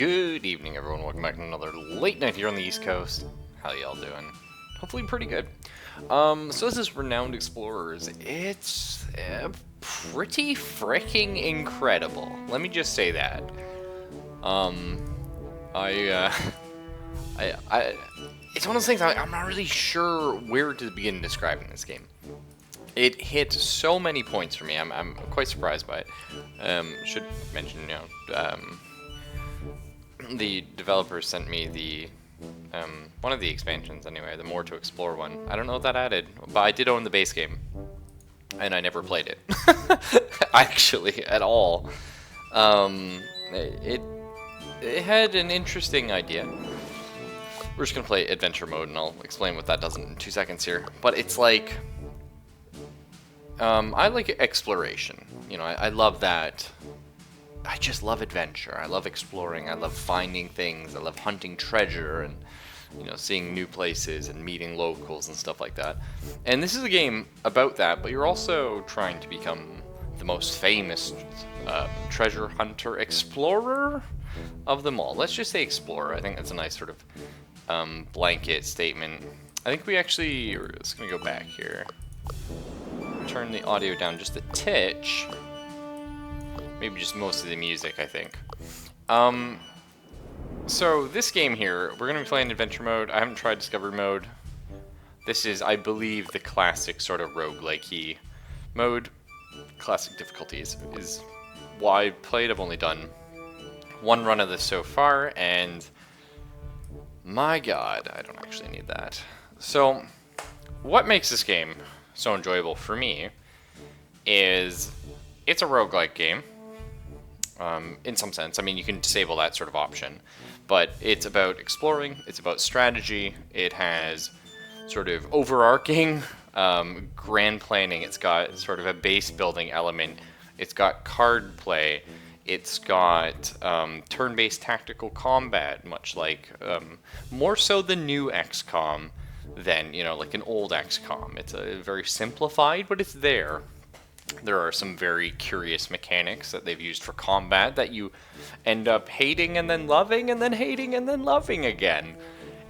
Good evening, everyone. Welcome back to another late night here on the East Coast. How y'all doing? Hopefully pretty good. So this is Renowned Explorers. It's pretty freaking incredible. Let me just say that. It's one of those things I'm not really sure where to begin describing this game. It hit so many points for me. I'm quite surprised by it. Should mention, the developers sent me the one of the expansions anyway, the More to Explore one. I don't know what that added, but I did own the base game, and I never played it actually at all. It had an interesting idea. We're just gonna play adventure mode, and I'll explain what that does in 2 seconds here. But it's like, I like exploration. You know, I love that. I just love adventure. I love exploring. I love finding things. I love hunting treasure and, seeing new places and meeting locals and stuff like that. And this is a game about that, but you're also trying to become the most famous treasure hunter explorer of them all. Let's just say explorer. I think that's a nice sort of blanket statement. I think we actually, we're just going to go back here. Turn the audio down just a titch. Maybe just most of the music, I think. So this game here, we're going to be playing adventure mode. I haven't tried discovery mode. This is, I believe, the classic sort of roguelike-y mode. Classic difficulties is why I played. I've only done one run of this so far, and my god, I don't actually need that. So, what makes this game so enjoyable for me is it's a roguelike game. In some sense. I mean, you can disable that sort of option, but it's about exploring, it's about strategy, it has sort of overarching grand planning, it's got sort of a base building element, it's got card play, it's got turn-based tactical combat, much like, more so the new XCOM than, like an old XCOM. It's very simplified, but it's there. There are some very curious mechanics that they've used for combat that you end up hating and then loving and then hating and then loving again.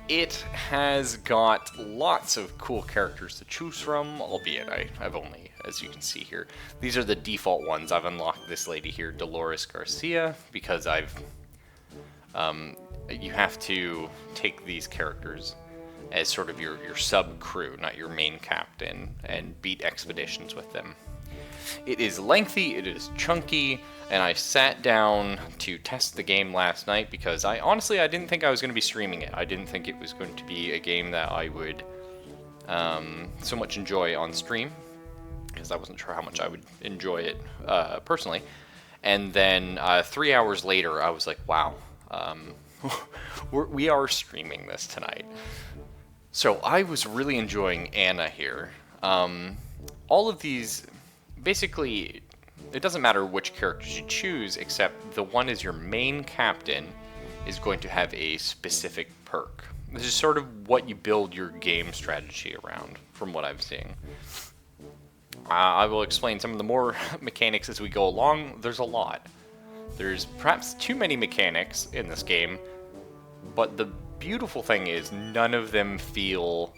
It has got lots of cool characters to choose from, albeit I've only, as you can see here, these are the default ones. I've unlocked this lady here, Dolores Garcia, because you have to take these characters as sort of your sub-crew, not your main captain, and beat expeditions with them. It is lengthy, it is chunky, and I sat down to test the game last night because I didn't think I was going to be streaming it. I didn't think it was going to be a game that I would so much enjoy on stream, because I wasn't sure how much I would enjoy it personally. And then 3 hours later, I was like, wow, we are streaming this tonight. So I was really enjoying Anna here. All of these... Basically, it doesn't matter which characters you choose, except the one is your main captain is going to have a specific perk. This is sort of what you build your game strategy around, from what I'm seeing. I will explain some of the more mechanics as we go along. There's a lot. There's perhaps too many mechanics in this game, but the beautiful thing is none of them feel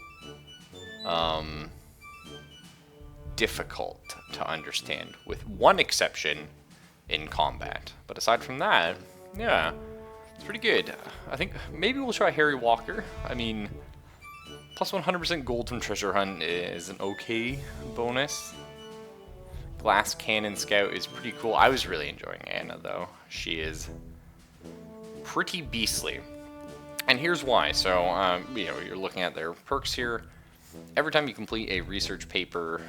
difficult to understand, with one exception in combat. But aside from that, yeah, it's pretty good. I think maybe we'll try Harry Walker. I mean, plus 100% gold from Treasure Hunt is an okay bonus. Glass Cannon Scout is pretty cool. I was really enjoying Anna, though. She is pretty beastly. And here's why. So, you're looking at their perks here. Every time you complete a research paper,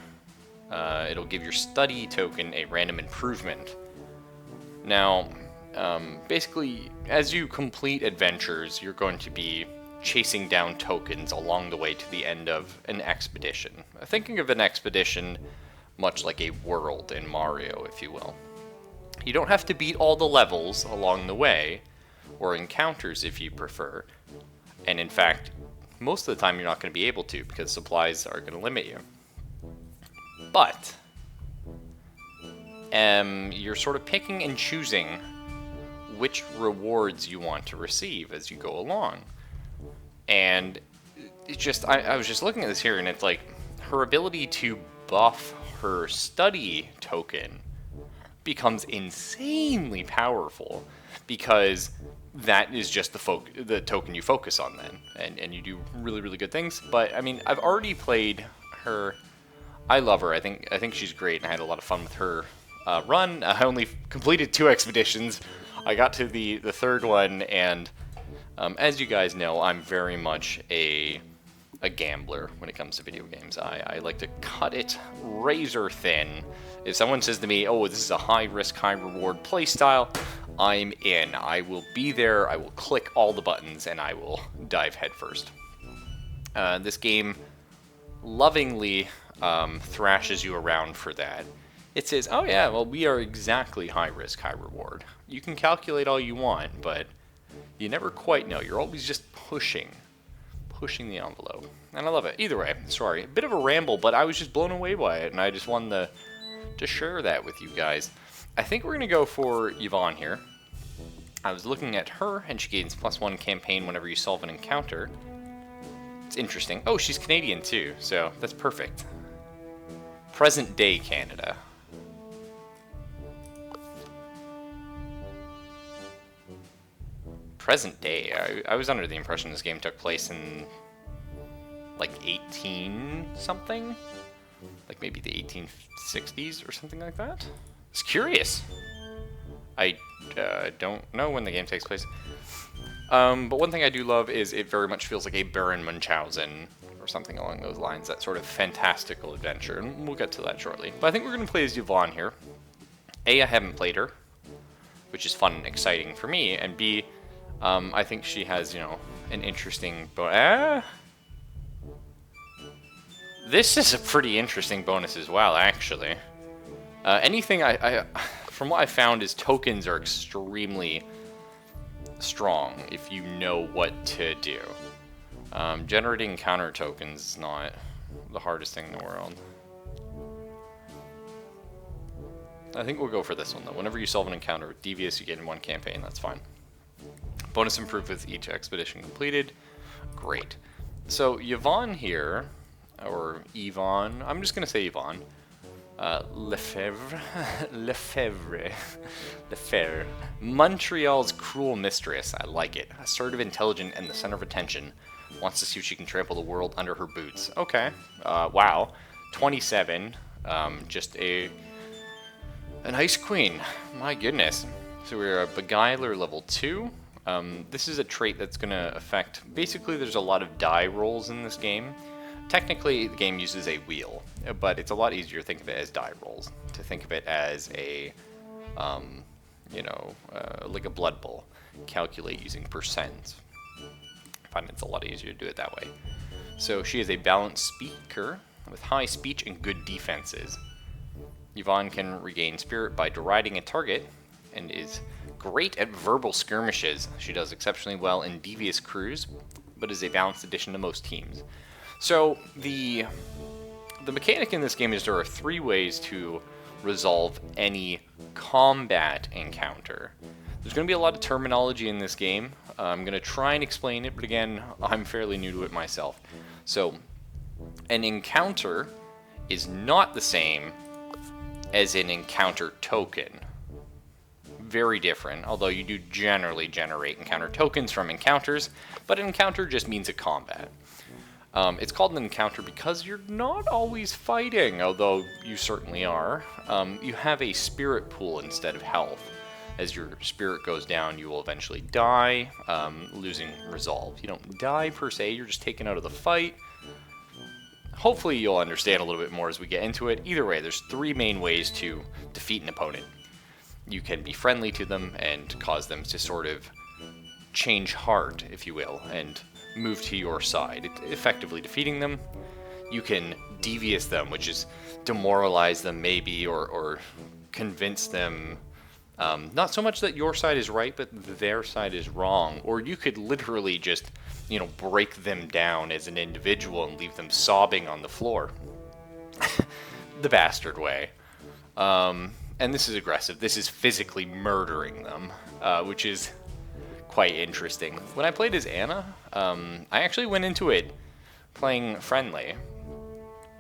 it'll give your study token a random improvement. Now, basically, as you complete adventures, you're going to be chasing down tokens along the way to the end of an expedition. Thinking of an expedition much like a world in Mario, if you will. You don't have to beat all the levels along the way, or encounters if you prefer. And in fact, most of the time you're not going to be able to, because supplies are going to limit you. But you're sort of picking and choosing which rewards you want to receive as you go along. And it's just, I was just looking at this here, and it's like her ability to buff her study token becomes insanely powerful, because that is just the token you focus on then, and you do really, really good things. But I mean, I've already played her. I love her. I think she's great, and I had a lot of fun with her run. I only completed 2 expeditions. I got to the third one, and as you guys know, I'm very much a gambler when it comes to video games. I like to cut it razor thin. If someone says to me, oh, this is a high risk, high reward playstyle, I'm in. I will be there, I will click all the buttons, and I will dive headfirst. This game lovingly thrashes you around for that. It says, oh yeah, well, we are exactly high risk, high reward. You can calculate all you want, but you never quite know. You're always just pushing the envelope. And I love it. Either way, sorry, a bit of a ramble, but I was just blown away by it, and I just wanted to share that with you guys. I think we're going to go for Yvonne here. I was looking at her, and she gains +1 campaign whenever you solve an encounter. It's interesting. Oh, she's Canadian too, so that's perfect. Present day Canada. Present day. I was under the impression this game took place in like 18 something, like maybe the 1860s or something like that. It's curious. I don't know when the game takes place. But one thing I do love is it very much feels like a Baron Munchausen or something along those lines, that sort of fantastical adventure, and we'll get to that shortly. But I think we're going to play as Yvonne here. A, I haven't played her, which is fun and exciting for me, and B, I think she has, you know, an interesting This is a pretty interesting bonus as well, actually. Anything from what I found is tokens are extremely strong if you know what to do. Generating counter tokens is not the hardest thing in the world. I think we'll go for this one though. Whenever you solve an encounter with Devious, you get in 1 campaign, that's fine. Bonus improved with each expedition completed. Great. So Yvonne here, or Yvonne, I'm just going to say Yvonne. Lefebvre. Montreal's cruel mistress. I like it. Assertive, intelligent, and the center of attention. Wants to see if she can trample the world under her boots. Okay. Wow. 27. Just an ice queen. My goodness. So we're a beguiler level 2. This is a trait that's going to affect... Basically, there's a lot of die rolls in this game. Technically, the game uses a wheel, but it's a lot easier to think of it as die rolls. To think of it as a, like a blood bowl. Calculate using percents. I find it's a lot easier to do it that way. So she is a balanced speaker with high speech and good defenses. Yvonne can regain spirit by deriding a target and is great at verbal skirmishes. She does exceptionally well in devious crews, but is a balanced addition to most teams. So the mechanic in this game is there are 3 ways to resolve any combat encounter. There's going to be a lot of terminology in this game. I'm going to try and explain it, but again, I'm fairly new to it myself. So an encounter is not the same as an encounter token. Very different, although you do generally generate encounter tokens from encounters, but an encounter just means a combat. It's called an encounter because you're not always fighting, although you certainly are. You have a spirit pool instead of health. As your spirit goes down, you will eventually die, losing resolve. You don't die per se, you're just taken out of the fight. Hopefully you'll understand a little bit more as we get into it. Either way, there's 3 main ways to defeat an opponent. You can be friendly to them and cause them to sort of change heart, if you will, and move to your side, effectively defeating them. You can devious them, which is demoralize them maybe, or convince them not so much that your side is right, but their side is wrong. Or you could literally just, break them down as an individual and leave them sobbing on the floor. The bastard way. and this is aggressive. This is physically murdering them, which is quite interesting. When I played as Anna, I actually went into it playing friendly.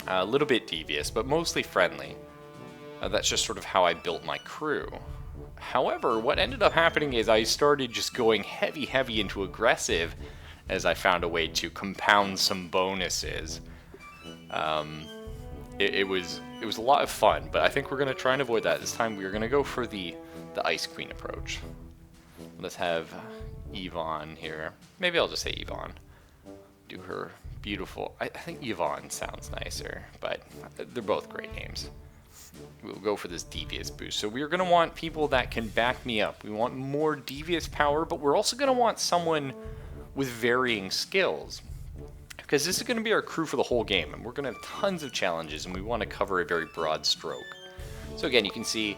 A little bit devious, but mostly friendly. That's just sort of how I built my crew. However, what ended up happening is I started just going heavy into aggressive as I found a way to compound some bonuses. It was a lot of fun, but I think we're going to try and avoid that. This time we're going to go for the Ice Queen approach. Let's have Yvonne here. Maybe I'll just say Yvonne. Do her beautiful... I think Yvonne sounds nicer, but they're both great names. We'll go for this devious boost. So we're going to want people that can back me up. We want more devious power, but we're also going to want someone with varying skills. Because this is going to be our crew for the whole game, and we're going to have tons of challenges, and we want to cover a very broad stroke. So again, you can see,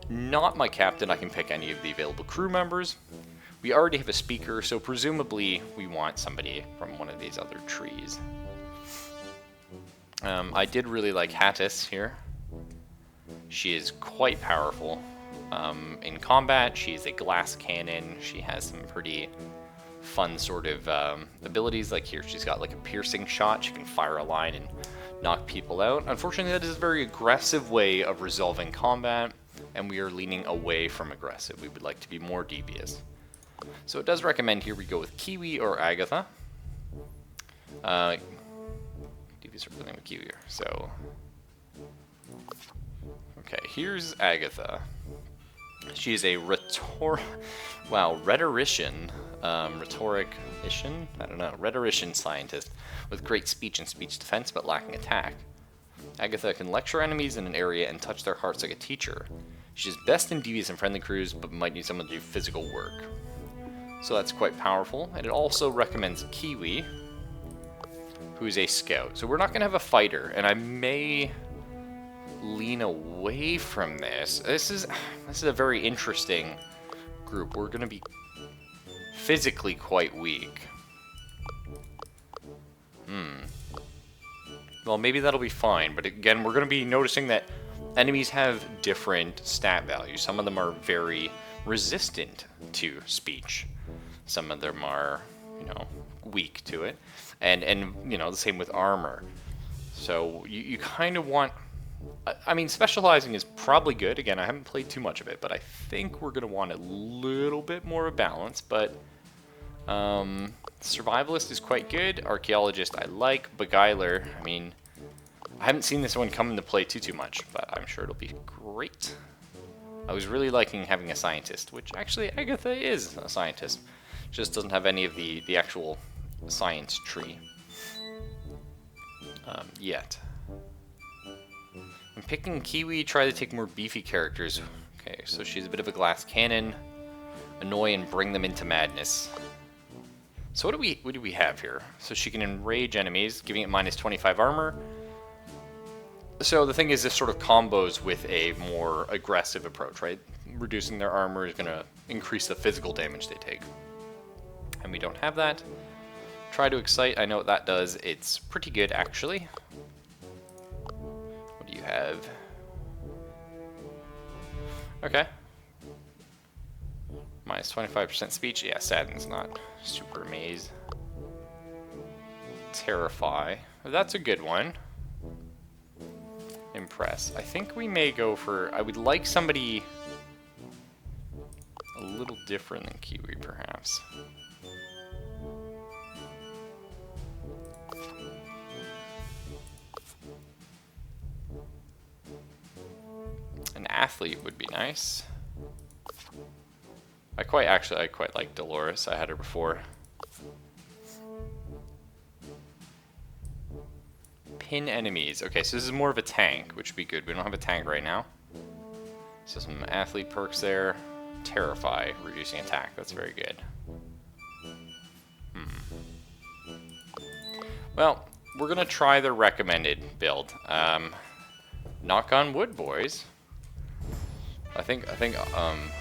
not my captain. I can pick any of the available crew members. We already have a speaker, so presumably we want somebody from one of these other trees. I did really like Hattis here. She is quite powerful. In combat, she is a glass cannon. She has some pretty fun sort of abilities. Like here, she's got like a piercing shot. She can fire a line and knock people out. Unfortunately, that is a very aggressive way of resolving combat, and we are leaning away from aggressive. We would like to be more devious. So it does recommend here we go with Kiwi or Agatha. Devious are playing with Kiwi here. So, okay, here's Agatha. She is a rhetorician, rhetorician scientist with great speech and speech defense, but lacking attack. Agatha can lecture enemies in an area and touch their hearts like a teacher. She's best in devious and friendly crews, but might need someone to do physical work. So that's quite powerful. And it also recommends Kiwi, who's a scout. So we're not going to have a fighter, and I may lean away from this. This is a very interesting group. We're going to be physically quite weak. Well, maybe that'll be fine, but again, we're going to be noticing that enemies have different stat values. Some of them are very resistant to speech. Some of them are, weak to it. And the same with armor. So you kind of want... I mean, specializing is probably good. Again, I haven't played too much of it, but I think we're going to want a little bit more of balance. But Survivalist is quite good. Archaeologist I like. Beguiler, I mean, I haven't seen this one come into play too much, but I'm sure it'll be great. I was really liking having a scientist, which actually Agatha is a scientist. Just doesn't have any of the actual science tree yet. I'm picking Kiwi, try to take more beefy characters. Okay, so she's a bit of a glass cannon. Annoy and bring them into madness. So what do we have here? So she can enrage enemies, giving it minus 25 armor. So the thing is, this sort of combos with a more aggressive approach, right? Reducing their armor is going to increase the physical damage they take. And we don't have that. Try to excite, I know what that does. It's pretty good, actually. What do you have? Okay. Minus 25% speech. Yeah, Sadden's not super amazed. Terrify. That's a good one. Impress. I think we may go for... I would like somebody a little different than Kiwi, perhaps. An athlete would be nice. I quite like Dolores. I had her before. Pin enemies. Okay, so this is more of a tank, which would be good. We don't have a tank right now. So some athlete perks there. Terrify, reducing attack. That's very good. Well, we're gonna try the recommended build. Knock on wood, boys. I think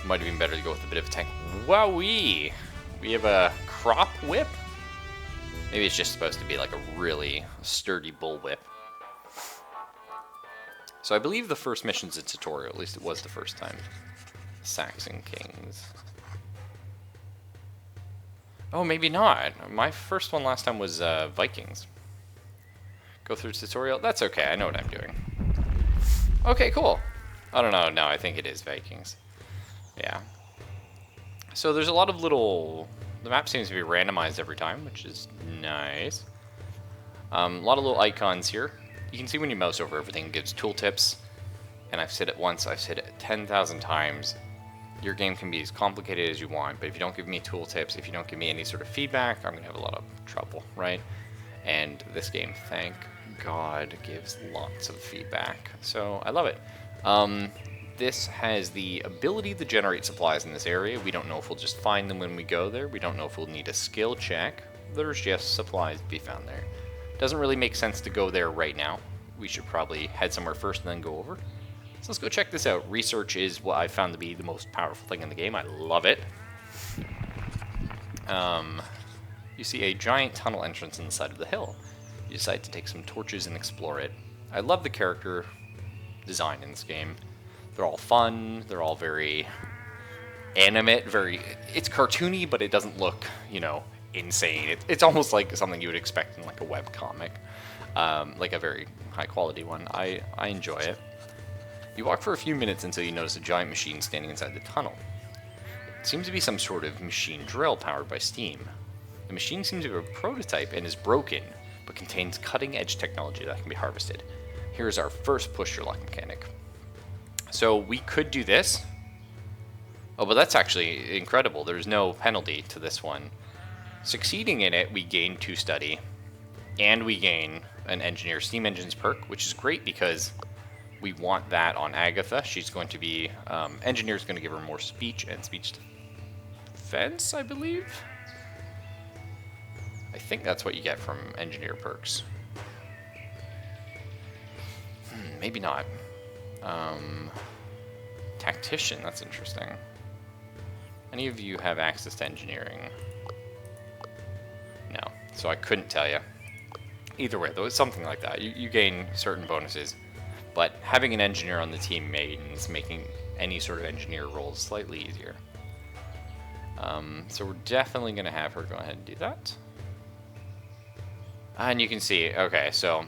might have been better to go with a bit of a tank. Wowee! We have a crop whip. Maybe it's just supposed to be like a really sturdy bullwhip. So I believe the first mission's a tutorial, at least it was the first time. Saxon Kings. Oh, maybe not. My first one last time was Vikings. Go through tutorial? That's okay, I know what I'm doing. Okay, cool. I don't know, no, I think it is Vikings. Yeah. So there's a lot of little... The map seems to be randomized every time, which is nice. A lot of little icons here. You can see when you mouse over everything, it gives tooltips. And I've said it once, I've said it 10,000 times. Your game can be as complicated as you want, but if you don't give me tooltips, if you don't give me any sort of feedback, I'm going to have a lot of trouble, right? And this game, thank God, gives lots of feedback. So I love it. This has the ability to generate supplies in this area. We don't know if we'll just find them when we go there. We don't know if we'll need a skill check. There's just supplies to be found there. Doesn't really make sense to go there right now. We should probably head somewhere first and then go over. So let's go check this out. Research is what I found to be the most powerful thing in the game. I love it. You see a giant tunnel entrance on the side of the hill. You decide to take some torches and explore it. I love the character design in this game. They're all fun, they're all very animate, it's cartoony, but it doesn't look, you know, insane. It's almost like something you would expect in like a web comic, like a very high quality one. I enjoy it. You walk for a few minutes until you notice a giant machine standing inside the tunnel. It seems to be some sort of machine drill powered by steam. The machine seems to be a prototype and is broken, but contains cutting-edge technology that can be harvested. Here's our first push-your-luck mechanic. So we could do this. Oh, but that's actually incredible. There's no penalty to this one. Succeeding in it, we gain 2 study, and we gain an engineer steam engines perk, which is great because we want that on Agatha. She's going to be, engineer's going to give her more speech and speech defense, I believe. I think that's what you get from engineer perks. Maybe not. Tactician, that's interesting. Any of you have access to engineering? No, so I couldn't tell you. Either way, though, it's something like that. You gain certain bonuses, but having an engineer on the team means making any sort of engineer roles slightly easier. So we're definitely going to have her go ahead and do that. And you can see, okay, so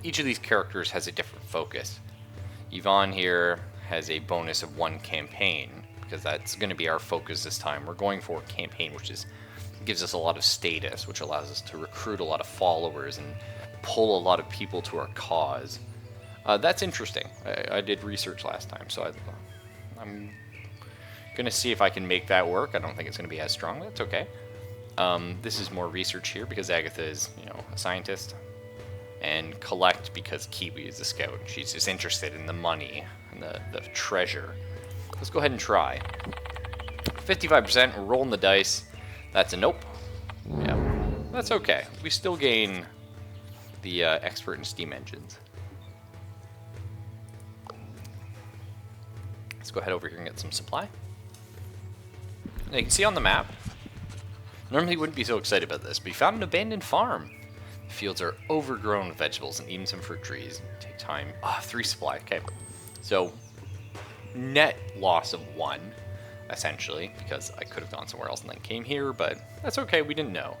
each of these characters has a different focus. Yvonne here has a bonus of 1 campaign, because that's going to be our focus this time. We're going for a campaign, which gives us a lot of status, which allows us to recruit a lot of followers and pull a lot of people to our cause. That's interesting. I did research last time, so I'm going to see if I can make that work. I don't think it's going to be as strong, but it's okay. This is more research here, because Agatha is, you know, a scientist. And collect because Kiwi is a scout. She's just interested in the money and the treasure. Let's go ahead and try. 55%, we're rolling the dice. That's a nope. Yeah, that's okay. We still gain the expert in steam engines. Let's go ahead over here and get some supply. Now you can see on the map, normally you wouldn't be so excited about this, but you found an abandoned farm. The fields are overgrown with vegetables and even some fruit trees. Take time. 3 supply. Okay. So, net loss of 1, essentially, because I could have gone somewhere else and then came here, but that's okay. We didn't know.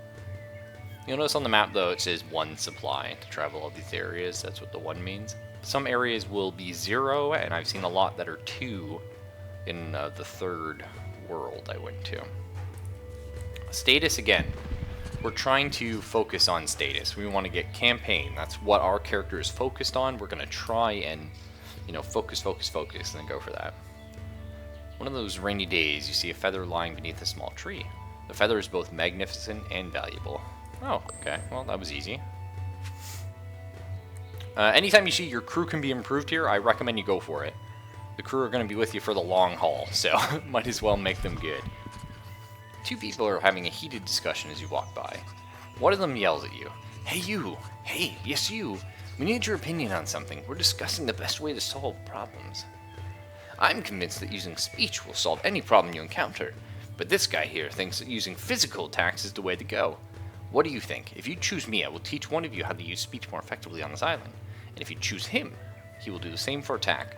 You'll notice on the map, though, it says 1 supply to travel all these areas. That's what the 1 means. Some areas will be 0, and I've seen a lot that are 2 in the 3rd world I went to. Status again. We're trying to focus on status. We want to get campaign. That's what our character is focused on. We're going to try and, you know, focus, and then go for that. One of those rainy days, you see a feather lying beneath a small tree. The feather is both magnificent and valuable. Oh, okay. Well, that was easy. Anytime you see your crew can be improved here, I recommend you go for it. The crew are going to be with you for the long haul, so might as well make them good. 2 people are having a heated discussion as you walk by. One of them yells at you. Hey you! Hey, yes you! We need your opinion on something. We're discussing the best way to solve problems. I'm convinced that using speech will solve any problem you encounter, but this guy here thinks that using physical attacks is the way to go. What do you think? If you choose me, I will teach one of you how to use speech more effectively on this island. And if you choose him, he will do the same for attack.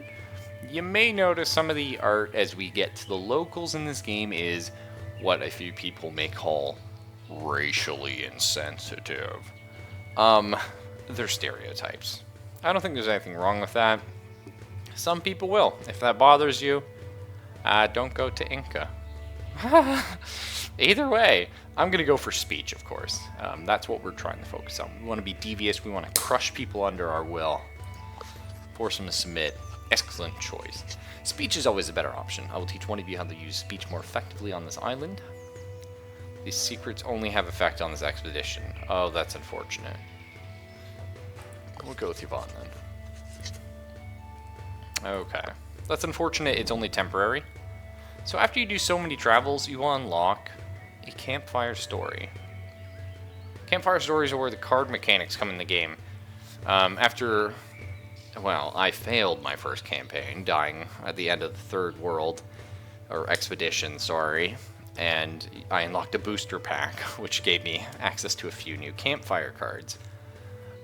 You may notice some of the art as we get to the locals in this game is what a few people may call racially insensitive. They're stereotypes. I don't think there's anything wrong with that. Some people will. If that bothers you, don't go to Inca. Either way, I'm going to go for speech, of course. That's what we're trying to focus on. We want to be devious. We want to crush people under our will. Force them to submit. Excellent choice. Speech is always a better option. I will teach one of you how to use speech more effectively on this island. These secrets only have effect on this expedition. Oh, that's unfortunate. We'll go with Yvonne then. Okay. That's unfortunate. It's only temporary. So after you do so many travels, you will unlock a campfire story. Campfire stories are where the card mechanics come in the game. Well, I failed my first campaign, dying at the end of the third world, or expedition, sorry, and I unlocked a booster pack, which gave me access to a few new campfire cards.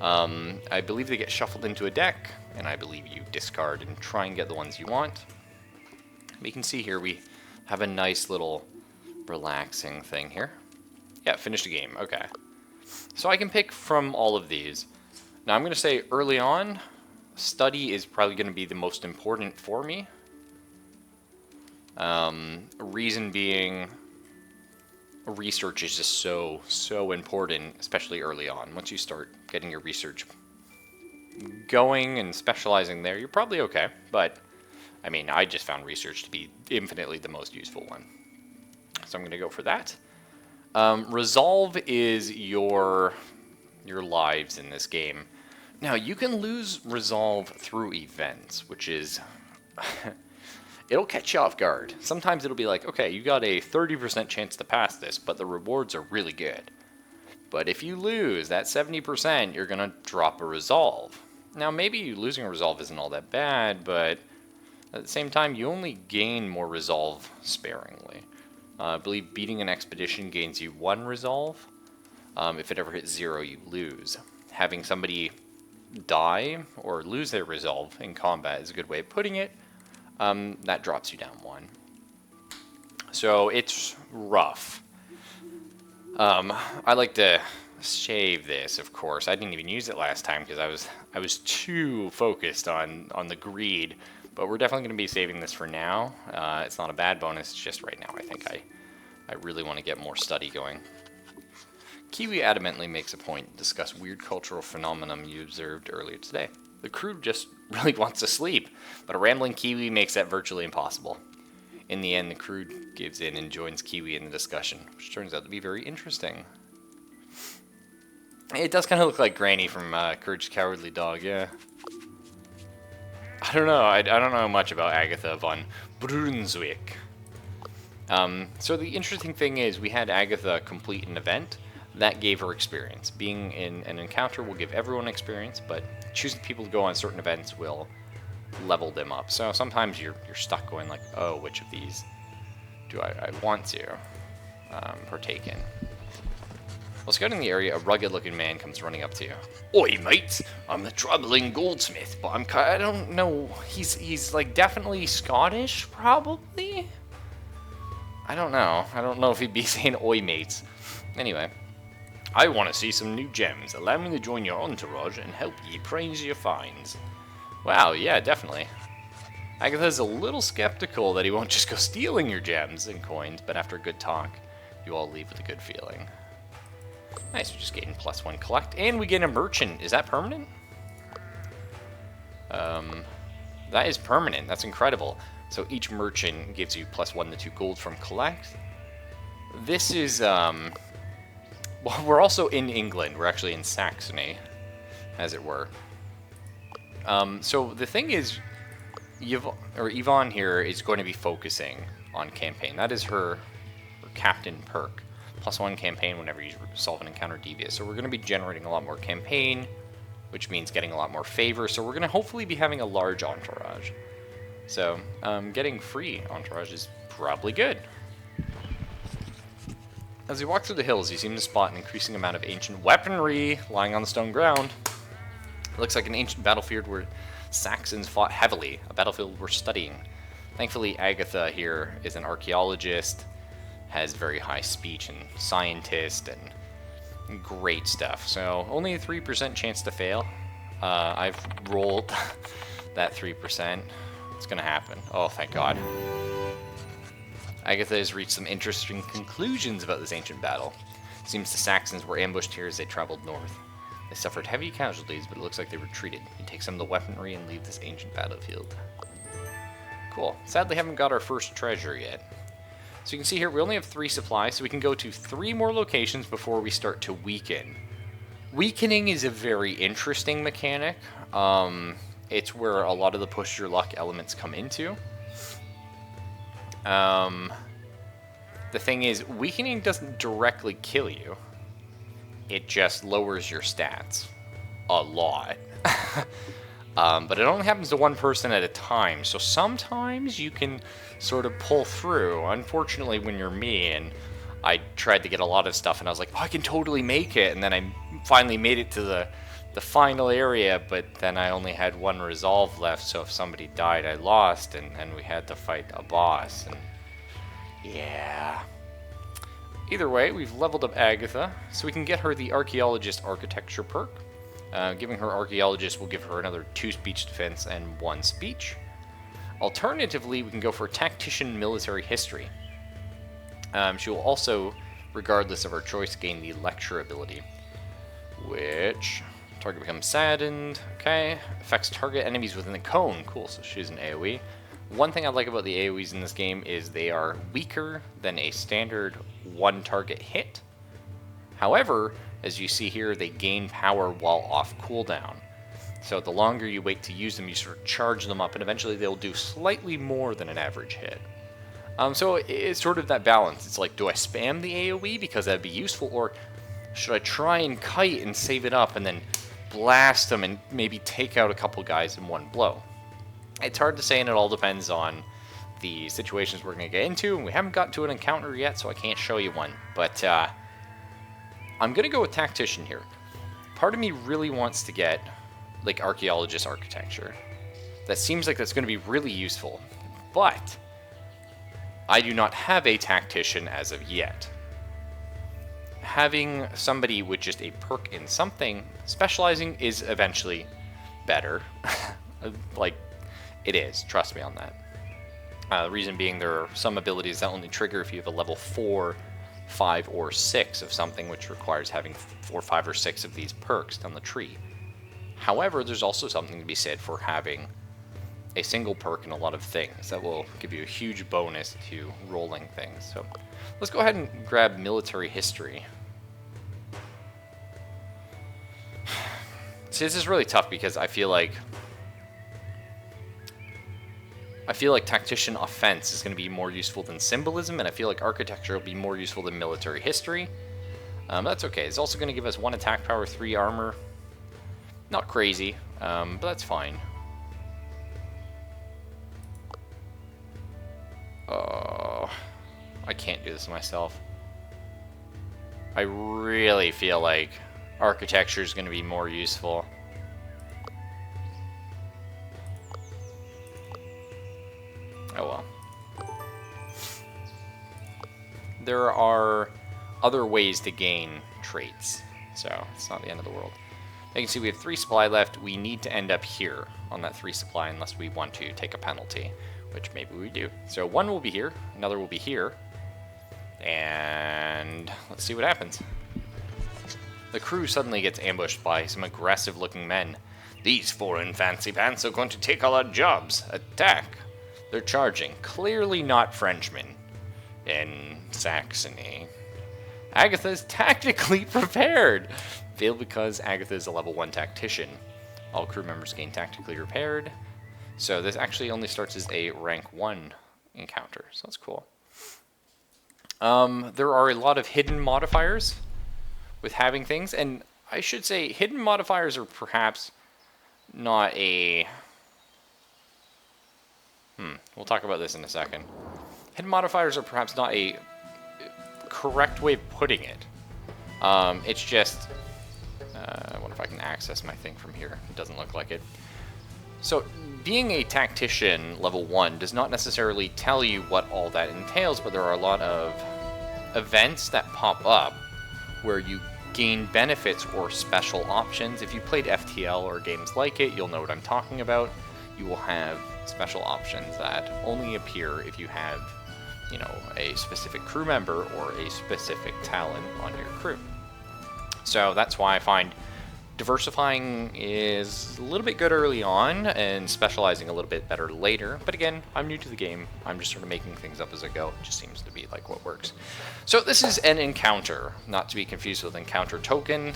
I believe they get shuffled into a deck, and I believe you discard and try and get the ones you want. But you can see here we have a nice little relaxing thing here. Yeah, finished the game, okay. So I can pick from all of these. Now I'm going to say early on, study is probably going to be the most important for me. Reason being, research is just so important, especially early on. Once you start getting your research going and specializing there, you're probably okay. But, I mean, I just found research to be infinitely the most useful one. So I'm going to go for that. Resolve is your lives in this game. Now, you can lose resolve through events, which is... it'll catch you off guard. Sometimes it'll be like, okay, you got a 30% chance to pass this, but the rewards are really good. But if you lose that 70%, you're going to drop a resolve. Now, maybe losing a resolve isn't all that bad, but at the same time, you only gain more resolve sparingly. I believe beating an expedition gains you 1 resolve. If it ever hits 0, you lose. Having somebody die or lose their resolve in combat is a good way of putting it. That drops you down 1. So it's rough. I like to save this, of course. I didn't even use it last time because I was too focused on the greed. But we're definitely going to be saving this for now. It's not a bad bonus. It's just right now I think I really want to get more study going. Kiwi adamantly makes a point to discuss weird cultural phenomenon you observed earlier today. The crew just really wants to sleep, but a rambling Kiwi makes that virtually impossible. In the end, the crew gives in and joins Kiwi in the discussion, which turns out to be very interesting. It does kind of look like Granny from Courage the Cowardly Dog, yeah. I don't know. I don't know much about Agatha von Brunswick. So the interesting thing is we had Agatha complete an event. That gave her experience. Being in an encounter will give everyone experience, but choosing people to go on certain events will level them up. So sometimes you're stuck going like, oh, which of these do I want to partake in? While scouting the area, a rugged-looking man comes running up to you. Oi, mate! I'm a traveling goldsmith, but I don't know. He's like definitely Scottish, probably? I don't know. I don't know if he'd be saying oi, mates. Anyway. I want to see some new gems. Allow me to join your entourage and help ye praise your finds. Wow, yeah, definitely. Agatha's a little skeptical that he won't just go stealing your gems and coins, but after a good talk, you all leave with a good feeling. Nice, we just gain +1 collect, and we get a merchant. Is that permanent? That is permanent. That's incredible. So each merchant gives you +1 to 2 gold from collect. This is, well, we're also in England. We're actually in Saxony, as it were. So the thing is, Yvonne here is going to be focusing on campaign. That is her captain perk. +1 campaign whenever you solve an encounter devious. So we're going to be generating a lot more campaign, which means getting a lot more favor. So we're going to hopefully be having a large entourage. So getting free entourage is probably good. As you walk through the hills, you seem to spot an increasing amount of ancient weaponry lying on the stone ground. It looks like an ancient battlefield where Saxons fought heavily, a battlefield worth studying. Thankfully, Agatha here is an archaeologist, has very high speech and scientist and great stuff. So only a 3% chance to fail. I've rolled that 3%. It's gonna happen. Oh, thank God. Agatha has reached some interesting conclusions about this ancient battle. It seems the Saxons were ambushed here as they traveled north. They suffered heavy casualties, but it looks like they retreated. You take some of the weaponry and leave this ancient battlefield. Cool. Sadly, haven't got our first treasure yet. So you can see here, we only have 3 supplies, so we can go to 3 more locations before we start to weaken. Weakening is a very interesting mechanic. It's where a lot of the push your luck elements come into. The thing is, weakening doesn't directly kill you. It just lowers your stats a lot. But it only happens to one person at a time, so sometimes you can sort of pull through. Unfortunately, when you're me, and I tried to get a lot of stuff, and I was like, oh, I can totally make it, and then I finally made it to the final area, but then I only had 1 resolve left, so if somebody died, I lost, and we had to fight a boss, and yeah. Either way, we've leveled up Agatha, so we can get her the Archaeologist Architecture perk. Giving her Archaeologist will give her another 2 speech defense and 1 speech. Alternatively, we can go for Tactician Military History. She will also, regardless of her choice, gain the Lecture ability, which target becomes saddened. Okay, affects target enemies within the cone. Cool, so she's an AoE. One thing I like about the AoEs in this game is they are weaker than a standard 1 target hit. However, as you see here, they gain power while off cooldown. So the longer you wait to use them, you sort of charge them up, and eventually they'll do slightly more than an average hit. So it's sort of that balance. It's like, do I spam the AoE because that'd be useful, or should I try and kite and save it up and then blast them and maybe take out a couple guys in 1 blow? It's hard to say, and it all depends on the situations we're going to get into, and we haven't gotten to an encounter yet, so I can't show you one. But I'm going to go with Tactician here. Part of me really wants to get like Archaeologist Architecture. That seems like that's going to be really useful, but I do not have a Tactician as of yet. Having somebody with just a perk in something, specializing is eventually better. Like, it is, trust me on that. The reason being, there are some abilities that only trigger if you have a level 4, 5, or 6 of something, which requires having 4, 5, or 6 of these perks down the tree. However, there's also something to be said for having a single perk in a lot of things that will give you a huge bonus to rolling things. So let's go ahead and grab Military History. See, this is really tough because I feel like Tactician Offense is going to be more useful than Symbolism, and I feel like Architecture will be more useful than Military History. That's okay. It's also going to give us 1 attack power, 3 armor. Not crazy, but that's fine. Oh, I can't do this myself. I really feel like Architecture is going to be more useful. Oh well. There are other ways to gain traits, so it's not the end of the world. You can see we have 3 supply left. We need to end up here on that 3 supply unless we want to take a penalty, which maybe we do. So 1 will be here, another will be here, and let's see what happens. The crew suddenly gets ambushed by some aggressive-looking men. These foreign fancy pants are going to take all our jobs. Attack! They're charging. Clearly not Frenchmen in Saxony. Agatha is tactically prepared. Failed because Agatha is a level 1 tactician. All crew members gain tactically prepared. So this actually only starts as a rank 1 encounter. So that's cool. There are a lot of hidden modifiers with having things. And I should say hidden modifiers are perhaps not a... We'll talk about this in a second. Hidden modifiers are perhaps not a correct way of putting it. It's just... I wonder if I can access my thing from here. It doesn't look like it. So, being a tactician level 1 does not necessarily tell you what all that entails, but there are a lot of events that pop up where you gain benefits or special options. If you played FTL or games like it, you'll know what I'm talking about. You will have special options that only appear if you have, you know, a specific crew member or a specific talent on your crew. So that's why I find diversifying is a little bit good early on and specializing a little bit better later. But again, I'm new to the game. I'm just sort of making things up as I go. It just seems to be like what works. So this is an encounter, not to be confused with encounter token.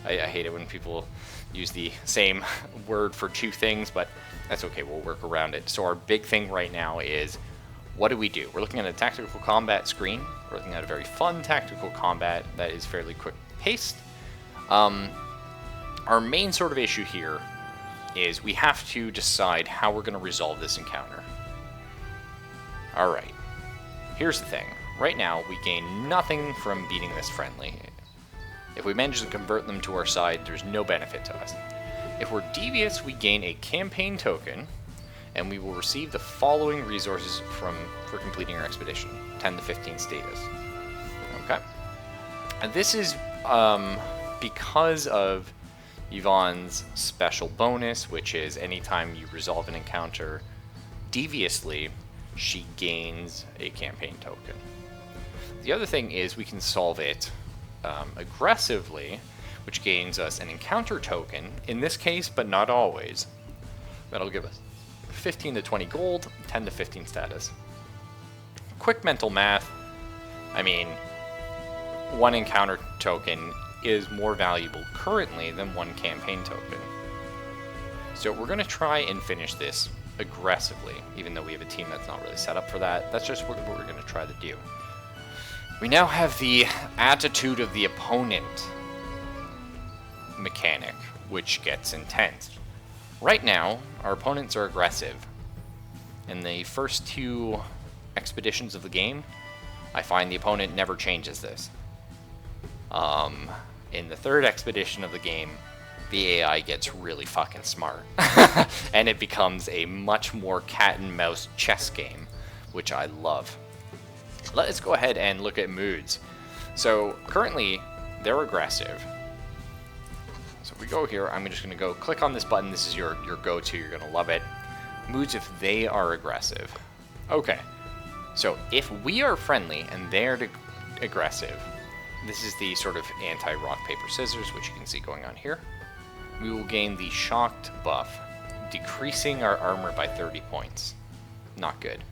I hate it when people use the same word for two things, but that's okay. We'll work around it. So our big thing right now is, what do we do? We're looking at a tactical combat screen. We're looking at a very fun tactical combat that is fairly quick paced. Our main sort of issue here is we have to decide how we're going to resolve this encounter. Alright, here's the thing. Right now, we gain nothing from beating this friendly. If we manage to convert them to our side, there's no benefit to us. If we're devious, we gain a campaign token, and we will receive the following resources for completing our expedition. 10 to 15 status. Okay. And this is because of Yvonne's special bonus, which is anytime you resolve an encounter deviously, she gains a campaign token. The other thing is we can solve it aggressively, which gains us an encounter token, in this case, but not always. That'll give us 15 to 20 gold, 10 to 15 status. Quick mental math, I mean, one encounter token is more valuable currently than one campaign token. So we're going to try and finish this aggressively, even though we have a team that's not really set up for that. That's just what we're going to try to do. We now have the attitude of the opponent mechanic, which gets intense. Right now, our opponents are aggressive. In the first two expeditions of the game, I find the opponent never changes this. In the third expedition of the game, the AI gets really fucking smart. And it becomes a much more cat and mouse chess game, which I love. Let's go ahead and look at moods. So currently, they're aggressive. So if we go here, I'm just going to go click on this button. This is your go-to. You're going to love it. Moods if they are aggressive. Okay. So if we are friendly and they're aggressive, this is the sort of anti-rock, paper, scissors, which you can see going on here. We will gain the shocked buff, decreasing our armor by 30 points. Not good.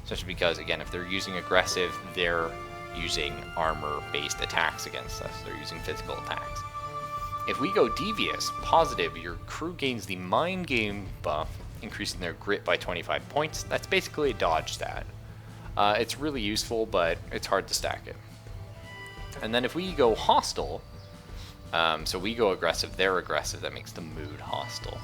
Especially because, again, if they're using aggressive, they're using armor-based attacks against us. They're using physical attacks. If we go devious, positive, your crew gains the mind game buff, increasing their grit by 25 points. That's basically a dodge stat. It's really useful, but it's hard to stack it. And then if we go hostile, so we go aggressive, they're aggressive, that makes the mood hostile.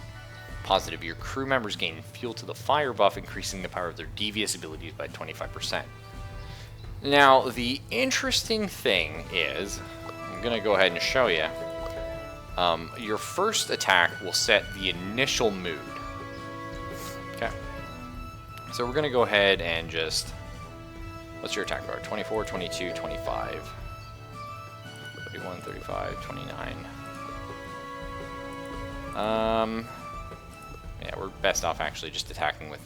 Positive, your crew members gain fuel to the fire buff, increasing the power of their devious abilities by 25%. Now, the interesting thing is, I'm going to go ahead and show you, your first attack will set the initial mood. Okay. So we're going to go ahead and just, what's your attack bar? 24, 22, 25. 31, 35, 29. Yeah, we're best off actually just attacking with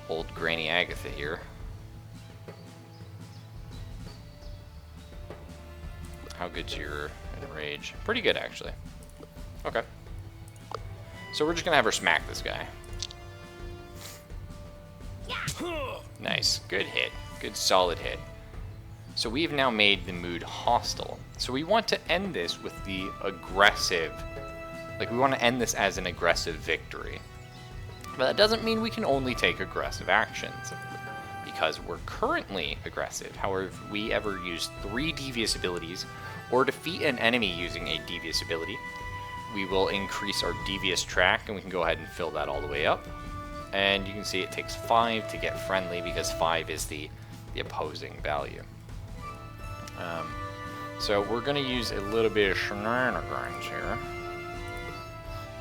old Granny Agatha here. How good's your enrage? Pretty good, actually. Okay. So we're just gonna have her smack this guy. Nice. Good hit. Good solid hit. So we've now made the mood hostile. So we want to end this with the aggressive, like we want to end this as an aggressive victory. But that doesn't mean we can only take aggressive actions, because we're currently aggressive. However, if we ever use 3 devious abilities, or defeat an enemy using a devious ability, we will increase our devious track, and we can go ahead and fill that all the way up. And you can see it takes 5 to get friendly, because 5 is the opposing value. So we're going to use a little bit of shenanigans here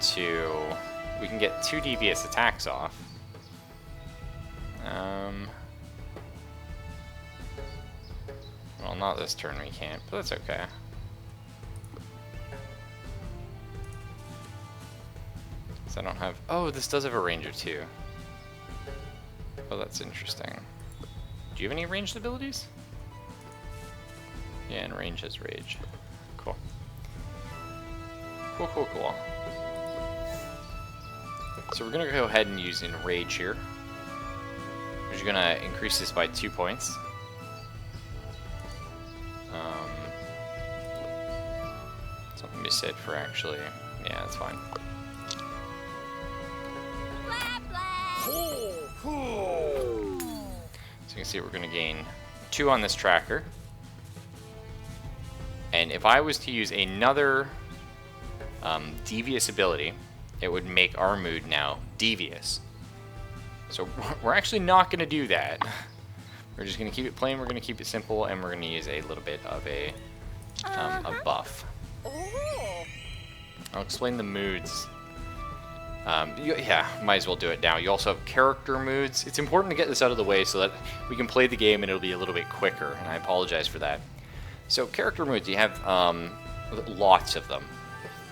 to we can get 2 devious attacks off. Well, not this turn we can't, but that's okay. So I don't have... Oh, this does have a range of 2. Oh, that's interesting. Do you have any ranged abilities? Yeah, and range has rage. Cool. Cool, cool, cool. So we're going to go ahead and use Enrage here. Which is going to increase this by 2 points. Something to be said for actually... Yeah, that's fine. So you can see we're going to gain 2 on this tracker. And if I was to use another devious ability, it would make our mood now devious. So we're actually not going to do that. We're just going to keep it plain, we're going to keep it simple, and we're going to use a little bit of a buff. I'll explain the moods. Yeah, might as well do it now. You also have character moods. It's important to get this out of the way so that we can play the game and it'll be a little bit quicker, and I apologize for that. So character moods, you have lots of them.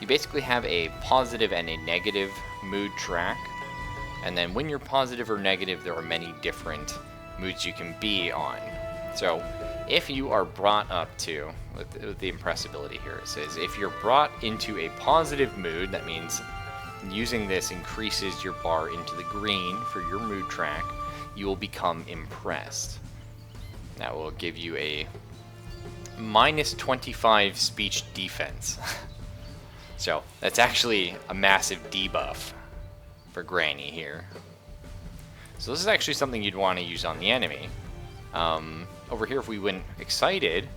You basically have a positive and a negative mood track, and then when you're positive or negative, there are many different moods you can be on. So if you are brought up to, with the impressibility here, it says if you're brought into a positive mood, that means using this increases your bar into the green for your mood track, you will become impressed. That will give you a minus 25 speech defense. So that's actually a massive debuff for Granny here. So this is actually something you'd want to use on the enemy. Over here, if we went excited,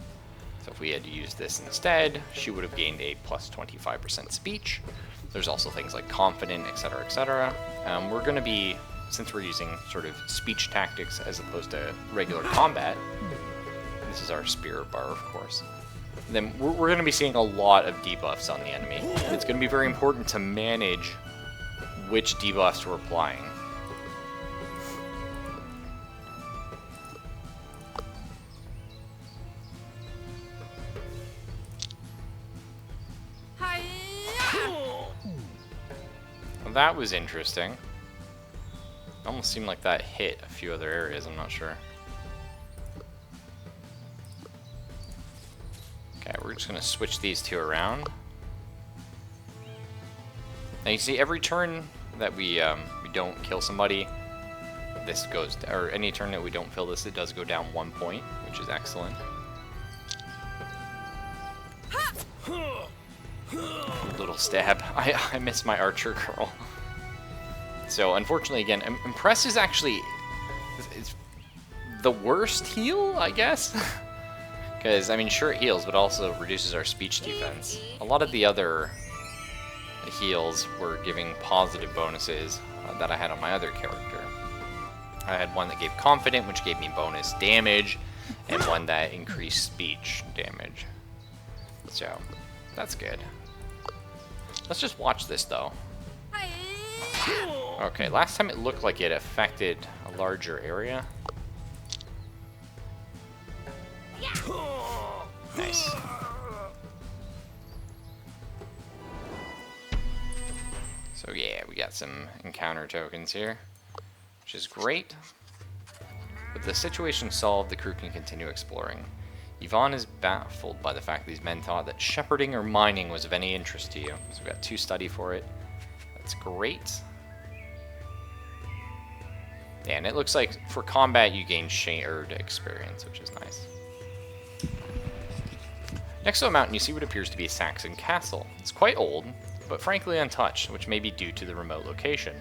so if we had to use this instead, she would have gained a plus 25% speech. There's also things like confident, etc., etc. We're going to be, since we're using sort of speech tactics as opposed to regular combat, this is our spirit bar, of course, then we're going to be seeing a lot of debuffs on the enemy. And it's going to be very important to manage which debuffs we're applying. Well, that was interesting. Almost seemed like that hit a few other areas, I'm not sure. Okay, we're just going to switch these 2 around. Now you see every turn that we don't kill somebody, this goes, or any turn that we don't fill this, it does go down 1 point, which is excellent. Little stab. I miss my archer girl. So unfortunately, again, Impress is actually it's the worst heal, I guess. Because, I mean, sure it heals, but also reduces our speech defense. A lot of the other heals were giving positive bonuses that I had on my other character. I had one that gave Confident, which gave me bonus damage, and one that increased speech damage. So, that's good. Let's just watch this, though. Okay, last time it looked like it affected a larger area. Nice. So yeah, we got some encounter tokens here, which is great. With the situation solved, the crew can continue exploring. Yvonne is baffled by the fact these men thought that shepherding or mining was of any interest to you. So we've got 2 study for it. That's great. Yeah, and it looks like for combat you gain shared experience, which is nice. Next to the mountain, you see what appears to be a Saxon castle. It's quite old, but frankly untouched, which may be due to the remote location.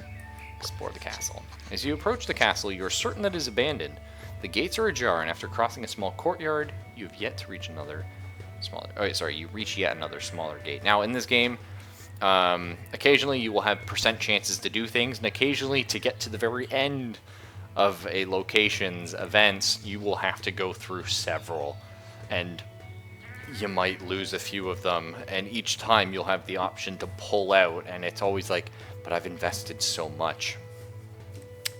Explore the castle. As you approach the castle, you are certain that it is abandoned. The gates are ajar, and after crossing a small courtyard, you have yet to reach another smaller... Oh, sorry, you reach yet another smaller gate. Now, in this game, occasionally you will have percent chances to do things, and occasionally to get to the very end of a location's events, you will have to go through several, and you might lose a few of them, and each time you'll have the option to pull out, and it's always like but I've invested so much.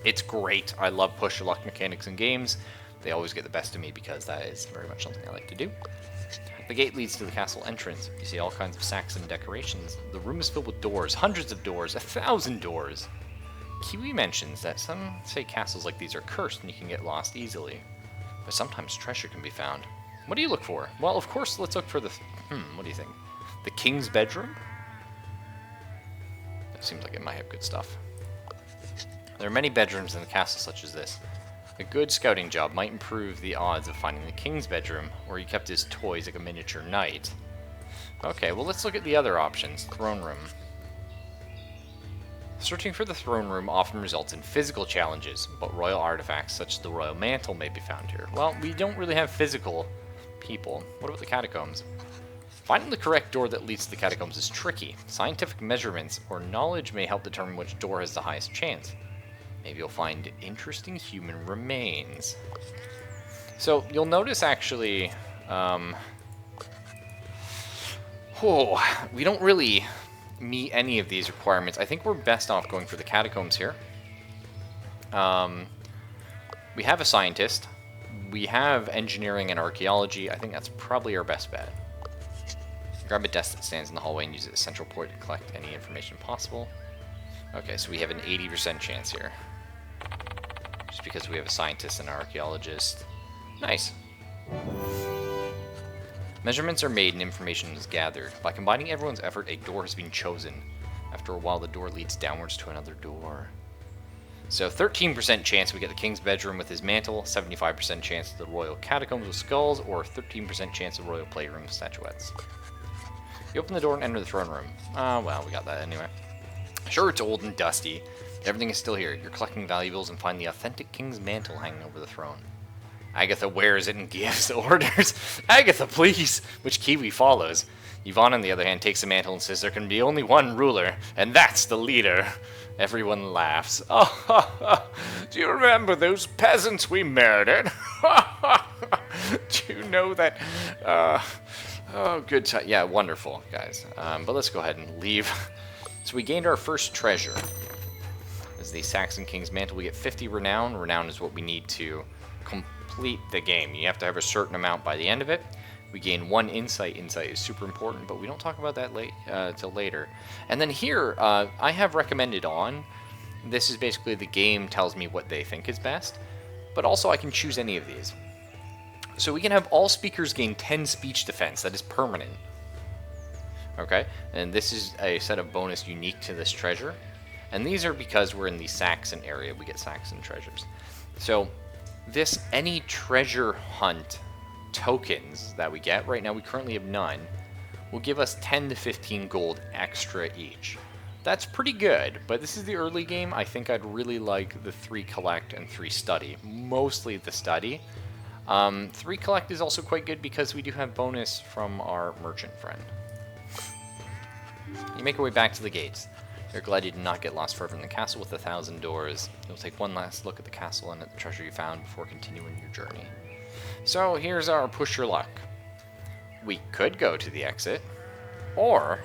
It's great. I love push your luck mechanics in games. They always get the best of me because that is very much something I like to do. The gate leads to the castle entrance. You see all kinds of Saxon decorations. The room is filled with doors, hundreds of doors, 1,000 doors. Kiwi mentions that some say castles like these are cursed and you can get lost easily. But sometimes treasure can be found. What do you look for? Well, of course, let's look for the... what do you think? The king's bedroom? That seems like it might have good stuff. There are many bedrooms in the castle such as this. A good scouting job might improve the odds of finding the king's bedroom, where he kept his toys like a miniature knight. Okay, well let's look at the other options. Throne room. Searching for the throne room often results in physical challenges, but royal artifacts such as the royal mantle may be found here. Well, we don't really have physical people. What about the catacombs? Finding the correct door that leads to the catacombs is tricky. Scientific measurements or knowledge may help determine which door has the highest chance. Maybe you'll find interesting human remains. So you'll notice actually, we don't really meet any of these requirements. I think we're best off going for the catacombs here. We have a scientist. We have engineering and archaeology. I think that's probably our best bet. Grab a desk that stands in the hallway and use it as a central point to collect any information possible. Okay, so we have an 80% chance here. Just because we have a scientist and an archaeologist. Nice. Measurements are made and information is gathered. By combining everyone's effort, a door has been chosen. After a while, the door leads downwards to another door. So 13% chance we get the king's bedroom with his mantle, 75% chance of the royal catacombs with skulls, or 13% chance of royal playroom with statuettes. You open the door and enter the throne room. Well, we got that anyway. Sure, it's old and dusty. Everything is still here. You're collecting valuables and find the authentic king's mantle hanging over the throne. Agatha wears it and gives orders. Agatha, please! Which Kiwi follows. Yvonne, on the other hand, takes the mantle and says there can be only one ruler, and that's the leader. Everyone laughs. Oh, do you remember those peasants we murdered? Do you know that... oh, good time. Yeah, wonderful, guys. But let's go ahead and leave. So we gained our first treasure. This is the Saxon King's Mantle. We get 50 Renown. Renown is what we need to complete the game. You have to have a certain amount by the end of it. We gain 1 Insight. Insight is super important, but we don't talk about that till later. And then here, I have recommended on. This is basically the game tells me what they think is best, but also I can choose any of these. So we can have all speakers gain 10 speech defense. That is permanent. Okay, and this is a set of bonus unique to this treasure. And these are because we're in the Saxon area, we get Saxon treasures. So this any treasure hunt tokens that we get, right now we currently have none, will give us 10 to 15 gold extra each. That's pretty good, but this is the early game. I think I'd really like the 3 collect and 3 study. Mostly the study. 3 collect is also quite good because we do have bonus from our merchant friend. You make your way back to the gates. You're glad you did not get lost forever in the castle with 1,000 doors. You'll take one last look at the castle and at the treasure you found before continuing your journey. So here's our push your luck. We could go to the exit, or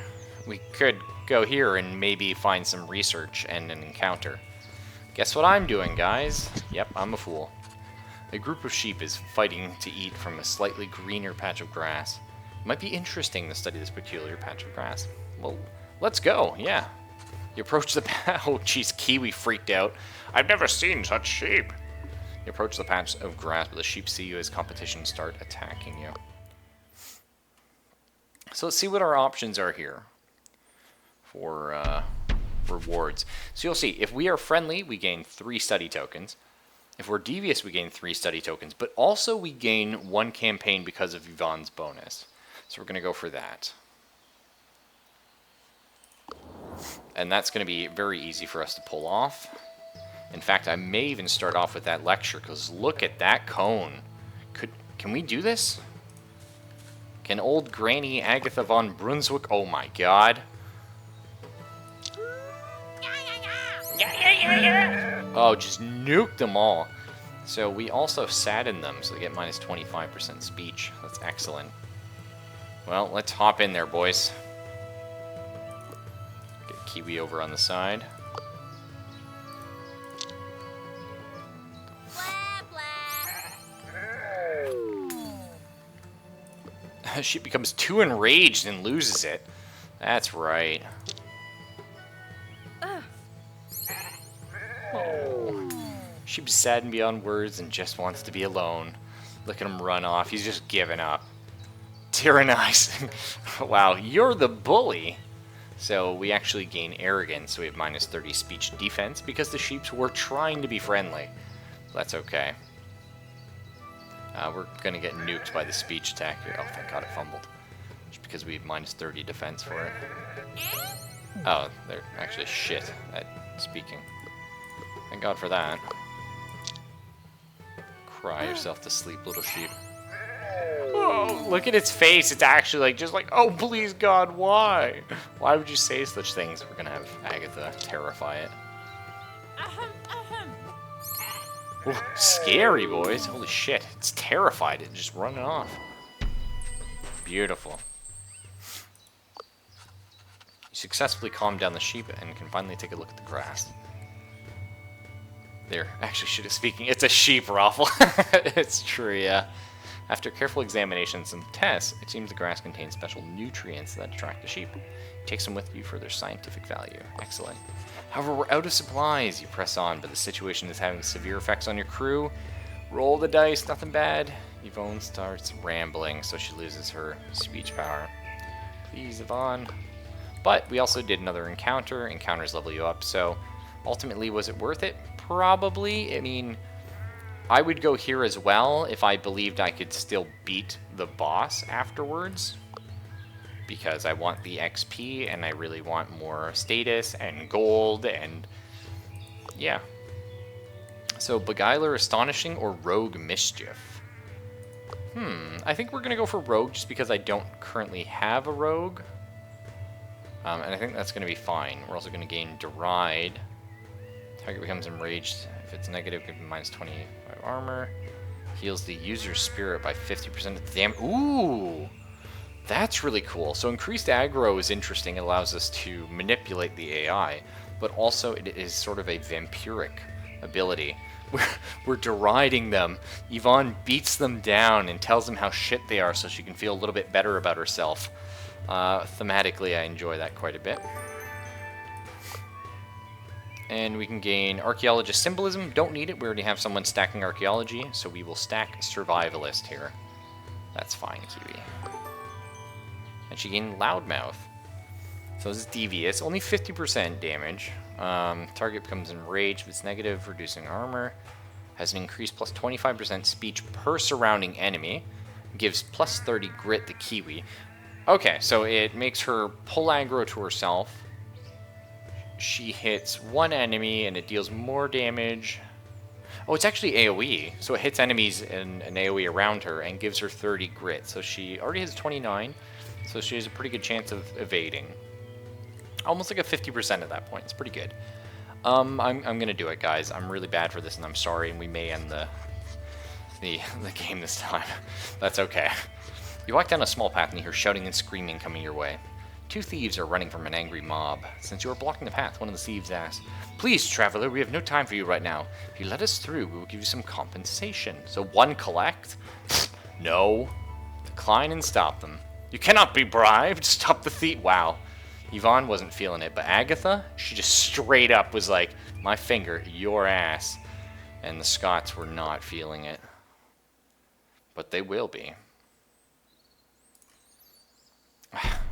we could go here and maybe find some research and an encounter. Guess what I'm doing, guys? Yep, I'm a fool. A group of sheep is fighting to eat from a slightly greener patch of grass. It might be interesting to study this peculiar patch of grass. Well, let's go, yeah. You approach the oh jeez, Kiwi freaked out. I've never seen such sheep. You approach the patch of grass, but the sheep see you as competition start attacking you. So let's see what our options are here for rewards. So you'll see, if we are friendly, we gain 3 study tokens. If we're devious, we gain 3 study tokens, but also we gain 1 campaign because of Yvonne's bonus. So we're going to go for that. And that's going to be very easy for us to pull off. In fact, I may even start off with that lecture, because look at that cone. Can we do this? Can old Granny Agatha von Brunswick... Oh my god. Oh, just nuke them all. So we also sadden them, so they get minus 25% speech. That's excellent. Well, let's hop in there, boys. Get Kiwi over on the side. She becomes too enraged and loses it. That's right. Oh. She's saddened beyond words and just wants to be alone. Look at him run off. He's just giving up. Tyrannizing. Wow, you're the bully. So we actually gain arrogance, so we have minus 30 speech defense because the sheeps were trying to be friendly. That's okay. We're going to get nuked by the speech attack here. Oh, thank God it fumbled. Just because we have minus 30 defense for it. Oh, they're actually shit at speaking. Thank God for that. Cry yourself to sleep, little sheep. Oh, look at its face. It's actually like, just like, oh, please, God, why? Why would you say such things? We're going to have Agatha terrify it. Ooh, scary, boys. Holy shit. It's terrified. It's just running off. Beautiful. You successfully calmed down the sheep and can finally take a look at the grass. There. Actually, shit is speaking. It's a sheep, Raffle. It's true, yeah. After careful examination and some tests, it seems the grass contains special nutrients that attract the sheep. Take some with you for their scientific value. Excellent. However, we're out of supplies. You press on, but the situation is having severe effects on your crew. Roll the dice, nothing bad. Yvonne starts rambling, so she loses her speech power. Please, Yvonne. But we also did another encounter. Encounters level you up, so ultimately, was it worth it? Probably. I mean, I would go here as well if I believed I could still beat the boss afterwards. Because I want the XP, and I really want more status and gold, and yeah. So, Beguiler Astonishing or Rogue Mischief? I think we're going to go for Rogue just because I don't currently have a Rogue. And I think that's going to be fine. We're also going to gain Deride. Target becomes enraged. If it's negative, give him minus 25 armor. Heals the user's spirit by 50% of the damage. Ooh! That's really cool. So increased aggro is interesting. It allows us to manipulate the AI, but also it is sort of a vampiric ability. We're deriding them. Yvonne beats them down and tells them how shit they are so she can feel a little bit better about herself. Thematically, I enjoy that quite a bit. And we can gain Archaeologist Symbolism. Don't need it. We already have someone stacking Archaeology, so we will stack Survivalist here. That's fine, Kiwi. And she gained Loudmouth. So this is devious. Only 50% damage. Target becomes enraged if it's negative, reducing armor. Has an increased plus 25% speech per surrounding enemy. Gives plus 30 grit to Kiwi. Okay, so it makes her pull aggro to herself. She hits one enemy and it deals more damage. Oh, it's actually AoE. So it hits enemies in an AoE around her and gives her 30 grit. So she already has 29. So she has a pretty good chance of evading. Almost like a 50% at that point. It's pretty good. I'm going to do it, guys. I'm really bad for this, and I'm sorry, and we may end the game this time. That's okay. You walk down a small path and you hear shouting and screaming coming your way. Two thieves are running from an angry mob. Since you are blocking the path, one of the thieves asks, "Please, traveler, we have no time for you right now. If you let us through, we will give you some compensation." So one collect? No. Decline and stop them. You cannot be bribed. Stop the thief. Wow. Yvonne wasn't feeling it, but Agatha, she just straight up was like, my finger, your ass. And the Scots were not feeling it. But they will be.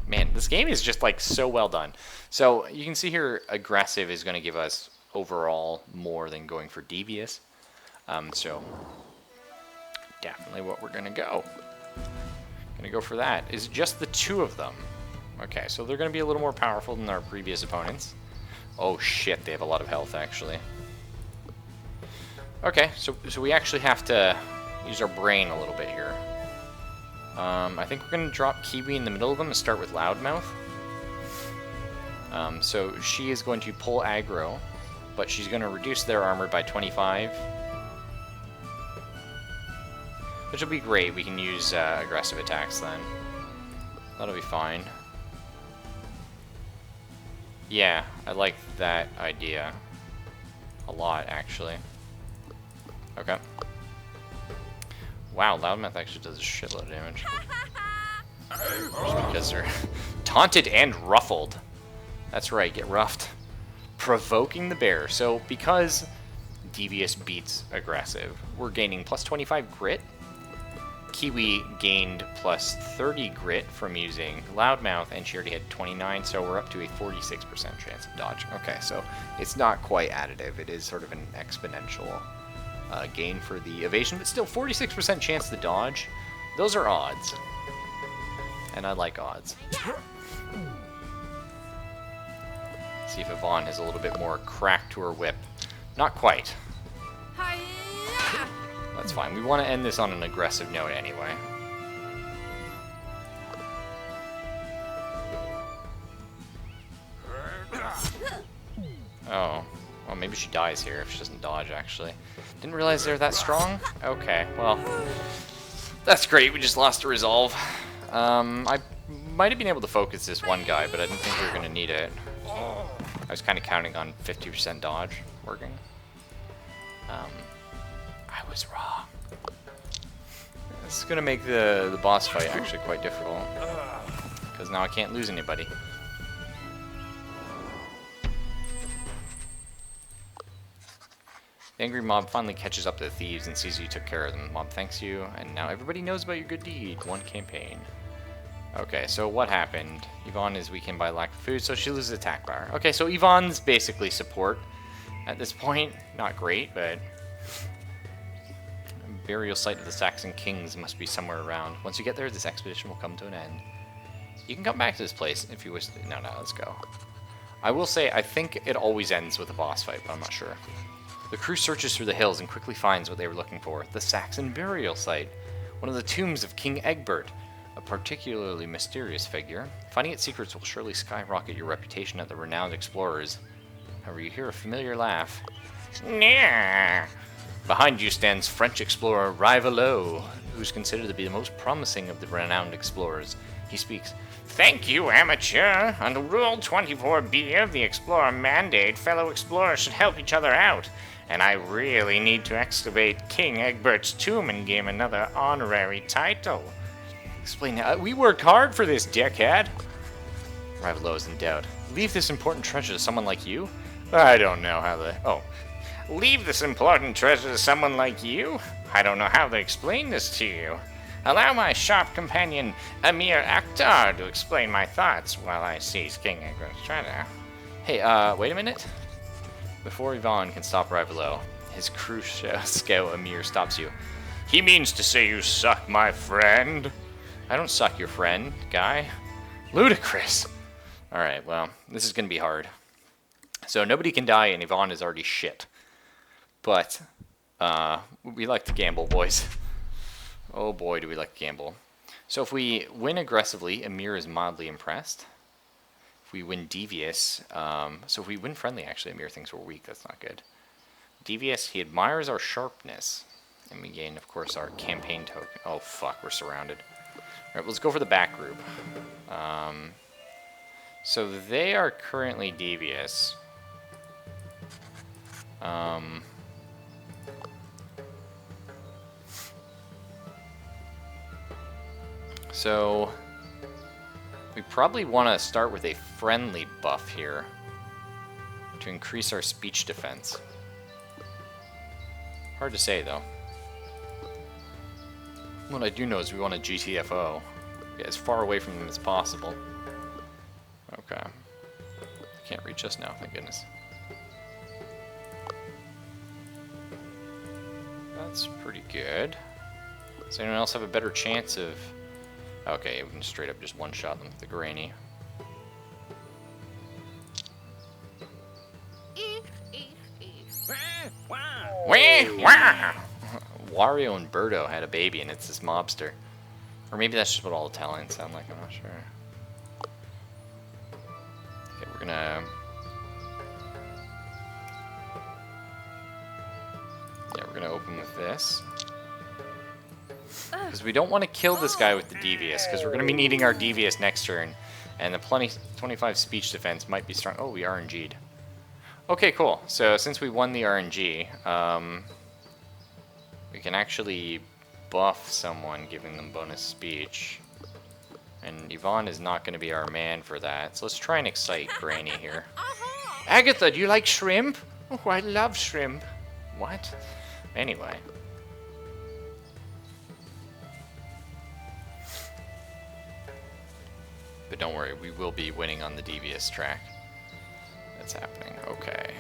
Man, this game is just like so well done. So you can see here, aggressive is going to give us overall more than going for devious. So definitely what we're going to go. Going to go for that. Is it just the two of them? Okay, so they're going to be a little more powerful than our previous opponents. Oh shit, they have a lot of health actually. Okay, so we actually have to use our brain a little bit here. I think we're going to drop Kiwi in the middle of them and start with Loudmouth. So she is going to pull aggro, but she's going to reduce their armor by 25. Which will be great. We can use aggressive attacks then. That'll be fine. Yeah, I like that idea a lot, actually. Okay. Wow, Loudmouth actually does a shitload of damage. Just because they're taunted and ruffled. That's right, get ruffed. Provoking the bear. So because Devious beats aggressive, we're gaining plus 25 grit. Kiwi gained plus 30 grit from using Loudmouth, and she already had 29, so we're up to a 46% chance of dodge. Okay, so it's not quite additive. It is sort of an exponential gain for the evasion, but still 46% chance to dodge. Those are odds. And I like odds. See if Yvonne has a little bit more crack to her whip. Not quite. That's fine. We want to end this on an aggressive note anyway. Oh. Well, maybe she dies here if she doesn't dodge, actually. Didn't realize they're that strong? Okay, well. That's great. We just lost a resolve. I might have been able to focus this one guy, but I didn't think we were going to need it. I was kind of counting on 50% dodge working. I was wrong. This is going to make the boss fight actually quite difficult. Because now I can't lose anybody. The angry mob finally catches up to the thieves and sees you took care of them. Mob thanks you, and now everybody knows about your good deed. One campaign. Okay, so what happened? Yvonne is weakened by lack of food, so she loses attack bar. Okay, so Yvonne's basically support at this point. Not great, but... Burial site of the Saxon kings must be somewhere around. Once you get there, this expedition will come to an end. You can come back to this place if you wish to... No, let's go. I will say, I think it always ends with a boss fight, but I'm not sure. The crew searches through the hills and quickly finds what they were looking for. The Saxon burial site. One of the tombs of King Egbert. A particularly mysterious figure. Finding its secrets will surely skyrocket your reputation at the renowned explorers. However, you hear a familiar laugh. Nah. Behind you stands French explorer Rivalo, who's considered to be the most promising of the renowned explorers. He speaks, "Thank you, amateur. Under Rule 24B of the Explorer Mandate, fellow explorers should help each other out. And I really need to excavate King Egbert's tomb and give him another honorary title." Explain, we worked hard for this, dickhead. Rivalo is in doubt. Leave this important treasure to someone like you? I don't know how the... Oh. Leave this important treasure to someone like you? I don't know how to explain this to you. Allow my sharp companion, Amir Akhtar, to explain my thoughts while I seize King Egbert's treasure. Hey, wait a minute. Before Yvonne can stop Rivalo, his crew scout Amir stops you. He means to say you suck, my friend. I don't suck your friend, guy. Ludicrous. Alright, well, this is going to be hard. So nobody can die and Yvonne is already shit. But, we like to gamble, boys. Oh boy, do we like to gamble. So if we win aggressively, Amir is mildly impressed. If we win devious, so if we win friendly, actually, Amir thinks we're weak. That's not good. Devious, he admires our sharpness. And we gain, of course, our campaign token. Oh, fuck, we're surrounded. Alright, let's go for the back group. So they are currently devious. So we probably want to start with a friendly buff here to increase our speech defense. Hard to say, though. What I do know is we want a GTFO. Get as far away from them as possible. Okay. Can't reach us now, thank goodness. That's pretty good. Does anyone else have a better chance of... Okay, we can straight up just one-shot them with the granny. Wario and Birdo had a baby and it's this mobster. Or maybe that's just what all Italians sound like, I'm not sure. Okay, we're gonna... Yeah, we're gonna open with this. Because we don't want to kill this guy with the Devious, because we're going to be needing our Devious next turn. And the 25 speech defense might be strong. Oh, we RNG'd. Okay, cool. So since we won the RNG, we can actually buff someone, giving them bonus speech. And Yvonne is not going to be our man for that. So let's try and excite Granny here. Agatha, do you like shrimp? Oh, I love shrimp. What? Anyway. But don't worry, we will be winning on the devious track. That's happening. Okay.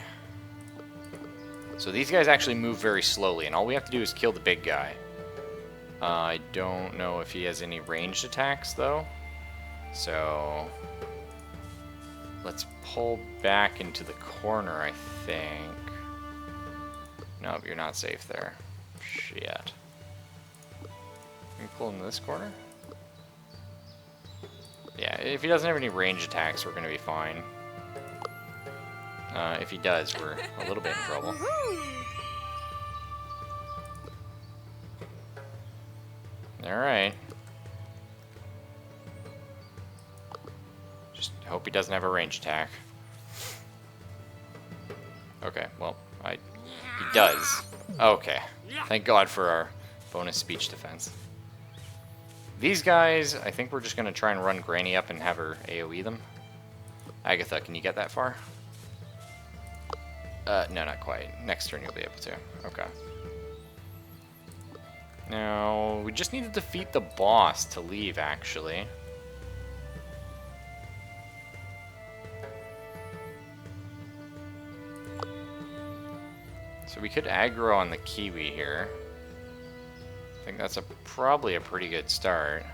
So these guys actually move very slowly, and all we have to do is kill the big guy. I don't know if he has any ranged attacks, though. So let's pull back into the corner, I think. No, you're not safe there. Shit. Can we pull into this corner? Yeah, if he doesn't have any range attacks, we're going to be fine. If he does, we're a little bit in trouble. Alright. Just hope he doesn't have a range attack. Okay, well, he does. Okay. Thank God for our bonus speech defense. These guys, I think we're just going to try and run Granny up and have her AoE them. Agatha, can you get that far? No, not quite. Next turn you'll be able to. Okay. Now, we just need to defeat the boss to leave, actually. So we could aggro on the Kiwi here. I think that's probably a pretty good start.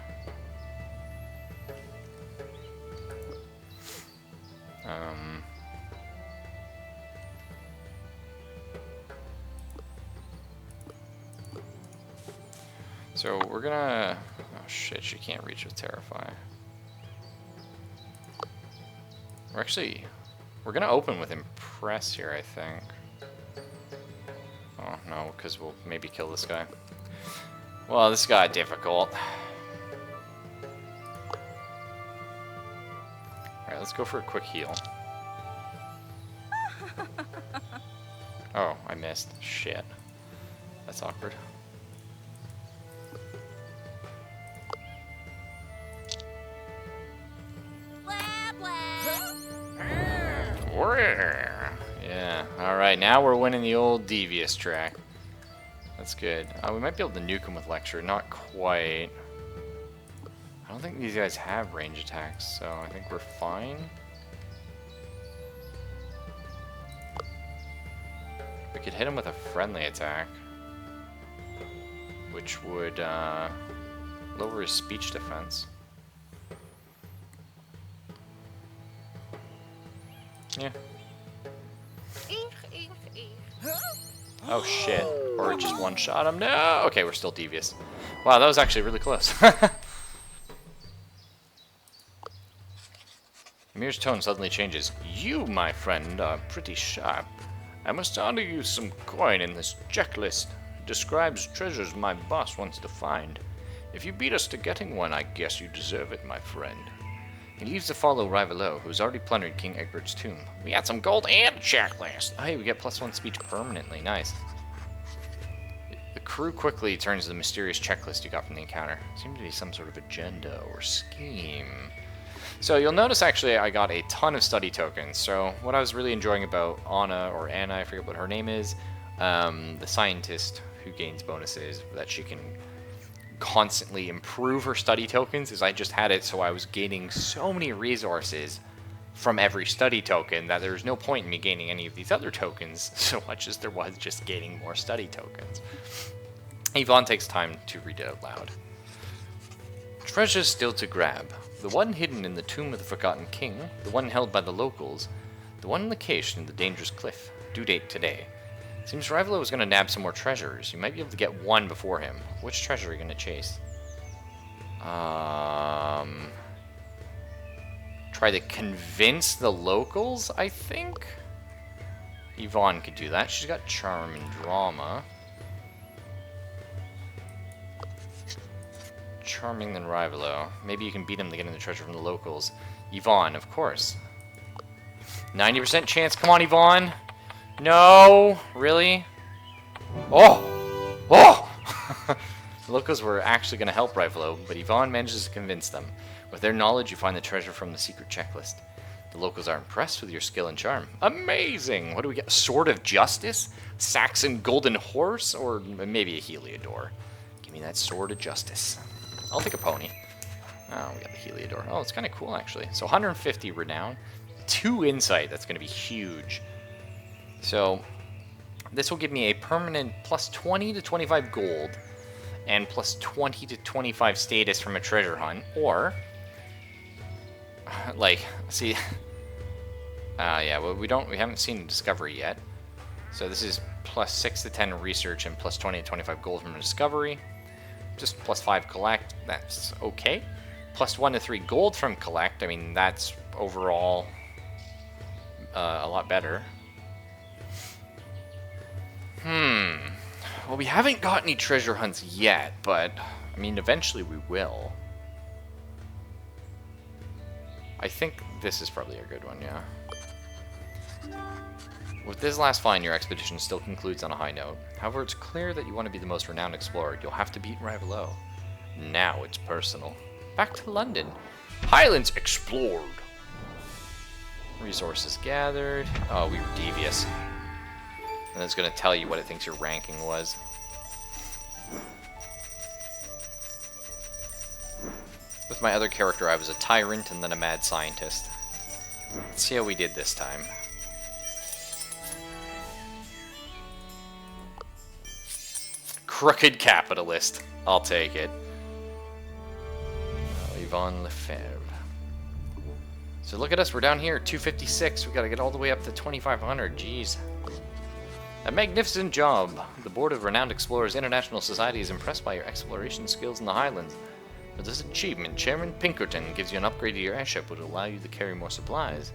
So we're gonna... Oh shit, she can't reach with Terrify. We're gonna open with Impress here, I think. Oh no, because we'll maybe kill this guy. Well, this got difficult. Alright, let's go for a quick heal. Oh, I missed. Shit. That's awkward. Yeah, alright, now we're winning the old devious track. That's good. We might be able to nuke him with Lecture. Not quite. I don't think these guys have range attacks, so I think we're fine. We could hit him with a friendly attack, which would lower his speech defense. Yeah. Oh shit. Or just one-shot him. No! Okay, we're still devious. Wow, that was actually really close. Mir's tone suddenly changes. You, my friend, are pretty sharp. I must honor you some coin in this checklist. It describes treasures my boss wants to find. If you beat us to getting one, I guess you deserve it, my friend. He leaves to follow Rivalo, who's already plundered King Egbert's tomb. We got some gold and a checklist. Oh, hey, we get +1 speech permanently. Nice. The crew quickly turns to the mysterious checklist you got from the encounter. Seemed to be some sort of agenda or scheme. So you'll notice, actually, I got a ton of study tokens. So what I was really enjoying about Anna, or Anna, I forget what her name is, the scientist who gains bonuses that she can constantly improve her study tokens, is I just had it so I was gaining so many resources from every study token that there's no point in me gaining any of these other tokens so much as there was just gaining more study tokens. Yvonne takes time to read it out loud. Treasures still to grab. The one hidden in the tomb of the Forgotten King, the one held by the locals, the one in the cache in the dangerous cliff. Due date today. Seems Rivalo was going to nab some more treasures. You might be able to get one before him. Which treasure are you going to chase? Try to convince the locals, I think? Yvonne could do that. She's got charm and drama. Charming than Rivalo. Maybe you can beat him to get in the treasure from the locals. Yvonne, of course. 90% chance. Come on, Yvonne. No, really? Oh! Oh! The locals were actually going to help Rivalo, but Yvonne manages to convince them. With their knowledge, you find the treasure from the secret checklist. The locals are impressed with your skill and charm. Amazing! What do we get? Sword of Justice? Saxon Golden Horse? Or maybe a Heliodor? Give me that Sword of Justice. I'll take a pony. Oh, we got the Heliodor. Oh, it's kind of cool, actually. So 150 Renown. 2 Insight. That's going to be huge. So this will give me a permanent plus 20 to 25 gold and plus 20 to 25 status from a treasure hunt, or like, see, yeah, well, we haven't seen a discovery yet. So this is plus 6 to 10 research and plus 20 to 25 gold from a discovery. Just plus 5 collect. That's okay. Plus 1 to 3 gold from collect. I mean, that's overall a lot better. Well, we haven't got any treasure hunts yet, but I mean, eventually we will. I think this is probably a good one, yeah. With this last find, your expedition still concludes on a high note. However, it's clear that you want to be the most renowned explorer. You'll have to beat Rivalo. Now it's personal. Back to London. Highlands explored. Resources gathered. Oh, we were devious. And it's going to tell you what it thinks your ranking was. With my other character, I was a tyrant and then a mad scientist. Let's see how we did this time. Crooked capitalist. I'll take it. Yvonne Lefebvre. So look at us, we're down here, 256. We gotta get all the way up to 2,500. Jeez. A magnificent job. The Board of Renowned Explorers International Society is impressed by your exploration skills in the Highlands. For this achievement, Chairman Pinkerton gives you an upgrade to your airship, which will allow you to carry more supplies.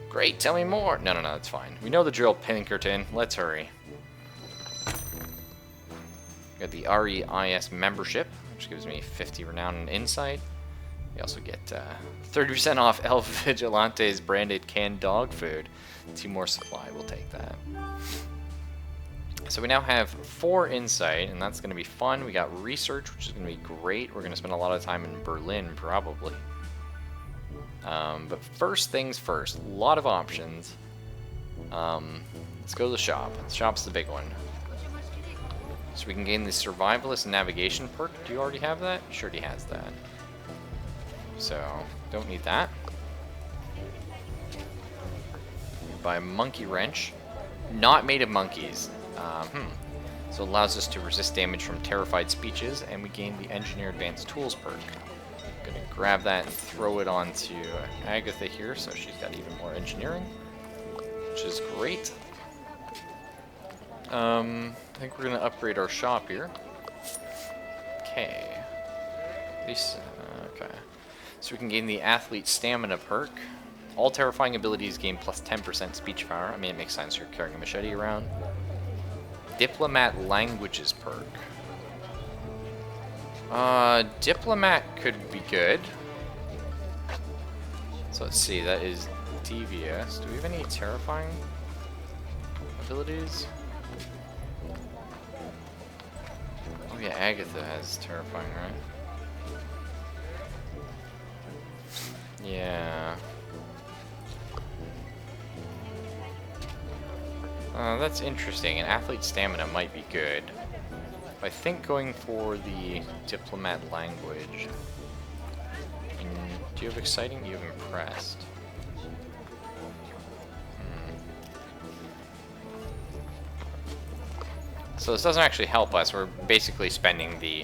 Great, tell me more. No, it's fine. We know the drill, Pinkerton. Let's hurry. Got the REIS membership, which gives me 50 Renown and Insight. We also get 30% off Elf Vigilante's branded canned dog food. 2 more supply, we'll take that. So we now have 4 Insight, and that's going to be fun. We got Research, which is going to be great. We're going to spend a lot of time in Berlin, probably. But first things first, a lot of options. Let's go to the shop. The shop's the big one. So we can gain the Survivalist Navigation perk. Do you already have that? Sure, he has that. So, don't need that. Buy a Monkey Wrench. Not made of monkeys. So it allows us to resist damage from terrified speeches, and we gain the Engineer Advanced Tools perk. I'm gonna grab that and throw it onto Agatha here, so she's got even more engineering, which is great. I think we're gonna upgrade our shop here. Okay. Okay. So we can gain the Athlete Stamina perk. All terrifying abilities gain plus 10% speech power. I mean, it makes sense, you're carrying a machete around. Diplomat Languages perk. Diplomat could be good. So let's see, that is devious. Do we have any terrifying abilities? Oh yeah, Agatha has terrifying, right? Yeah. That's interesting. An Athlete Stamina might be good. I think going for the Diplomat Language. Do you have Exciting? You have Impressed. So this doesn't actually help us. We're basically spending the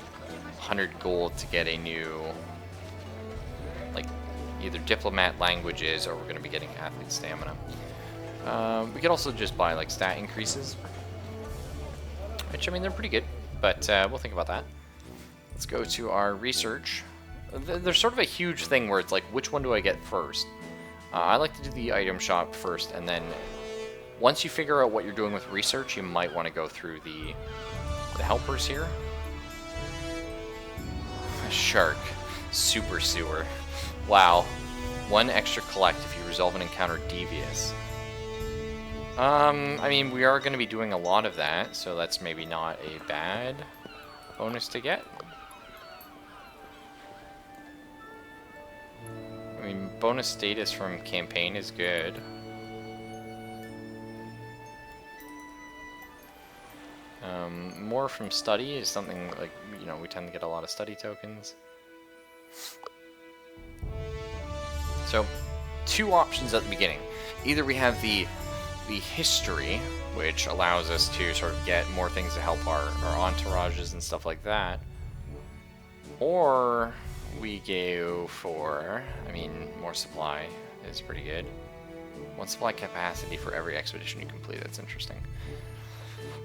100 gold to get a new, like, either Diplomat Languages, or we're going to be getting Athlete Stamina. We could also just buy like stat increases, which, I mean, they're pretty good, but we'll think about that. Let's go to our research. There's sort of a huge thing where it's like, which one do I get first? I like to do the item shop first, and then once you figure out what you're doing with research, you might want to go through the helpers here. A shark. Super sewer. Wow. 1 extra collect if you resolve an encounter devious. I mean, we are going to be doing a lot of that, so that's maybe not a bad bonus to get. I mean, bonus status from campaign is good. More from study is something like, you know, we tend to get a lot of study tokens. So, 2 options at the beginning. Either we have the history, which allows us to sort of get more things to help our entourages and stuff like that. Or we go for, I mean, more supply is pretty good. 1 supply capacity for every expedition you complete, that's interesting.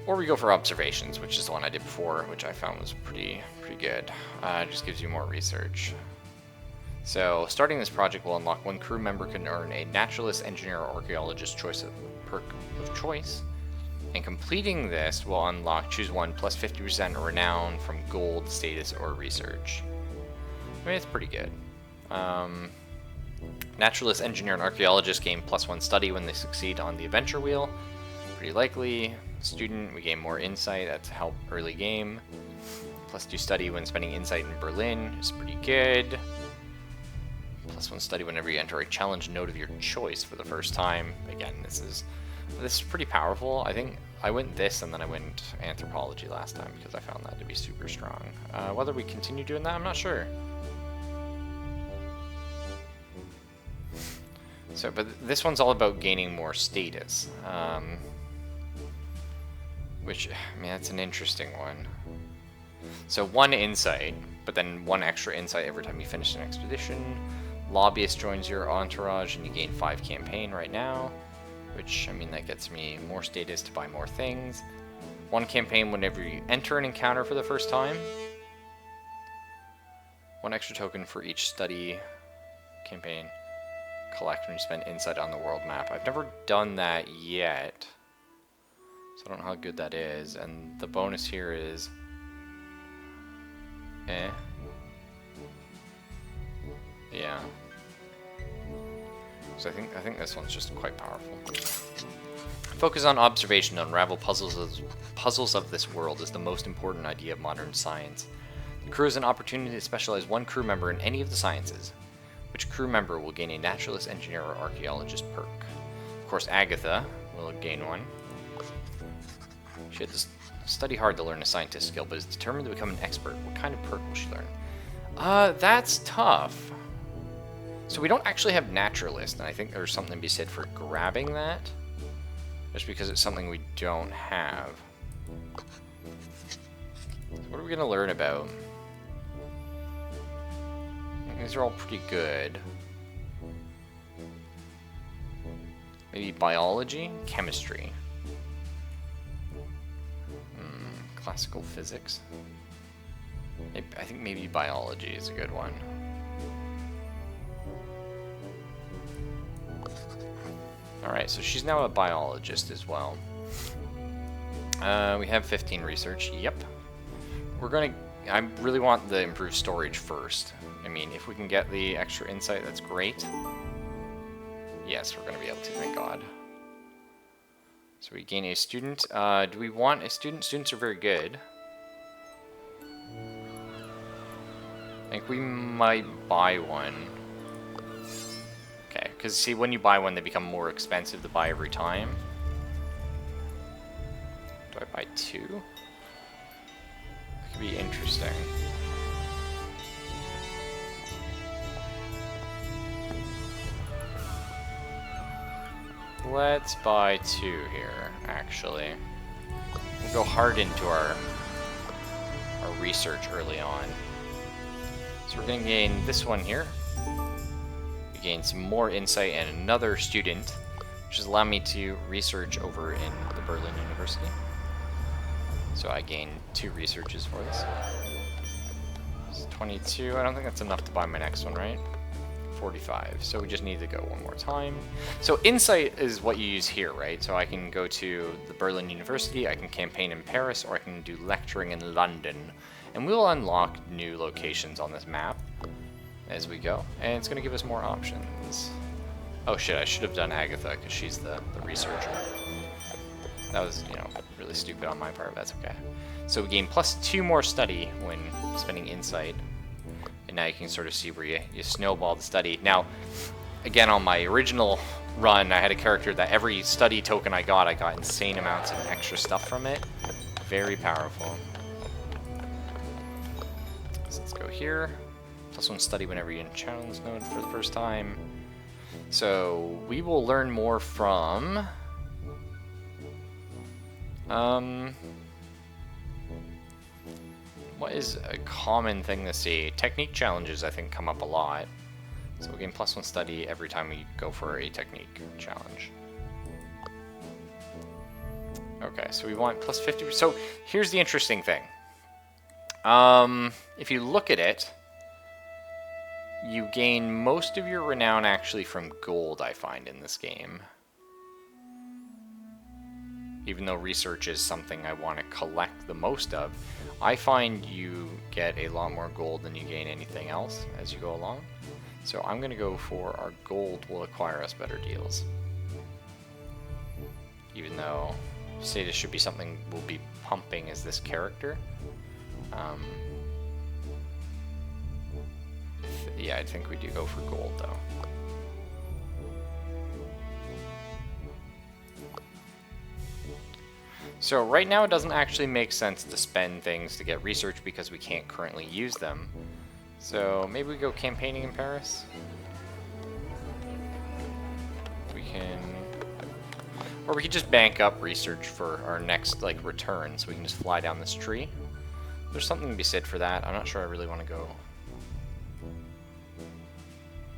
Or we go for observations, which is the one I did before, which I found was pretty good. It just gives you more research. So, starting this project will unlock 1 crew member can earn a naturalist, engineer, or archaeologist perk of choice. And completing this will unlock choose 1 plus 50% renown from gold, status, or research. I mean, it's pretty good. Naturalist, engineer, and archaeologist gain +1 study when they succeed on the adventure wheel. Pretty likely. Student, we gain more insight, that's help early game. +2 study when spending insight in Berlin is pretty good. +1 study whenever you enter a challenge node of your choice for the first time. Again, this is pretty powerful. I think I went this and then I went anthropology last time because I found that to be super strong. Whether we continue doing that, I'm not sure. So, but this one's all about gaining more status. Which, I mean, that's an interesting one. So 1 insight, but then 1 extra insight every time you finish an expedition. Lobbyist joins your entourage and you gain 5 campaign right now. Which, I mean, that gets me more status to buy more things. 1 campaign whenever you enter an encounter for the first time. 1 extra token for each study campaign. Collect when you spend insight on the world map. I've never done that yet. So I don't know how good that is, and the bonus here is yeah. So I think this one's just quite powerful. Focus on observation to unravel puzzles of this world is the most important idea of modern science. The crew has an opportunity to specialize 1 crew member in any of the sciences. Which crew member will gain a naturalist, engineer, or archaeologist perk? Of course, Agatha will gain 1. She had to study hard to learn a scientist skill, but is determined to become an expert. What kind of perk will she learn? That's tough. So we don't actually have naturalist, and I think there's something to be said for grabbing that. Just because it's something we don't have. So what are we going to learn about? These are all pretty good. Maybe biology? Chemistry. Classical physics. I think maybe biology is a good one. Alright, so she's now a biologist as well. We have 15 research. Yep. We're gonna... I really want the improved storage first. I mean, if we can get the extra insight, that's great. Yes, we're gonna be able to, thank God. So we gain a student. Do we want a student? Students are very good. I think we might buy 1. Okay, because see, when you buy 1, they become more expensive to buy every time. Do I buy 2? That could be interesting. Let's buy 2 here, actually. We'll go hard into our research early on. So we're going to gain this one here. We gain some more insight and another student, which has allowed me to research over in the Berlin University. So I gain 2 researches for this. It's 22. I don't think that's enough to buy my next one, right? 45. So we just need to go one more time. So insight is what you use here, right? So I can go to the Berlin University, I can campaign in Paris, or I can do lecturing in London. And we will unlock new locations on this map. as we go, and it's going to give us more options. Oh shit, I should have done Agatha, because she's the researcher. That was, you know, really stupid on my part, but that's okay. So we gain +2 more study when spending insight, and now you can sort of see where you snowball the study. Now, again, on my original run, I had a character that every study token I got insane amounts of extra stuff from it. Very powerful. So let's go here. +1 study whenever you're in challenge node for the first time. So we will learn more from what is a common thing to see? Technique challenges, I think, come up a lot. So we gain +1 study every time we go for a technique challenge. Okay, so we want +50. So here's the interesting thing. If you look at it, you gain most of your renown actually from gold, I find, in this game. Even though research is something I want to collect the most of, I find you get a lot more gold than you gain anything else as you go along. So I'm going to go for our gold will acquire us better deals. Even though status should be something we'll be pumping as this character. Yeah, I think we do go for gold, though. So right now it doesn't actually make sense to spend things to get research because we can't currently use them. So maybe we go campaigning in Paris? We can... Or we could just bank up research for our next, like, return, so we can just fly down this tree. There's something to be said for that. I'm not sure I really want to go...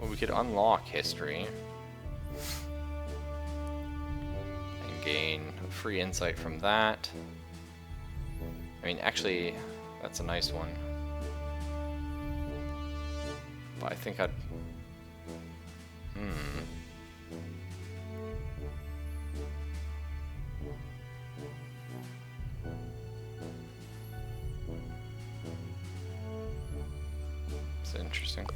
Well, we could unlock history. And gain free insight from that. I mean, actually, that's a nice one. But I think I'd... It's interesting.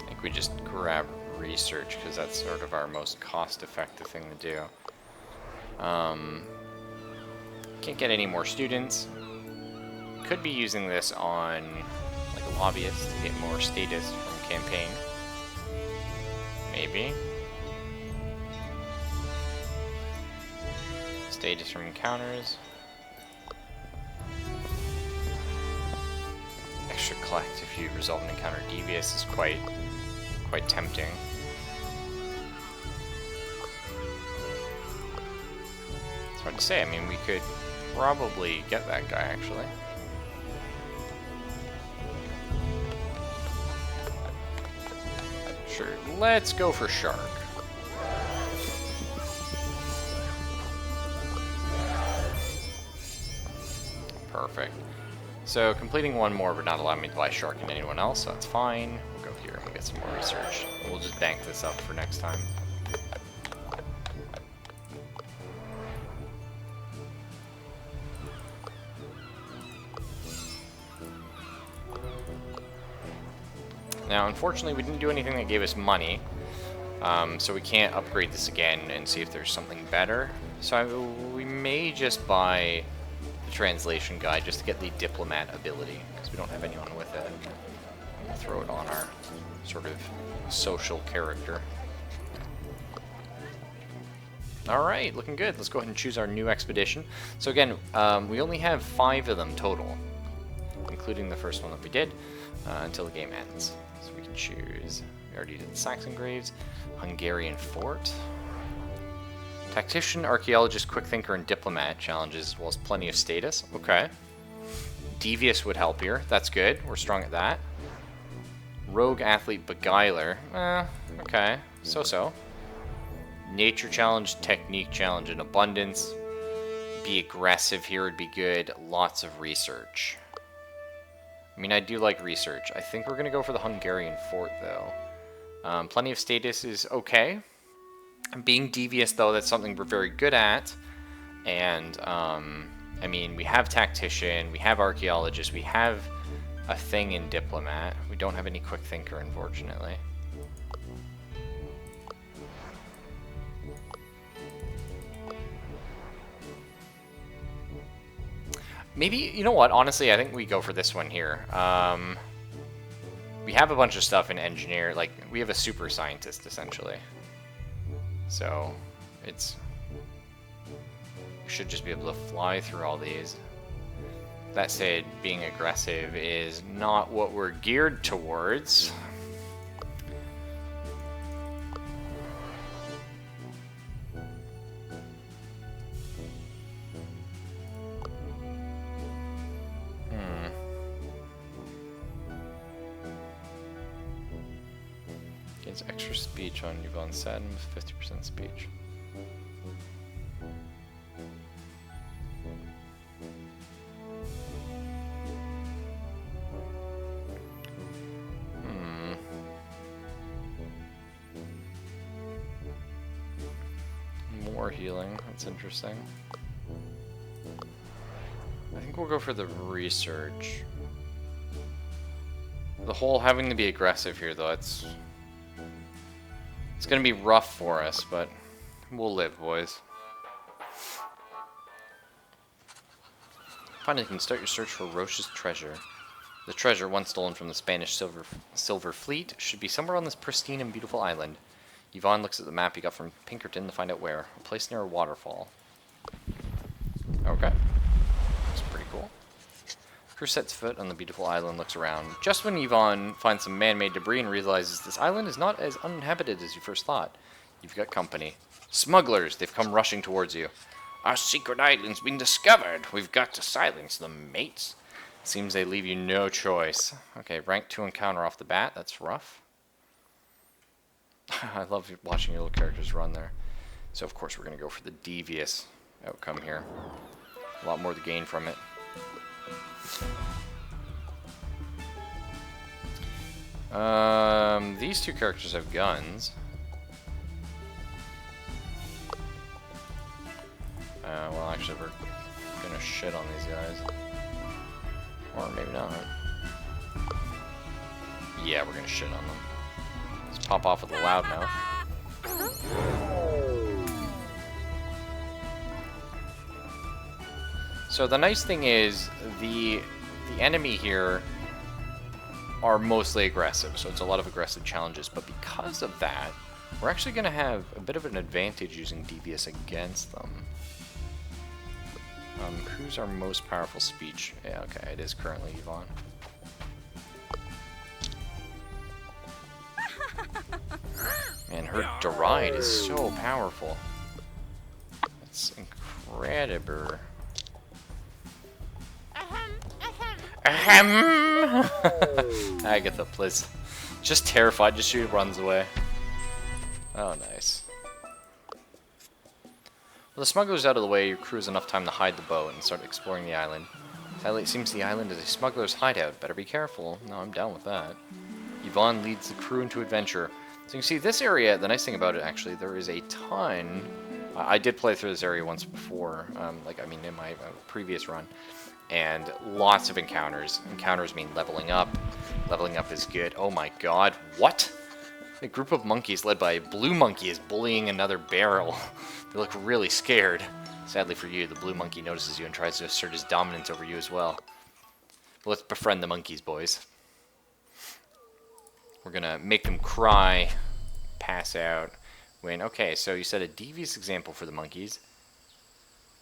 I think we just grab research because that's sort of our most cost-effective thing to do. Can't get any more students. Could be using this on like a lobbyist to get more status from campaign. Maybe. Status from encounters. Extra collect if you result in encounter devious is quite tempting. It's hard to say. I mean, we could probably get that guy, actually. Sure, let's go for Shark. Perfect. So completing one more would not allow me to buy Shark and anyone else, so that's fine. We'll go here and get some more research. We'll just bank this up for next time. Now, unfortunately, we didn't do anything that gave us money, so we can't upgrade this again and see if there's something better. So we may just buy the translation guide just to get the diplomat ability, because we don't have anyone with it. We'll throw it on our sort of social character. Alright, looking good. Let's go ahead and choose our new expedition. So again, we only have 5 of them total, including the first one that we did, until the game ends. So we can choose, we already did the Saxon Graves, Hungarian Fort, Tactician, Archaeologist, Quick Thinker, and Diplomat challenges, as well as plenty of status. Okay. Devious would help here. That's good. We're strong at that. Rogue, Athlete, Beguiler. Okay. So-so. Nature challenge, Technique challenge, and Abundance. Be aggressive here would be good. Lots of research. I mean, I do like research. I think we're going to go for the Hungarian Fort, though. Plenty of status is okay. Being devious, though, that's something we're very good at. And, I mean, we have Tactician, we have Archaeologist, we have a thing in Diplomat. We don't have any Quick Thinker, unfortunately. Maybe, you know what, honestly, I think we go for this one here. We have a bunch of stuff in Engineer, like, we have a Super Scientist, essentially. So, it's... we should just be able to fly through all these. That said, being aggressive is not what we're geared towards. Gains extra speech on Yvonne Satin with 50% speech. More healing, that's interesting. I think we'll go for the research. The whole having to be aggressive here, though, it's gonna be rough for us, but we'll live, boys. Finally, you can start your search for Roche's treasure. The treasure, once stolen from the Spanish silver fleet, should be somewhere on this pristine and beautiful island. Yvonne looks at the map he got from Pinkerton to find out where. A place near a waterfall. Okay. That's pretty cool. Crew sets foot on the beautiful island and looks around. Just when Yvonne finds some man-made debris and realizes this island is not as uninhabited as you first thought, you've got company. Smugglers! They've come rushing towards you. Our secret island's been discovered. We've got to silence them, mates. Seems they leave you no choice. Okay, rank 2 encounter off the bat. That's rough. I love watching your little characters run there. So, of course, we're going to go for the devious outcome here. A lot more to gain from it. These two characters have guns. Well, actually, we're going to shit on these guys. Or maybe not. Yeah, we're going to shit on them. Let's pop off with a loudmouth. So the nice thing is the enemy here are mostly aggressive, so it's a lot of aggressive challenges, but because of that, we're actually going to have a bit of an advantage using Devious against them. Who's our most powerful speech? Yeah, okay, it is currently Yvonne. Man, her deride is so powerful. It's incredible. Ahem! Agatha, please. Just terrified, just she runs away. Oh, nice. Well, the smuggler's out of the way, your crew has enough time to hide the boat and start exploring the island. Sadly, it seems the island is a smuggler's hideout. Better be careful. No, I'm down with that. Yvonne leads the crew into adventure. So you can see this area, the nice thing about it, actually, there is a ton. I did play through this area once before, in my previous run. And lots of encounters. Encounters mean leveling up. Leveling up is good. Oh my god, what? A group of monkeys led by a blue monkey is bullying another barrel. They look really scared. Sadly for you, the blue monkey notices you and tries to assert his dominance over you as well. Let's befriend the monkeys, boys. We're gonna make them cry, pass out, win. Okay, so you set a devious example for the monkeys.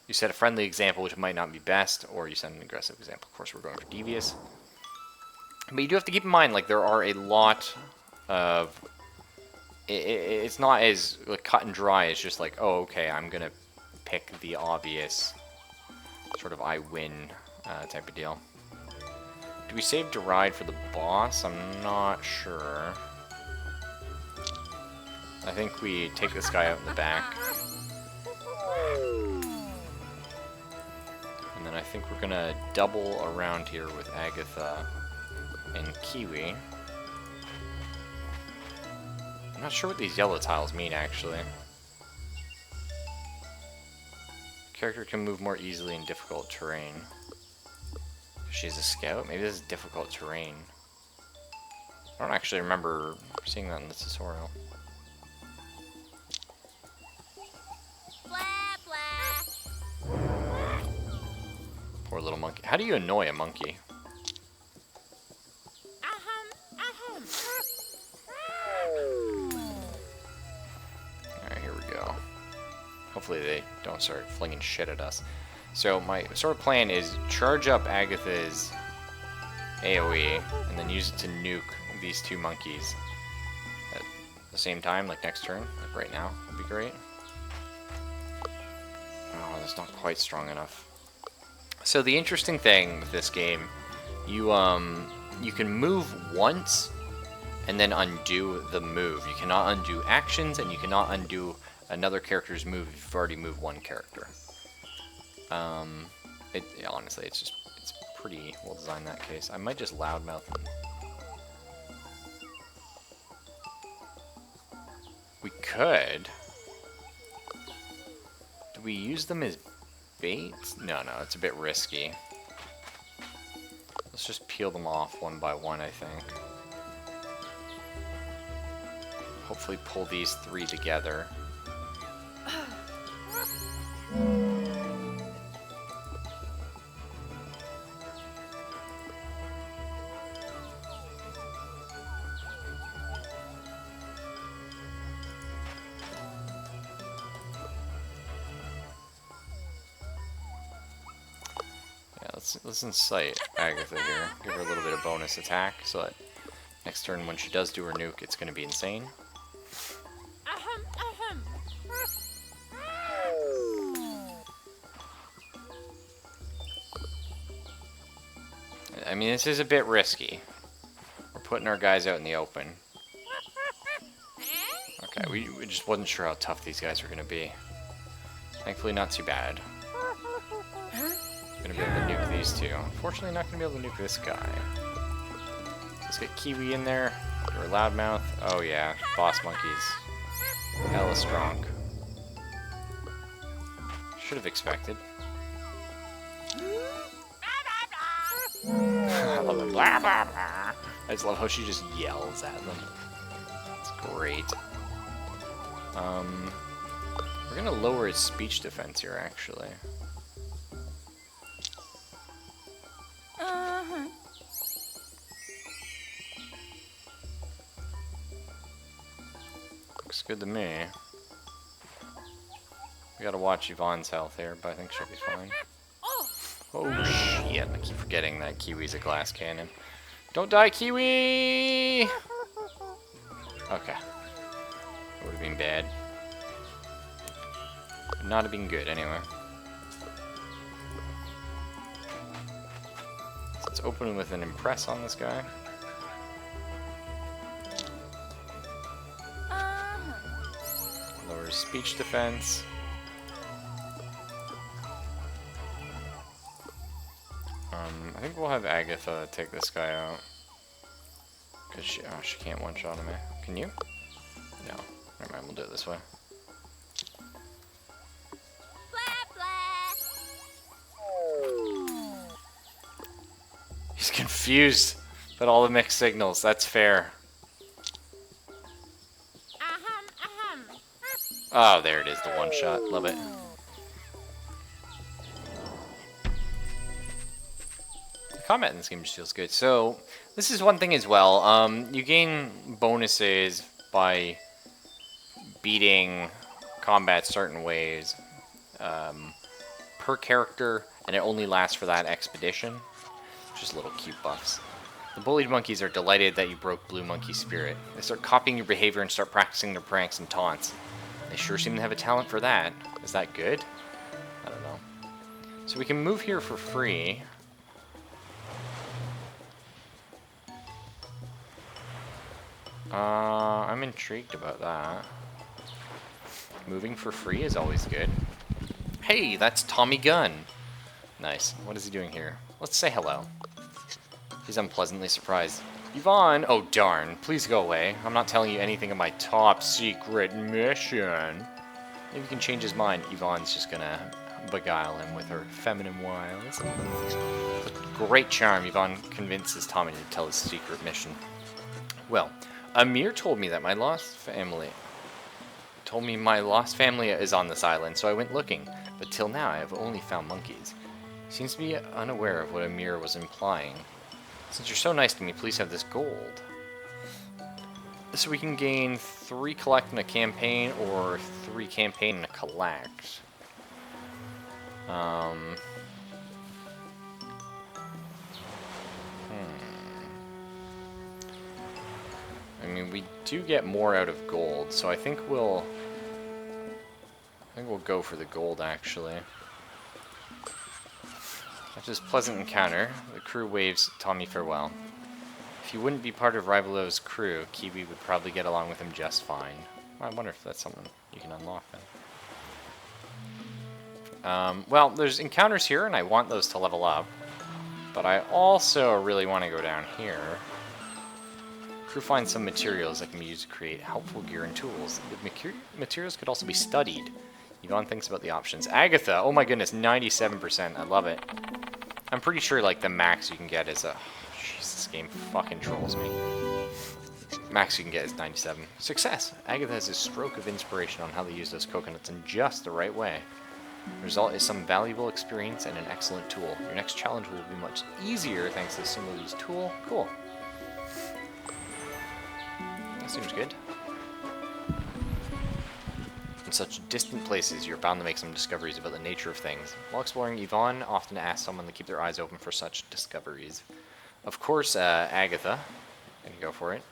You set a friendly example, which might not be best, or you set an aggressive example. Of course, we're going for devious. But you do have to keep in mind, like, there are a lot of... It's not as cut and dry. It's just like, oh, okay, I'm going to pick the obvious sort of I win type of deal. Do we save Deride for the boss? I'm not sure. I think we take this guy out in the back. And then I think we're going to double around here with Agatha and Kiwi. I'm not sure what these yellow tiles mean, actually. Character can move more easily in difficult terrain. She's a scout? Maybe this is difficult terrain. I don't actually remember seeing that in the tutorial. Blah, blah. Poor little monkey. How do you annoy a monkey? Alright, here we go. Hopefully they don't start flinging shit at us. So my sort of plan is charge up Agatha's AoE and then use it to nuke these two monkeys at the same time, like next turn, like right now, would be great. Oh, that's not quite strong enough. So the interesting thing with this game, you can move once and then undo the move. You cannot undo actions, and you cannot undo another character's move if you've already moved one character. Honestly, it's pretty well designed in that case. I might just loudmouth them. We could. Do we use them as bait? No, it's a bit risky. Let's just peel them off one by one, I think. Hopefully pull these three together. Let's incite Agatha here. Give her a little bit of bonus attack, so that next turn when she does do her nuke, it's going to be insane. I mean, this is a bit risky. We're putting our guys out in the open. Okay, we just wasn't sure how tough these guys were going to be. Thankfully, not too bad. Gonna be able to nuke these two. Unfortunately, not gonna be able to nuke this guy. Let's get Kiwi in there. Or Loudmouth. Oh yeah, boss monkeys. Hella strong. Should have expected. I love it. Blah, blah, blah. I just love how she just yells at them. It's great. We're gonna lower his speech defense here, actually. Looks good to me. We gotta watch Yvonne's health here, but I think she'll be fine. Oh shit, I keep forgetting that Kiwi's a glass cannon. Don't die, Kiwi! Okay. That would have been bad. Would not have been good, anyway. So let's open with an impress on this guy. Lower speech defense. I think we'll have Agatha take this guy out. Cause she can't one-shot him, eh? Can you? No. Never mind, we'll do it this way. He's confused about all the mixed signals. That's fair. Oh, there it is, the one-shot. Love it. Combat in this game just feels good. So, this is one thing as well. You gain bonuses by beating combat certain ways per character, and it only lasts for that expedition. Just little cute buffs. The bullied monkeys are delighted that you broke Blue Monkey's spirit. They start copying your behavior and start practicing their pranks and taunts. They sure seem to have a talent for that. Is that good? I don't know. So we can move here for free. I'm intrigued about that. Moving for free is always good. Hey, that's Tommy Gunn. Nice. What is he doing here? Let's say hello. He's unpleasantly surprised. Yvonne! Oh, darn. Please go away. I'm not telling you anything of my top secret mission. Maybe you can change his mind. Yvonne's just gonna beguile him with her feminine wiles. Great charm, Yvonne convinces Tommy to tell his secret mission. Well, Amir told me my lost family is on this island, so I went looking. But till now, I have only found monkeys. Seems to be unaware of what Amir was implying. Since you're so nice to me, please have this gold. So we can gain 3 collect in a campaign, or 3 campaign in a collect. I mean, we do get more out of gold, so I think we'll go for the gold, actually. After this pleasant encounter, the crew waves Tommy farewell. If he wouldn't be part of Rivalo's crew, Kiwi would probably get along with him just fine. I wonder if that's something you can unlock then. Well, there's encounters here, and I want those to level up. But I also really want to go down here. Crew finds some materials that can be used to create helpful gear and tools. The materials could also be studied. Yvonne thinks about the options. Agatha! Oh my goodness, 97%. I love it. I'm pretty sure, like, the max you can get is a... Jeez, this game fucking trolls me. Max you can get is 97. Success! Agatha has a stroke of inspiration on how to use those coconuts in just the right way. The result is some valuable experience and an excellent tool. Your next challenge will be much easier thanks to a single-use tool. Cool. That seems good. In such distant places, you're bound to make some discoveries about the nature of things. While exploring, Yvonne often asks someone to keep their eyes open for such discoveries. Of course, Agatha. I can go for it.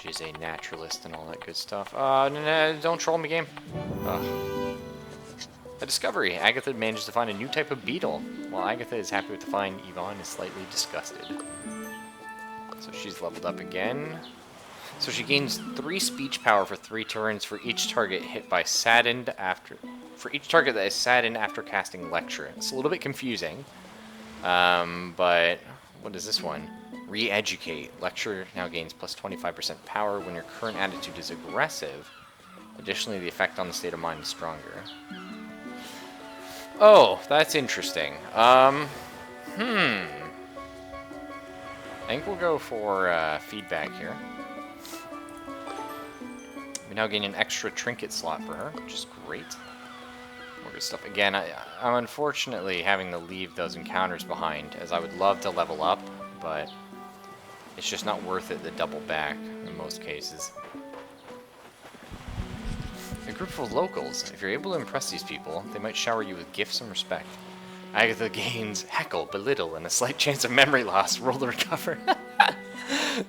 She's a naturalist and all that good stuff. No, don't troll me, game. A discovery. Agatha manages to find a new type of beetle. While Agatha is happy with the find, Yvonne is slightly disgusted. So she's leveled up again. So she gains 3 speech power for 3 turns for each target hit by saddened after... For each target that is saddened after casting Lecture. It's a little bit confusing. But what is this one? Re-educate. Lecture now gains plus 25% power when your current attitude is aggressive. Additionally, the effect on the state of mind is stronger. Oh, that's interesting. I think we'll go for feedback here. We now gain an extra trinket slot for her, which is great. More good stuff. Again, I'm unfortunately having to leave those encounters behind, as I would love to level up, but it's just not worth it to double back in most cases. A group of locals. If you're able to impress these people, they might shower you with gifts and respect. Agatha gains heckle, belittle, and a slight chance of memory loss. Roll to recover.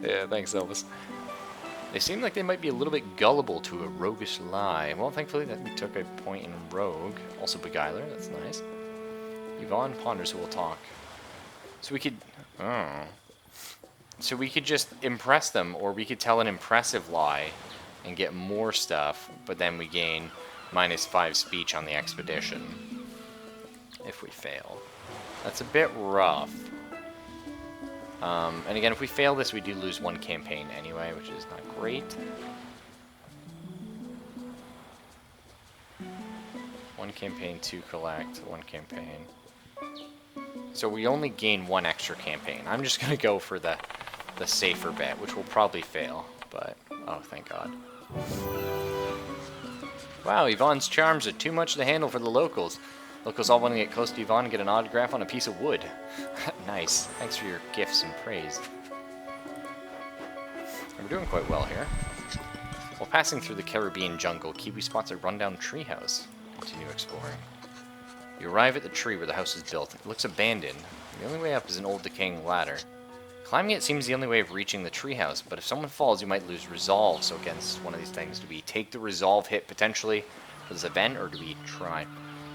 Yeah, thanks, Elvis. They seem like they might be a little bit gullible to a roguish lie. Well, thankfully that we took a point in rogue. Also beguiler, that's nice. Yvonne ponders who will talk. So we could... Oh. So we could just impress them, or we could tell an impressive lie and get more stuff, but then we gain -5 speech on the expedition. If we fail. That's a bit rough. And again, if we fail this, we do lose 1 campaign anyway, which is not great. 1 campaign, 2 collect, 1 campaign. So we only gain 1 extra campaign. I'm just going to go for the safer bet, which will probably fail, but oh, thank God. Wow, Yvonne's charms are too much to handle for the locals. Locals all want to get close to Yvonne and get an autograph on a piece of wood. Nice. Thanks for your gifts and praise. We're doing quite well here. While passing through the Caribbean jungle, Kiwi spots a rundown treehouse. Continue exploring. You arrive at the tree where the house is built. It looks abandoned. The only way up is an old decaying ladder. Climbing it seems the only way of reaching the treehouse, but if someone falls, you might lose resolve. So again, this is one of these things. Do we take the resolve hit potentially for this event, or do we try?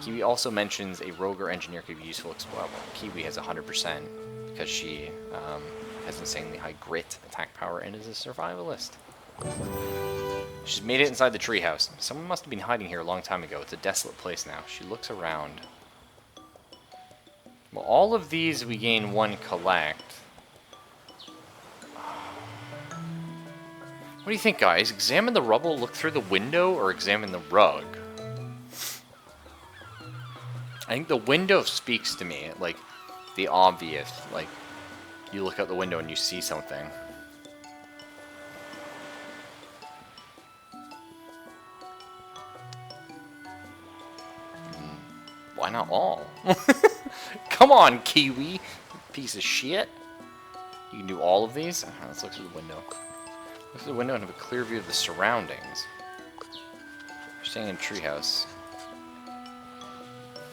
Kiwi also mentions a rogue or engineer could be useful explorer. Kiwi has 100% because she has insanely high grit, attack power, and is a survivalist. She's made it inside the treehouse. Someone must have been hiding here a long time ago. It's a desolate place now. She looks around. Well, all of these we gain 1 collect. What do you think, guys? Examine the rubble, look through the window, or examine the rug? I think the window speaks to me, like, the obvious, like, you look out the window and you see something. Why not all? Come on, Kiwi! Piece of shit. You can do all of these? Let's look through the window. Look through the window and have a clear view of the surroundings. We're staying in a treehouse.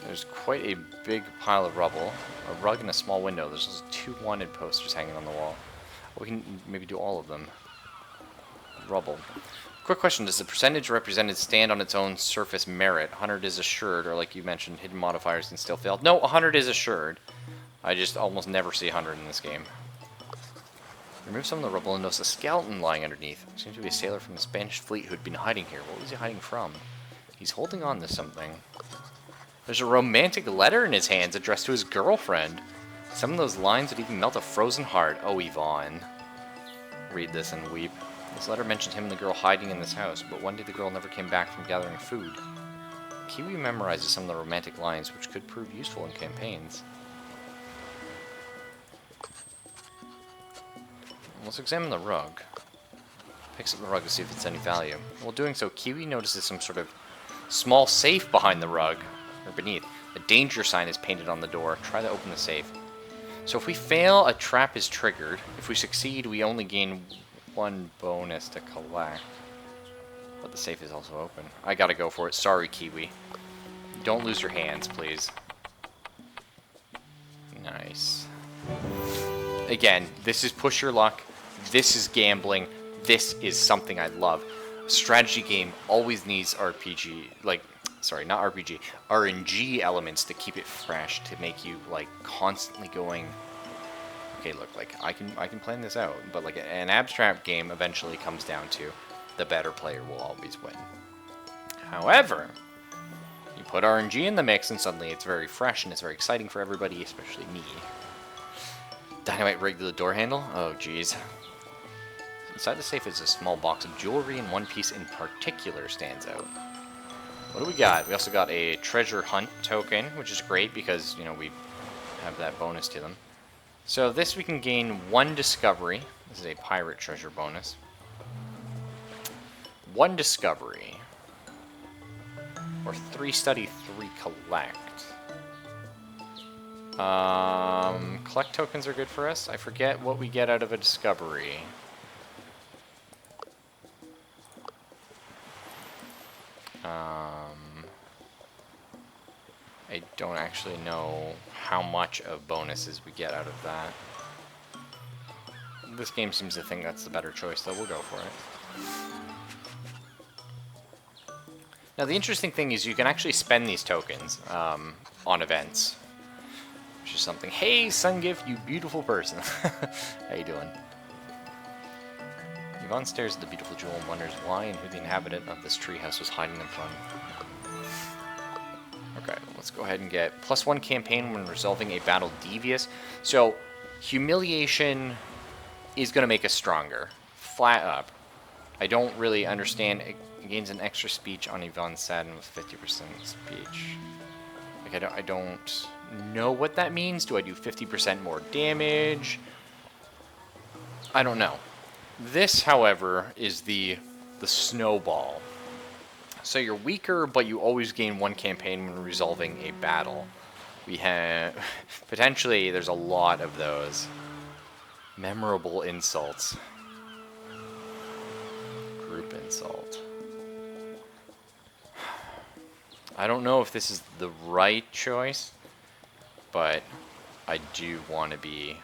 There's quite a big pile of rubble, a rug and a small window. There's also 2 wanted posters hanging on the wall. We can maybe do all of them. Rubble. Quick question, does the percentage represented stand on its own surface merit? 100 is assured, or like you mentioned, hidden modifiers can still fail. No, 100 is assured. I just almost never see 100 in this game. Remove some of the rubble and notice a skeleton lying underneath. Seems to be a sailor from the Spanish fleet who'd been hiding here. What was he hiding from? He's holding on to something. There's a romantic letter in his hands addressed to his girlfriend. Some of those lines would even melt a frozen heart. Oh, Yvonne. Read this and weep. This letter mentioned him and the girl hiding in this house, but one day the girl never came back from gathering food. Kiwi memorizes some of the romantic lines, which could prove useful in campaigns. Let's examine the rug. Picks up the rug to see if it's any value. While doing so, Kiwi notices some sort of small safe behind the rug. Or beneath. A danger sign is painted on the door. Try to open the safe. So if we fail, a trap is triggered. If we succeed, we only gain 1 bonus to collect. But the safe is also open. I gotta go for it. Sorry, Kiwi. Don't lose your hands, please. Nice. Again, this is push your luck. This is gambling. This is something I love. A strategy game always needs RPG, like, sorry, not RPG, RNG elements to keep it fresh, to make you, like, constantly going, okay, look, like, I can plan this out, but, like, an abstract game eventually comes down to the better player will always win. However, you put RNG in the mix and suddenly it's very fresh and it's very exciting for everybody, especially me. Dynamite rigged to the door handle? Oh, jeez. Inside the safe is a small box of jewelry, and one piece in particular stands out. What do we got? We also got a treasure hunt token, which is great because, you know, we have that bonus to them. So this we can gain 1 discovery. This is a pirate treasure bonus. 1 discovery. Or 3 study, 3 collect. Collect tokens are good for us. I forget what we get out of a discovery. I don't actually know how much of bonuses we get out of that. This game seems to think that's the better choice, though. We'll go for it. Now, the interesting thing is you can actually spend these tokens on events. Which is something. Hey, Sungift, you beautiful person. How you doing? Yvonne stares at the beautiful jewel and wonders why and who the inhabitant of this treehouse was hiding them from. Okay, let's go ahead and get +1 campaign when resolving a battle devious. So, humiliation is going to make us stronger. Flat up. I don't really understand. It gains an extra speech on Yvonne's Sadden with 50% speech. Like, I don't know what that means. Do I do 50% more damage? I don't know. This, however, is the snowball. So you're weaker, but you always gain 1 campaign when resolving a battle. We have... potentially, there's a lot of those. Memorable insults. Group insult. I don't know if this is the right choice, but I do want to be...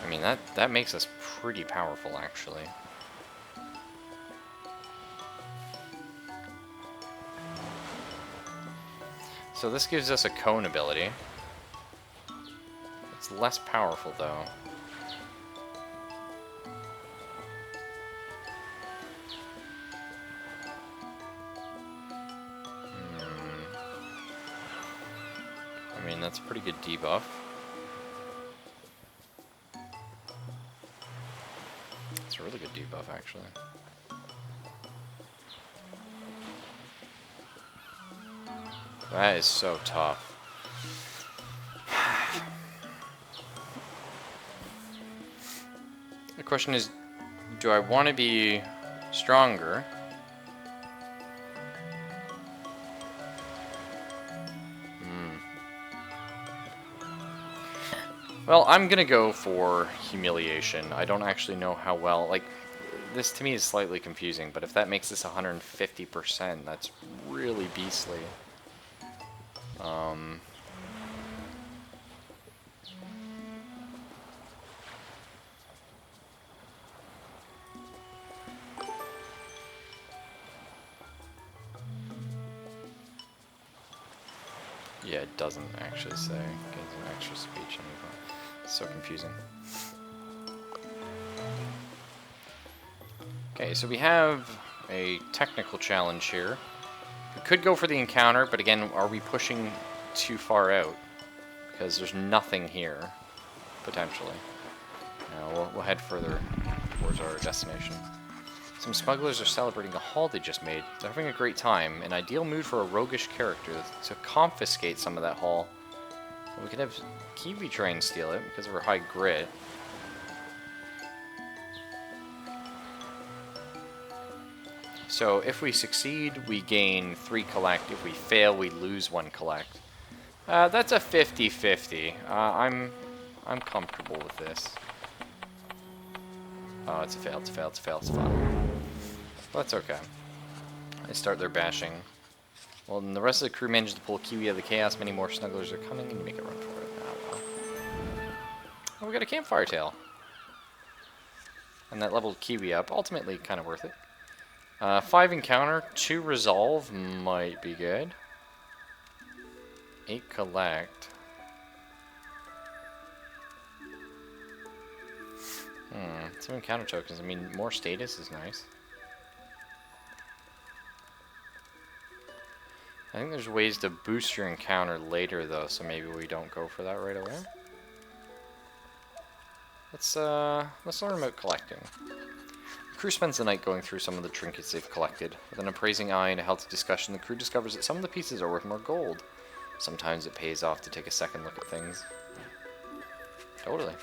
I mean, that makes us pretty powerful, actually. So this gives us a cone ability. It's less powerful, though. I mean, that's a pretty good debuff. It's a really good debuff, actually. That is so tough. The question is, do I want to be stronger? Well, I'm gonna go for humiliation. I don't actually know how well, like, this to me is slightly confusing, but if that makes this 150%, that's really beastly. Yeah, it doesn't actually say. It gives an extra speech info. It's so confusing. Okay, so we have a technical challenge here. We could go for the encounter, but again, are we pushing too far out? Because there's nothing here, potentially. Now, we'll head further towards our destination. Some smugglers are celebrating a haul they just made. They're having a great time. An ideal mood for a roguish character to confiscate some of that haul. So we could have Kiwi try and steal it because of her high grit. So if we succeed, we gain 3 collect. If we fail, we lose 1 collect. That's a 50-50. I'm comfortable with this. Oh, it's a fail, it's a fail, it's a fail, it's fine. But that's okay. They start their bashing. Well, then the rest of the crew manages to pull Kiwi out of the chaos. Many more snugglers are coming, and you make a run for it. Oh, well. Oh, we got a campfire tail. And that leveled Kiwi up. Ultimately, kind of worth it. 5 encounter, 2 resolve might be good. 8 collect. 2 encounter tokens. I mean, more status is nice. I think there's ways to boost your encounter later, though, so maybe we don't go for that right away. Let's learn about collecting. The crew spends the night going through some of the trinkets they've collected. With an appraising eye and a healthy discussion, the crew discovers that some of the pieces are worth more gold. Sometimes it pays off to take a second look at things. Totally.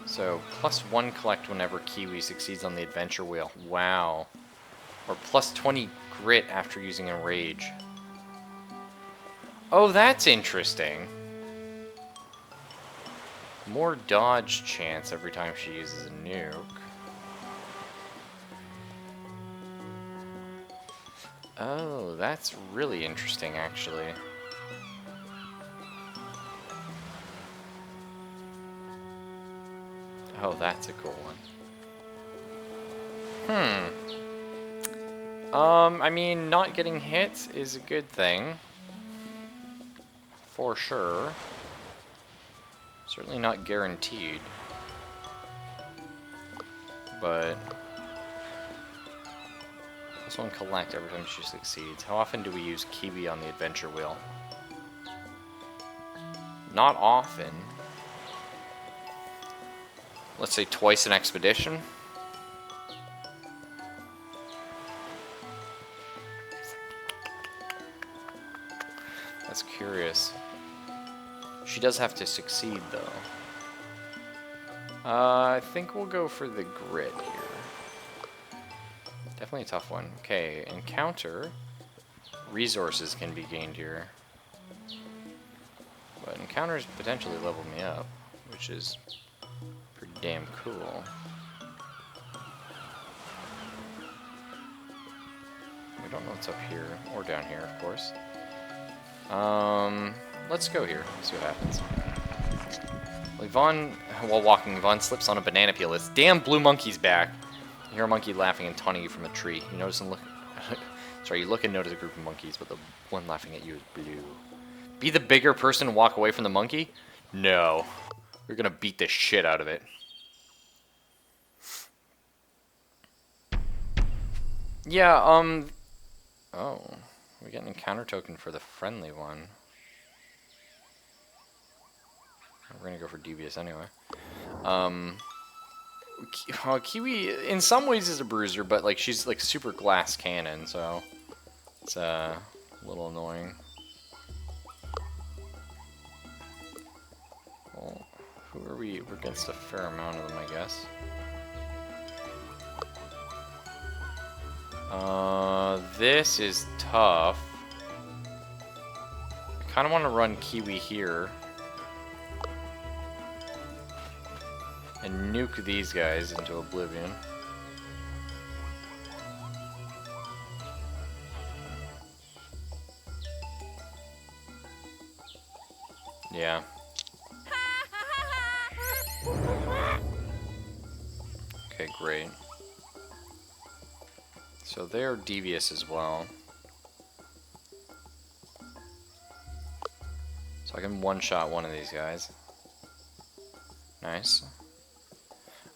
So, +1 collect whenever Kiwi succeeds on the adventure wheel. Wow. Or +20 grit after using a rage. Oh, that's interesting. More dodge chance every time she uses a nuke. Oh, that's really interesting, actually. Oh, that's a cool one. I mean, not getting hit is a good thing. For sure. Certainly not guaranteed. But this one collect every time she succeeds. How often do we use Kiwi on the adventure wheel? Not often. Let's say twice an expedition. That's curious. She does have to succeed, though. I think we'll go for the grid here. Definitely a tough one. Okay, encounter. Resources can be gained here. But encounters potentially level me up, which is pretty damn cool. We don't know what's up here, or down here, of course. Let's go here, see what happens. Like while walking, Vaughn slips on a banana peel. This damn blue monkey's back. You hear a monkey laughing and taunting you from a tree. You notice and look. Sorry, you look and notice a group of monkeys, but the one laughing at you is blue. Be the bigger person and walk away from the monkey? No. We're gonna beat the shit out of it. Yeah, oh. We get an encounter token for the friendly one. We're gonna go for devious anyway. Kiwi in some ways is a bruiser, but like she's like super glass cannon, so it's a little annoying. Well, who are we? We're against a fair amount of them, I guess. This is tough. I kind of want to run Kiwi here. And nuke these guys into oblivion. Yeah. Okay, great. So they're devious as well. So I can one-shot one of these guys. Nice.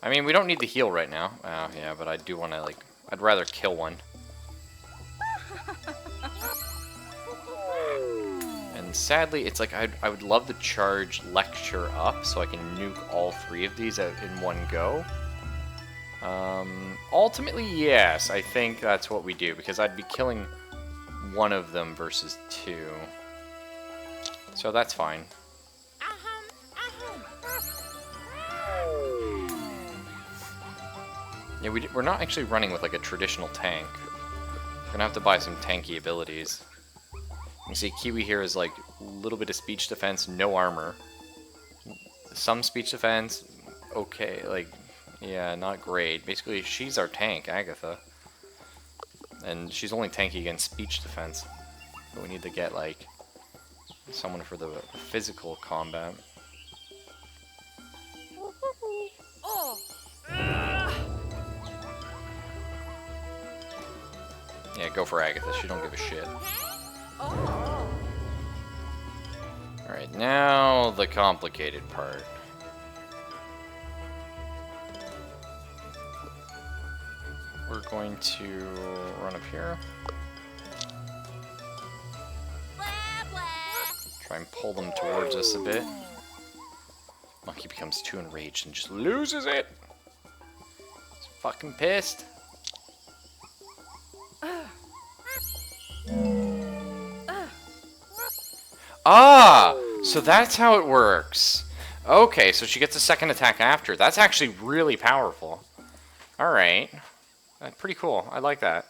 I mean, we don't need the heal right now. Oh, yeah, but I do want to, like... I'd rather kill one. And sadly, it's like I would love to charge Lecture up so I can nuke all three of these out in one go. Ultimately, yes, I think that's what we do, because I'd be killing one of them versus two. So that's fine. Yeah, we're not actually running with like a traditional tank. We're gonna have to buy some tanky abilities. You see Kiwi here is like a little bit of speech defense, no armor. Some speech defense, okay, like, yeah, not great. Basically, she's our tank, Agatha. And she's only tanky against speech defense. But we need to get, like, someone for the physical combat. Yeah, go for Agatha. She don't give a shit. Alright, now the complicated part. We're going to run up here. Try and pull them towards us a bit. Monkey becomes too enraged and just loses it. He's fucking pissed. Ah! So that's how it works. Okay, so she gets a second attack after. That's actually really powerful. Alright. Pretty cool. I like that.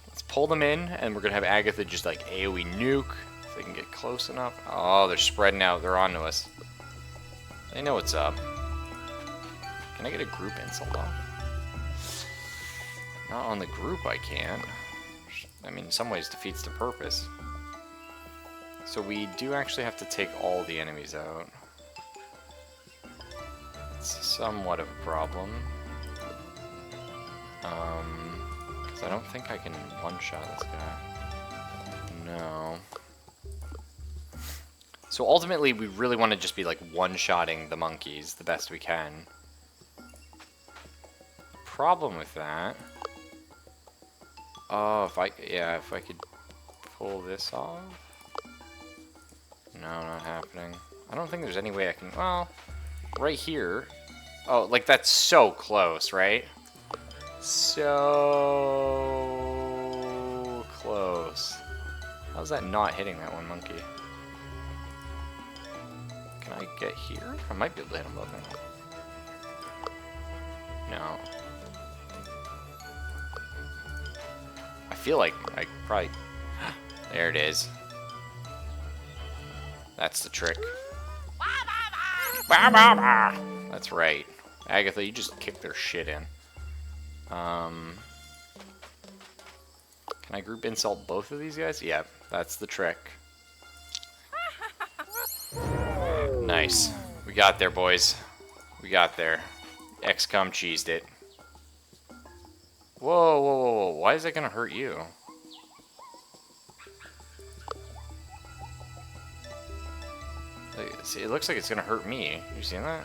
Let's pull them in, and we're going to have Agatha just, like, AoE nuke. If they can get close enough. Oh, they're spreading out. They're onto us. They know what's up. Can I get a group insult off? Not on the group, I can't. I mean, in some ways defeats the purpose. So we do actually have to take all the enemies out. It's somewhat of a problem. Because I don't think I can one-shot this guy. No. So ultimately, we really want to just be like one-shotting the monkeys the best we can. Problem with that... Oh, if I could pull this off. No, not happening. I don't think there's any way I can... Well, right here. Oh, like that's so close, right? So close. How's that not hitting that one monkey? Can I get here? I might be able to hit him both. No. I feel like I probably... There it is. That's the trick. That's right. Agatha, you just kick their shit in. Can I group insult both of these guys? Yeah, that's the trick. Nice. We got there, boys. We got there. XCOM cheesed it. Whoa, whoa, whoa, whoa. Why is that gonna hurt you? See, it looks like it's gonna hurt me. You seen that?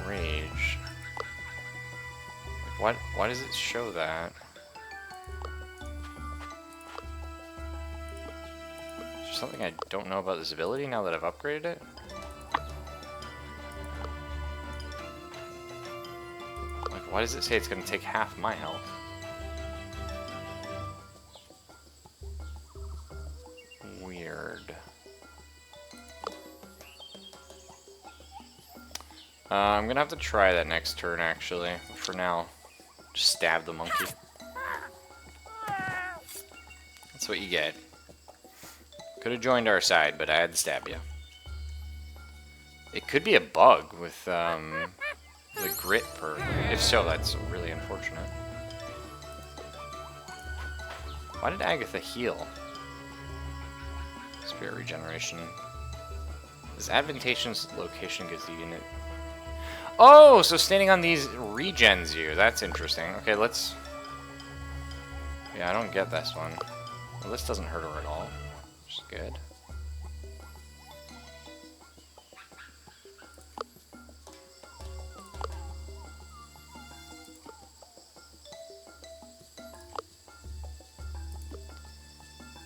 Enrage. What? Why does it show that? there something I don't know about this ability now that I've upgraded it? Like, why does it say it's going to take half my health? Weird. I'm going to have to try that next turn, actually. For now, just stab the monkey. That's what you get. Could have joined our side, but I had to stab you. It could be a bug with the grit perk. If so, that's really unfortunate. Why did Agatha heal? Spirit regeneration. This advantageous location gives the unit... Oh, so standing on these regens you. That's interesting. Okay, let's... Yeah, I don't get this one. Well, this doesn't hurt her at all. Which is good.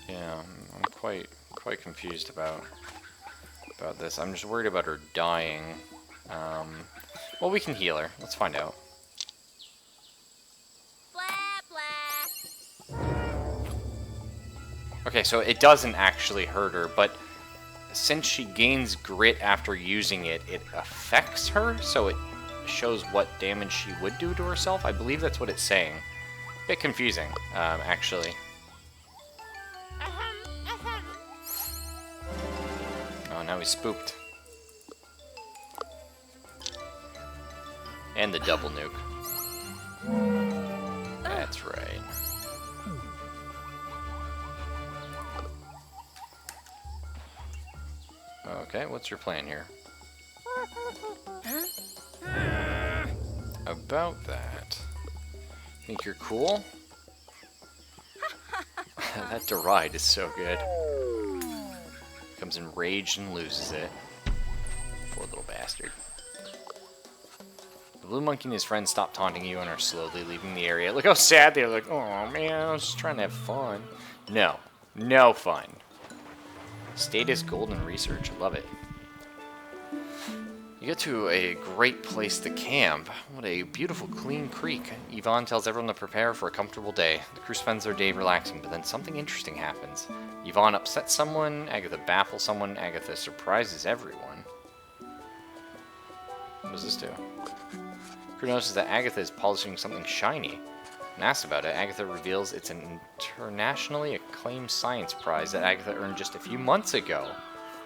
Yeah, I'm quite confused about this. I'm just worried about her dying. Well, we can heal her. Let's find out. Blah, blah. Okay, so it doesn't actually hurt her, but since she gains grit after using it, it affects her, so it shows what damage she would do to herself. I believe that's what it's saying. Bit confusing, actually. Oh, now he's spooked. And the double nuke. That's right. Okay, what's your plan here? About that. Think you're cool? That deride is so good. Becomes enraged and loses it. Poor little bastard. The blue monkey and his friends stop taunting you and are slowly leaving the area. Look how sad they are. Like, oh man, I was just trying to have fun. No. No fun. Status, gold, and research. Love it. You get to a great place to camp. What a beautiful, clean creek. Yvonne tells everyone to prepare for a comfortable day. The crew spends their day relaxing, but then something interesting happens. Yvonne upsets someone, Agatha baffles someone, Agatha surprises everyone. What does this do? Crew notices that Agatha is polishing something shiny. When asked about it, Agatha reveals it's an internationally acclaimed science prize that Agatha earned just a few months ago.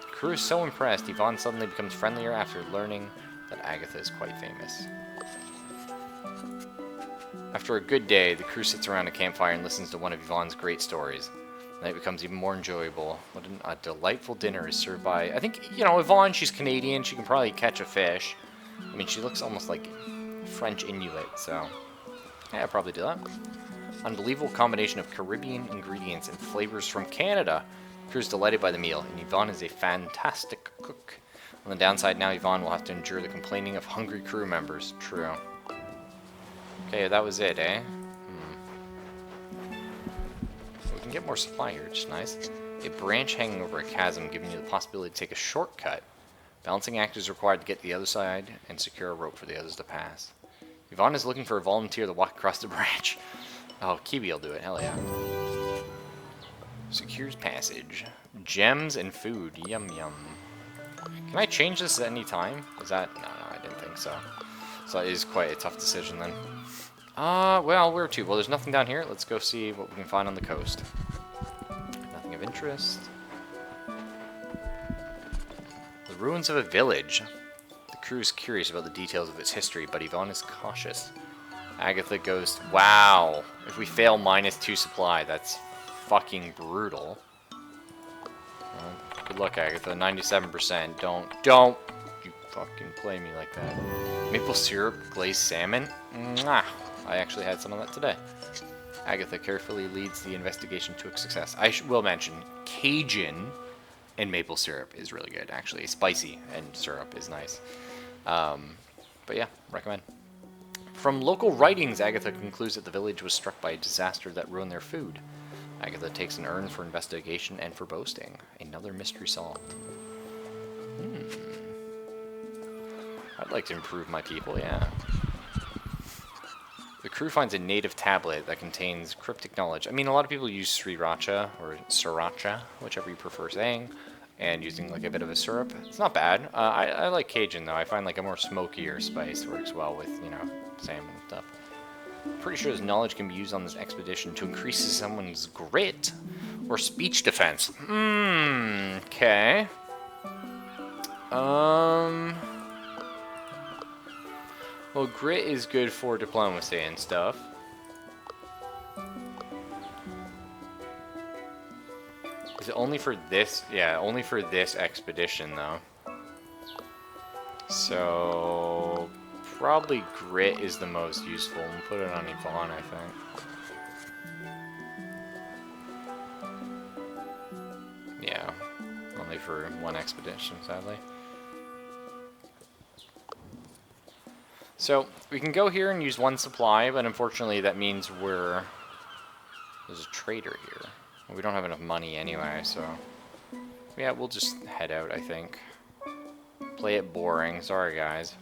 The crew is so impressed, Yvonne suddenly becomes friendlier after learning that Agatha is quite famous. After a good day, the crew sits around a campfire and listens to one of Yvonne's great stories. The night becomes even more enjoyable. What a delightful dinner is served by... I think, you know, Yvonne, she's Canadian. She can probably catch a fish. I mean, she looks almost like French Inuit, so... Yeah, I'll probably do that. Unbelievable combination of Caribbean ingredients and flavors from Canada. The crew is delighted by the meal, and Yvonne is a fantastic cook. On the downside, now Yvonne will have to endure the complaining of hungry crew members. True. Okay, that was it, eh? We can get more supply here, which is nice. A branch hanging over a chasm, giving you the possibility to take a shortcut. Balancing act is required to get to the other side, and secure a rope for the others to pass. Yvonne is looking for a volunteer to walk across the branch. Oh, Kiwi will do it. Hell yeah. Secures passage. Gems and food. Yum yum. Can I change this at any time? Is that... No, I didn't think so. So it is quite a tough decision then. Well, where to? Well, there's nothing down here. Let's go see what we can find on the coast. Nothing of interest. The ruins of a village. The crew is curious about the details of its history, but Yvonne is cautious. Agatha goes, wow, if we fail -2 supply, that's fucking brutal. Good luck, Agatha. 97%. Don't you fucking play me like that. Maple syrup, glazed salmon? Mwah. I actually had some of that today. Agatha carefully leads the investigation to a success. I will mention, Cajun and maple syrup is really good, actually. Spicy and syrup is nice. But yeah, recommend. From local writings, Agatha concludes that the village was struck by a disaster that ruined their food. Agatha takes an urn for investigation and for boasting. Another mystery solved. I'd like to improve my people, yeah. The crew finds a native tablet that contains cryptic knowledge. I mean, a lot of people use sriracha, or sriracha, whichever you prefer saying, and using like a bit of a syrup. It's not bad. I like Cajun, though. I find like a more smokier spice works well with, you know, salmon and stuff. Pretty sure this knowledge can be used on this expedition to increase someone's grit or speech defense. Okay. Well, grit is good for diplomacy and stuff. Is it only for this? Yeah, only for this expedition, though. So, probably grit is the most useful. We'll put it on Yvonne, I think. Yeah, only for one expedition, sadly. So, we can go here and use one supply, but unfortunately that means there's a trader here. Well, we don't have enough money anyway, so... Yeah, we'll just head out, I think. Play it boring. Sorry, guys.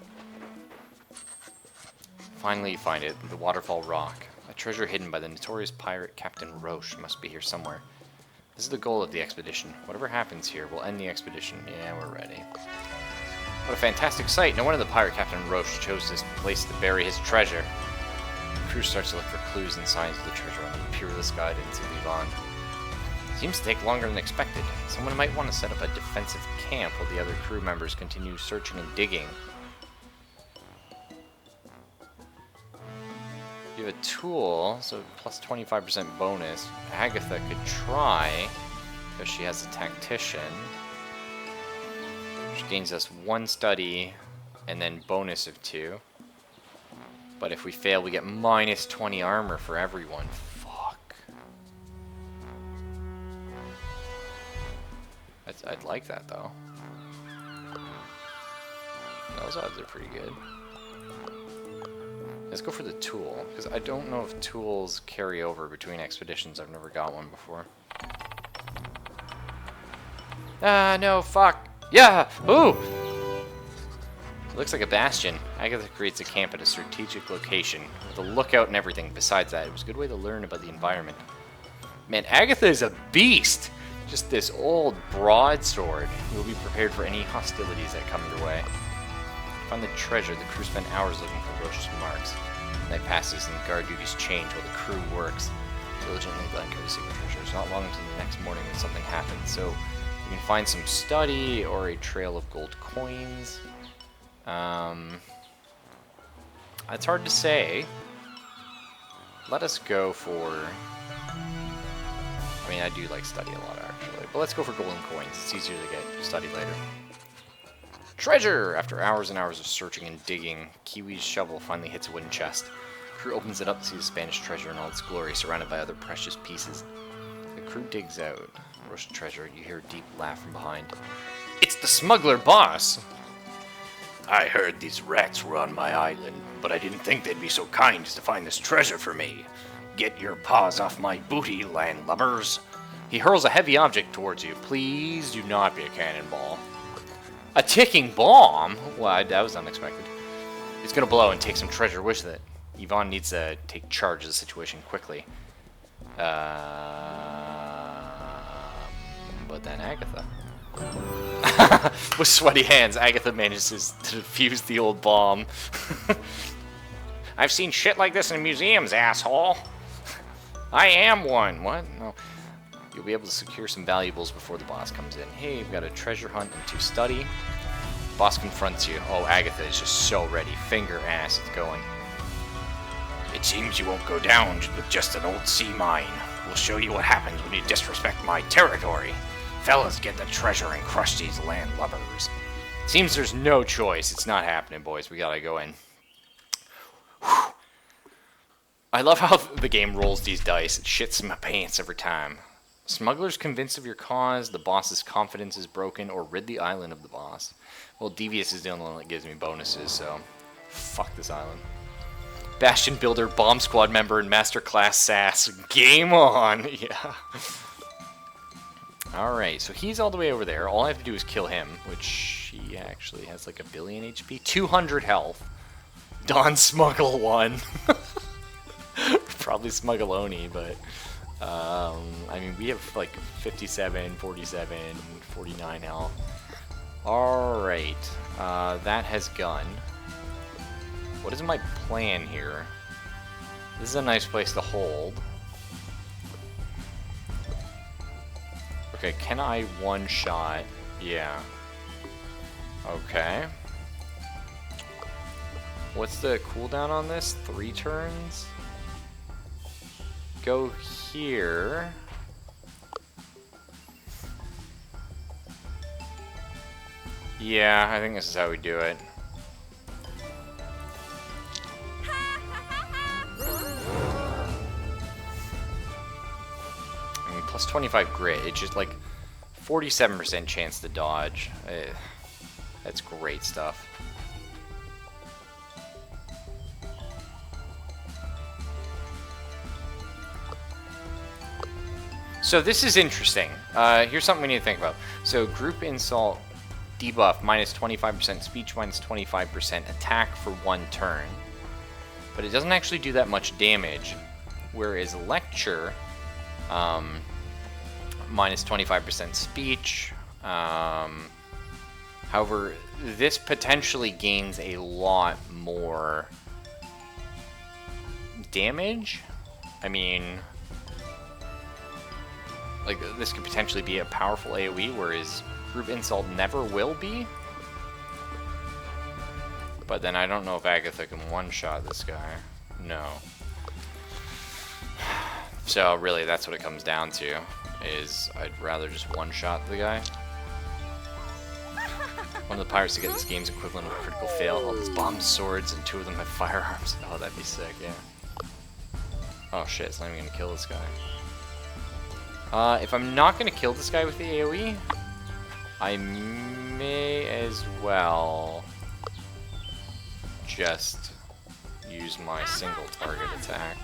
Finally, you find it. The Waterfall Rock. A treasure hidden by the notorious pirate Captain Roche must be here somewhere. This is the goal of the expedition. Whatever happens here will end the expedition. Yeah, we're ready. What a fantastic sight. No wonder the pirate Captain Roche chose this place to bury his treasure. The crew starts to look for clues and signs of the treasure on the peerless guidance of Yvonne. Seems to take longer than expected. Someone might want to set up a defensive camp while the other crew members continue searching and digging. You have a tool, so plus 25% bonus. Agatha could try, because she has a tactician. Which gains us 1 study, and then bonus of 2. But if we fail, we get minus 20 armor for everyone. Fuck. I'd like that, though. Those odds are pretty good. Let's go for the tool, because I don't know if tools carry over between expeditions. I've never got one before. Ah, no, fuck. Yeah! Ooh! It looks like a bastion. Agatha creates a camp at a strategic location, with a lookout and everything. Besides that, it was a good way to learn about the environment. Man, Agatha is a beast! Just this old broadsword. You'll be prepared for any hostilities that come your way. Find the treasure. The crew spend hours looking for Roche's marks. Night passes and guard duties change while the crew works. Diligently blend courtesy with treasure. It's not long until the next morning when something happens, so you can find some study or a trail of gold coins. It's hard to say. Let us go for... I mean, I do like study a lot, actually. But let's go for golden coins. It's easier to get study later. Treasure! After hours and hours of searching and digging, Kiwi's shovel finally hits a wooden chest. The crew opens it up to see the Spanish treasure in all its glory, surrounded by other precious pieces. The crew digs out. Roche's treasure, you hear a deep laugh from behind. It's the smuggler boss! I heard these rats were on my island, but I didn't think they'd be so kind as to find this treasure for me. Get your paws off my booty, landlubbers. He hurls a heavy object towards you. Please do not be a cannonball. A ticking bomb? Well, that was unexpected. It's gonna blow and take some treasure with it. Yvonne needs to take charge of the situation quickly. But then Agatha. With sweaty hands, Agatha manages to defuse the old bomb. I've seen shit like this in museums, asshole. I am one. What? No. You'll be able to secure some valuables before the boss comes in. Hey, we've got a treasure hunt and 2 study. Boss confronts you. Oh, Agatha is just so ready. Finger ass, it's going. It seems you won't go down with just an old sea mine. We'll show you what happens when you disrespect my territory. Fellas, get the treasure and crush these landlubbers. Seems there's no choice. It's not happening, boys. We gotta go in. Whew. I love how the game rolls these dice. It shits in my pants every time. Smugglers convinced of your cause, the boss's confidence is broken, or rid the island of the boss. Well, Devious is the only one that gives me bonuses, so fuck this island. Bastion Builder, Bomb Squad member, and Masterclass Sass. Game on! Yeah. Alright, so he's all the way over there. All I have to do is kill him, which he actually has like 1 billion HP. 200 health. Don Smuggle 1. Probably Smuggle-oni, but... I mean, we have like 57, 47, 49 health. Alright, that has gone. What is my plan here? This is a nice place to hold. Okay, can I one-shot? Yeah. Okay. What's the cooldown on this? 3 turns? Go here. Yeah, I think this is how we do it. I mean, plus 25 grit, it's just like 47% chance to dodge. That's great stuff. So this is interesting. Here's something we need to think about. So group insult debuff, minus 25% speech, minus 25% attack for 1 turn. But it doesn't actually do that much damage. Whereas lecture, minus 25% speech. However, this potentially gains a lot more damage. I mean, like, this could potentially be a powerful AoE, whereas group insult never will be. But then I don't know if Agatha can one-shot this guy. No. So really, that's what it comes down to, is I'd rather just one-shot the guy. One of the pirates to get this game's equivalent of a critical fail holds bombs, swords, and 2 of them have firearms. Oh, that'd be sick, yeah. Oh shit, it's not even gonna kill this guy. If I'm not gonna kill this guy with the AoE, I may as well just use my single target attack.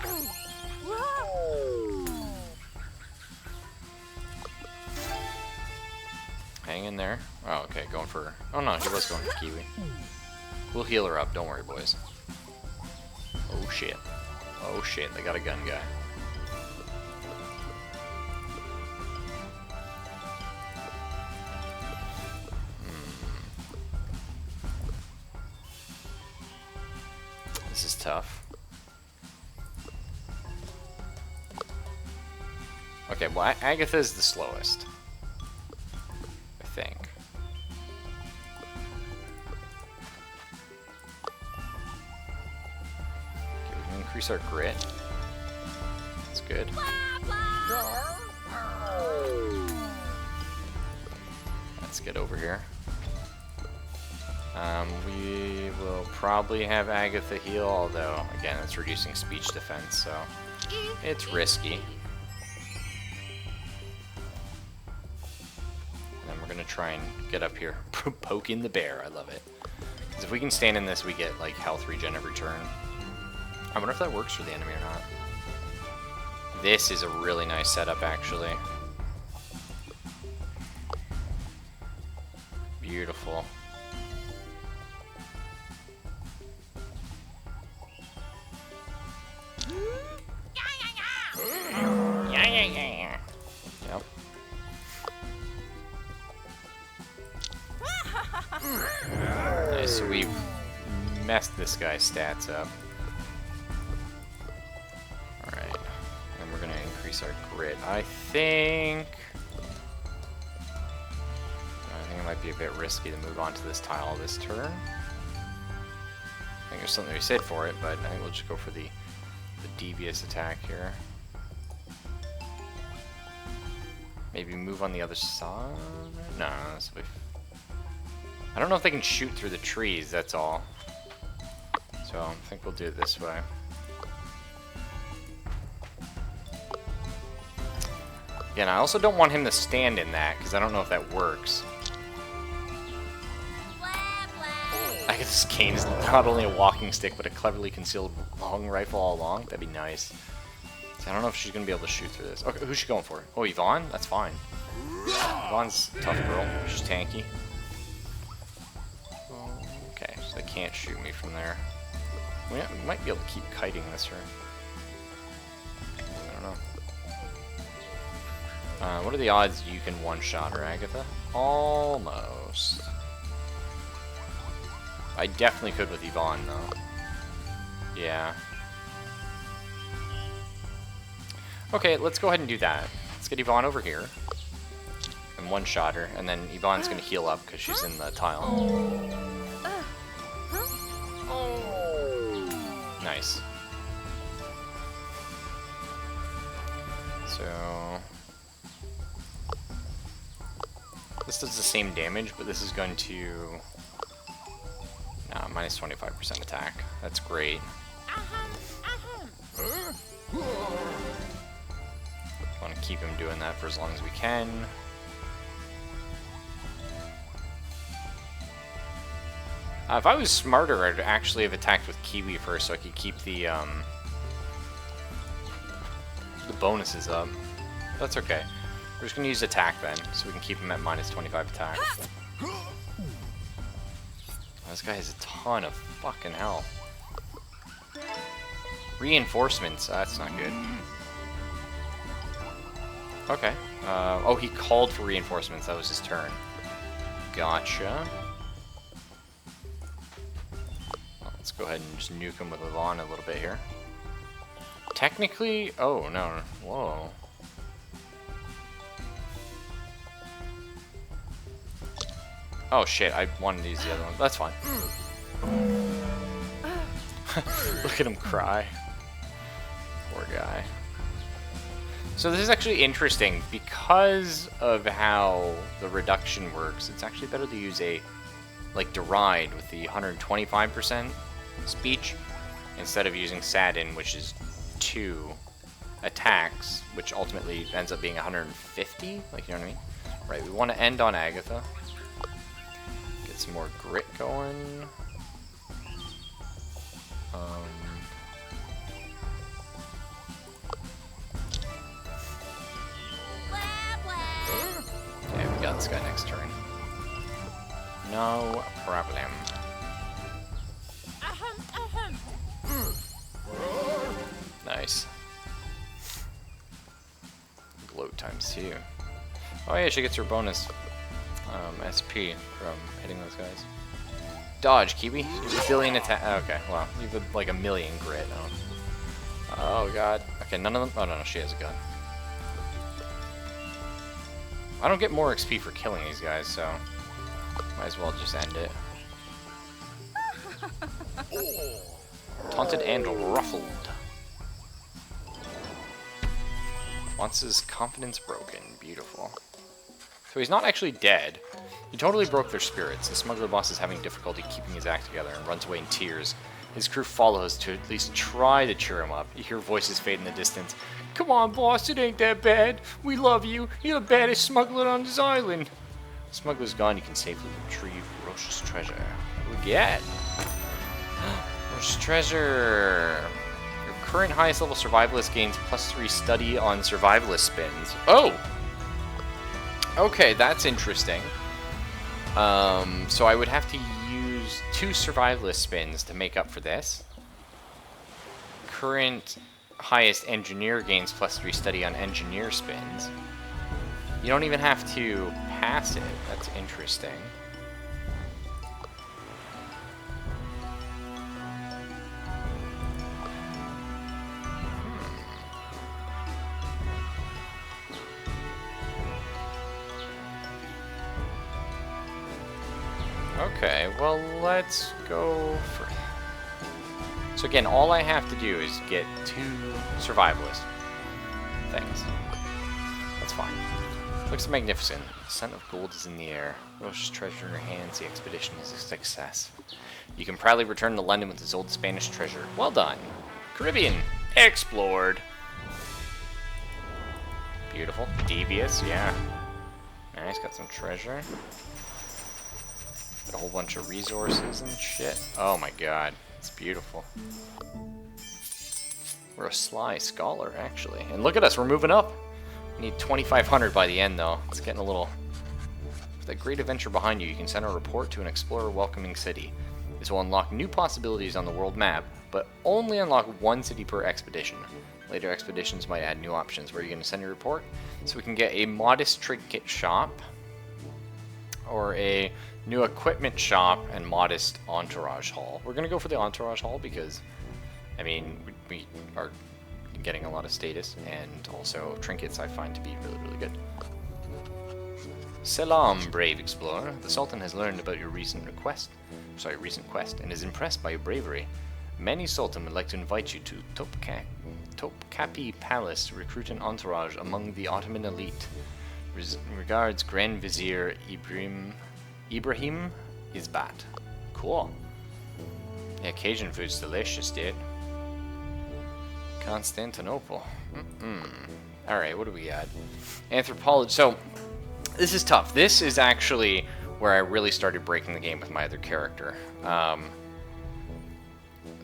Hang in there. Oh, okay, going for... Oh no, he was going for Kiwi. We'll heal her up, don't worry, boys. Oh shit. Oh shit, they got a gun guy. This is tough. Okay, well, Agatha's the slowest, I think. Okay, we can increase our grit. That's good. Let's get over here. We will probably have Agatha heal, although, again, it's reducing speech defense, so it's risky. And then we're going to try and get up here. Poking the bear, I love it. Because if we can stand in this, we get, like, health regen every turn. I wonder if that works for the enemy or not. This is a really nice setup, actually. Beautiful. Yep. Nice, so we've messed this guy's stats up. Alright, and we're gonna increase our grit. I think it might be a bit risky to move on to this tile this turn. I think there's something we said for it, but I think we'll just go for the devious attack here. Maybe move on the other side? No, this will be... I don't know if they can shoot through the trees, that's all. So I think we'll do it this way. Again, I also don't want him to stand in that, because I don't know if that works. I guess cane is not only a walking stick, but a cleverly concealed long rifle all along. That'd be nice. So I don't know if she's gonna be able to shoot through this. Okay, who's she going for? Oh, Yvonne? That's fine. Yvonne's a tough girl. She's tanky. Okay, so they can't shoot me from there. We might be able to keep kiting this her. I don't know. What are the odds you can one-shot her, Agatha? Almost. I definitely could with Yvonne, though. Yeah. Okay, let's go ahead and do that. Let's get Yvonne over here. And one-shot her, and then Yvonne's gonna heal up because she's in the tile. Nice. So... this does the same damage, but this is going to... nah, minus 25% attack. That's great. Want to keep him doing that for as long as we can. If I was smarter, I'd actually have attacked with Kiwi first so I could keep the bonuses up. That's okay. We're just going to use attack then, so we can keep him at minus 25 attack. This guy has a ton of fucking hell. Reinforcements, that's not good. Okay. Oh, he called for reinforcements, that was his turn. Gotcha. Well, let's go ahead and just nuke him with Yvonne a little bit here. Technically... oh, no. Whoa. Oh shit, I wanted to use the other one. That's fine. Look at him cry. Poor guy. So this is actually interesting. Because of how the reduction works, it's actually better to use a, like, deride with the 125% speech instead of using Sadin, which is 2 attacks, which ultimately ends up being 150. Like, you know what I mean? Right, we want to end on Agatha. Some more grit going. Okay, we got this guy next turn. No problem. Nice. Gloat ×2. Oh yeah, she gets her bonus. SP from hitting those guys. Dodge, Kiwi. You have a billion attack. Okay, well, you have like a million grit. Oh god. Okay, none of them. Oh no, she has a gun. I don't get more XP for killing these guys, so might as well just end it. Taunted and ruffled. Wants his confidence broken. Beautiful. So he's not actually dead. He totally broke their spirits. The smuggler boss is having difficulty keeping his act together and runs away in tears. His crew follows to at least try to cheer him up. You hear voices fade in the distance. Come on, boss, it ain't that bad. We love you. You're the baddest smuggler on this island. The smuggler's gone. You can safely retrieve Roche's treasure. What do we get? Roche's treasure. Your current highest level survivalist gains +3 study on survivalist spins. Oh! Okay, that's interesting. So I would have to use 2 survivalist spins to make up for this. Current highest engineer gains +3 study on engineer spins. You don't even have to pass it. That's interesting. Okay, well, let's go for... So again, all I have to do is get 2 survivalist things. That's fine. Looks magnificent. The scent of gold is in the air. Roche's treasure in her hands. The expedition is a success. You can proudly return to London with his old Spanish treasure. Well done. Caribbean. Explored. Beautiful. Devious, yeah. Nice, got some treasure. Got a whole bunch of resources and shit. Oh my god, it's beautiful. We're a sly scholar, actually. And look at us, we're moving up. We need 2,500 by the end, though. It's getting a little... With that great adventure behind you, you can send a report to an explorer welcoming city. This will unlock new possibilities on the world map, but only unlock one city per expedition. Later expeditions might add new options. Where are you going to send your report? So we can get a modest trinket shop, or a new equipment shop and modest entourage hall. We're going to go for the entourage hall because, I mean, we are getting a lot of status, and also trinkets I find to be really, really good. Salam, brave explorer. The Sultan has learned about your recent quest, and is impressed by your bravery. Many Sultan would like to invite you to Topkapi Palace to recruit an entourage among the Ottoman elite. Regards, Grand Vizier Ibrahim Isbat. Cool. Yeah, Cajun food's delicious, dude. Constantinople. Alright, what do we got? Anthropology. So, this is tough. This is actually where I really started breaking the game with my other character.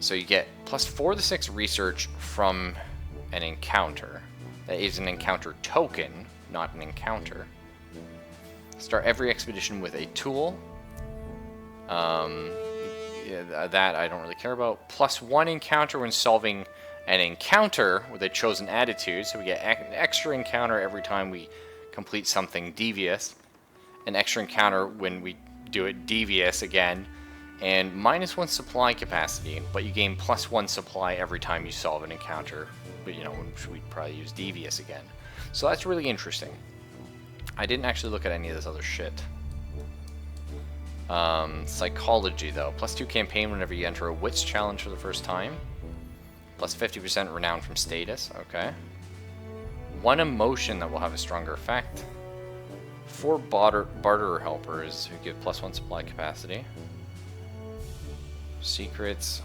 So you get +4 to 6 research from an encounter. That is an encounter token, not an encounter. Start every expedition with a tool. Yeah, that I don't really care about. +1 encounter when solving an encounter with a chosen attitude. So we get an extra encounter every time we complete something devious. An extra encounter when we do it devious again. And -1 supply capacity, but you gain +1 supply every time you solve an encounter. But, you know, we'd probably use devious again. So that's really interesting. I didn't actually look at any of this other shit. Psychology, though. +2 campaign whenever you enter a wits challenge for the first time. +50% renown from status. Okay. 1 emotion that will have a stronger effect. 4 barterer helpers who give +1 supply capacity. Secrets.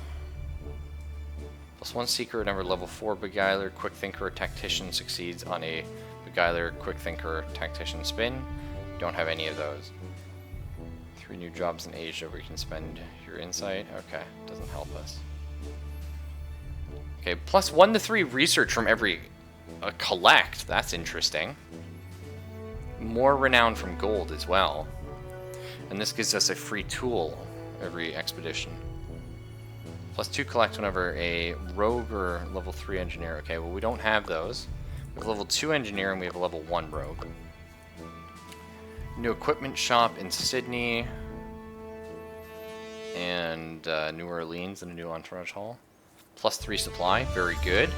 +1 secret whenever level 4 beguiler, quick thinker, or tactician succeeds on a beguiler, quick thinker, tactician spin. Don't have any of those. 3 new jobs in Asia where you can spend your insight. Okay, doesn't help us. Okay, +1 to 3 research from every collect. That's interesting. More renown from gold as well. And this gives us a free tool every expedition. +2 collect whenever a rogue or level 3 engineer. Okay, well we don't have those. We have level 2 engineer and we have a level 1 rogue. New equipment shop in Sydney. And New Orleans and a new entourage hall. +3 supply, very good.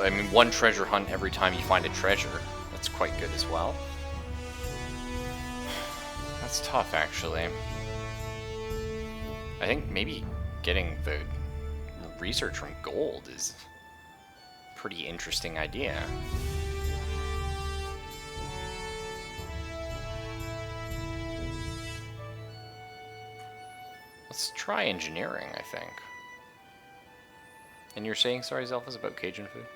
I mean, 1 treasure hunt every time you find a treasure. That's quite good as well. That's tough, actually. I think maybe getting the research from gold is a pretty interesting idea. Let's try engineering, I think. And you're saying, sorry, Zelphus, about Cajun food?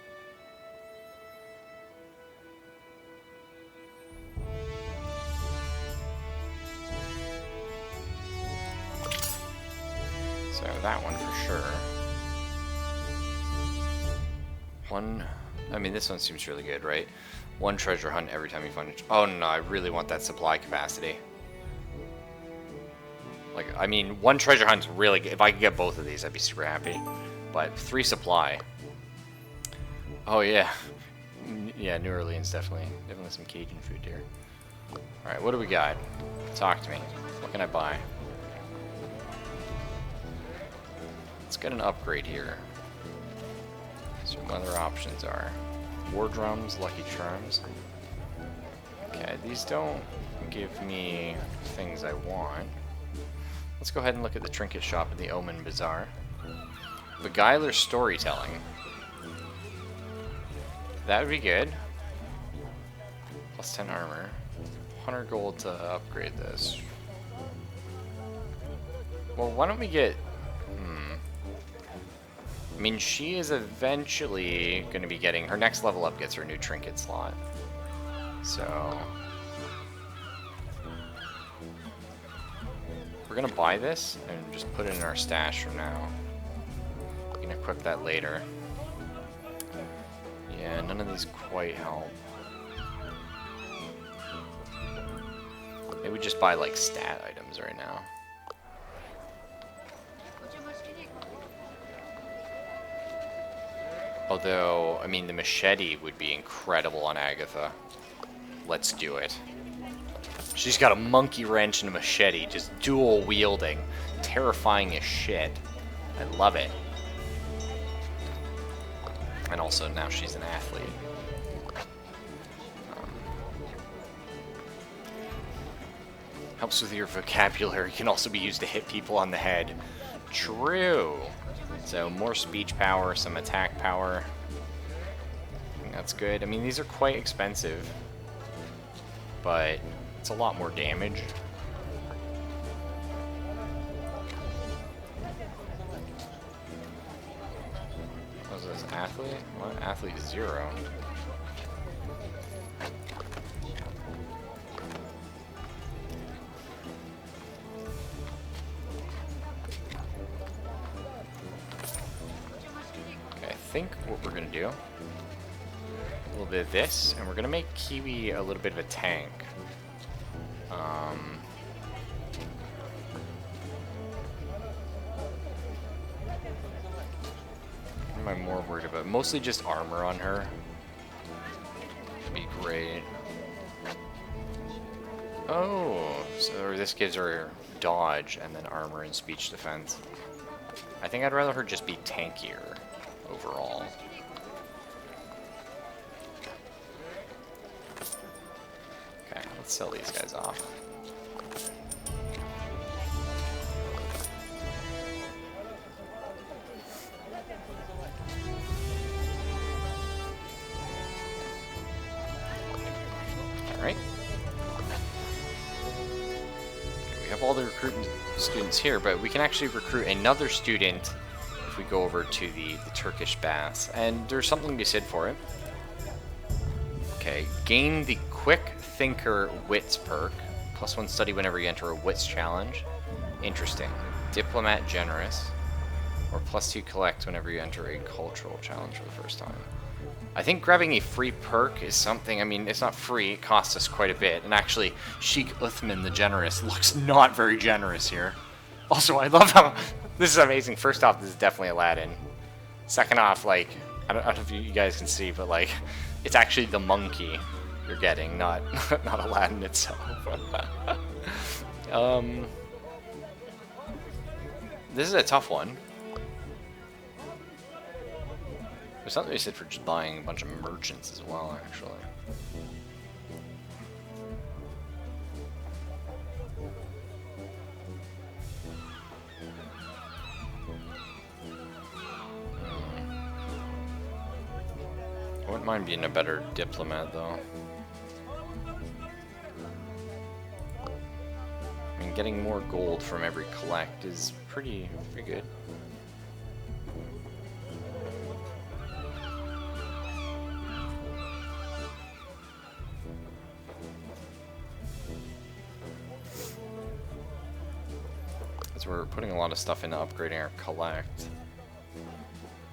So that one for sure. I mean, this one seems really good, right? 1 treasure hunt every time you find it. Oh no, I really want that supply capacity. Like, I mean, 1 treasure hunt's really good. If I could get both of these, I'd be super happy. But 3 supply. Oh yeah. Yeah, New Orleans, definitely some Cajun food here. Alright, what do we got? Talk to me. What can I buy? Let's get an upgrade here. So what other options are? War drums, lucky charms. Okay, these don't give me things I want. Let's go ahead and look at the trinket shop at the Omen Bazaar. Beguiler storytelling. That would be good. +10 armor. 100 gold to upgrade this. Well, why don't we get... I mean, she is eventually going to be getting... Her next level up gets her new trinket slot. So... we're gonna buy this and just put it in our stash from now. We can equip that later. Yeah, none of these quite help. Maybe we just buy like stat items right now. Although, I mean, the machete would be incredible on Agatha. Let's do it. She's got a monkey wrench and a machete, just dual wielding. Terrifying as shit. I love it. And also, now she's an athlete. Helps with your vocabulary. Can also be used to hit people on the head. True. So more speech power, some attack power. I think that's good. I mean, these are quite expensive, but it's a lot more damage. What was this, athlete? What? Athlete 0. I think what we're gonna do, a little bit of this, and we're gonna make Kiwi a little bit of a tank. What am I more worried about? Mostly just armor on her. Would be great. Oh, so this gives her dodge and then armor and speech defense. I think I'd rather her just be tankier overall. Okay, let's sell these guys off. Alright. We have all the recruiting students here, but we can actually recruit another student if we go over to the Turkish baths, and there's something to be said for it. Okay, gain the Quick Thinker Wits perk, +1 study whenever you enter a Wits challenge. Interesting. Diplomat Generous, or +2 collect whenever you enter a cultural challenge for the first time. I think grabbing a free perk is something, I mean, it's not free, it costs us quite a bit, and actually, Sheikh Uthman the Generous looks not very generous here. Also, I love how this is amazing. First off, this is definitely Aladdin. Second off, like, I don't know if you guys can see, but like, it's actually the monkey you're getting, not not Aladdin itself. This is a tough one. There's something they said for just buying a bunch of merchants as well, actually. I wouldn't mind being a better diplomat, though. I mean, getting more gold from every collect is pretty good. As we're putting a lot of stuff into upgrading our collect.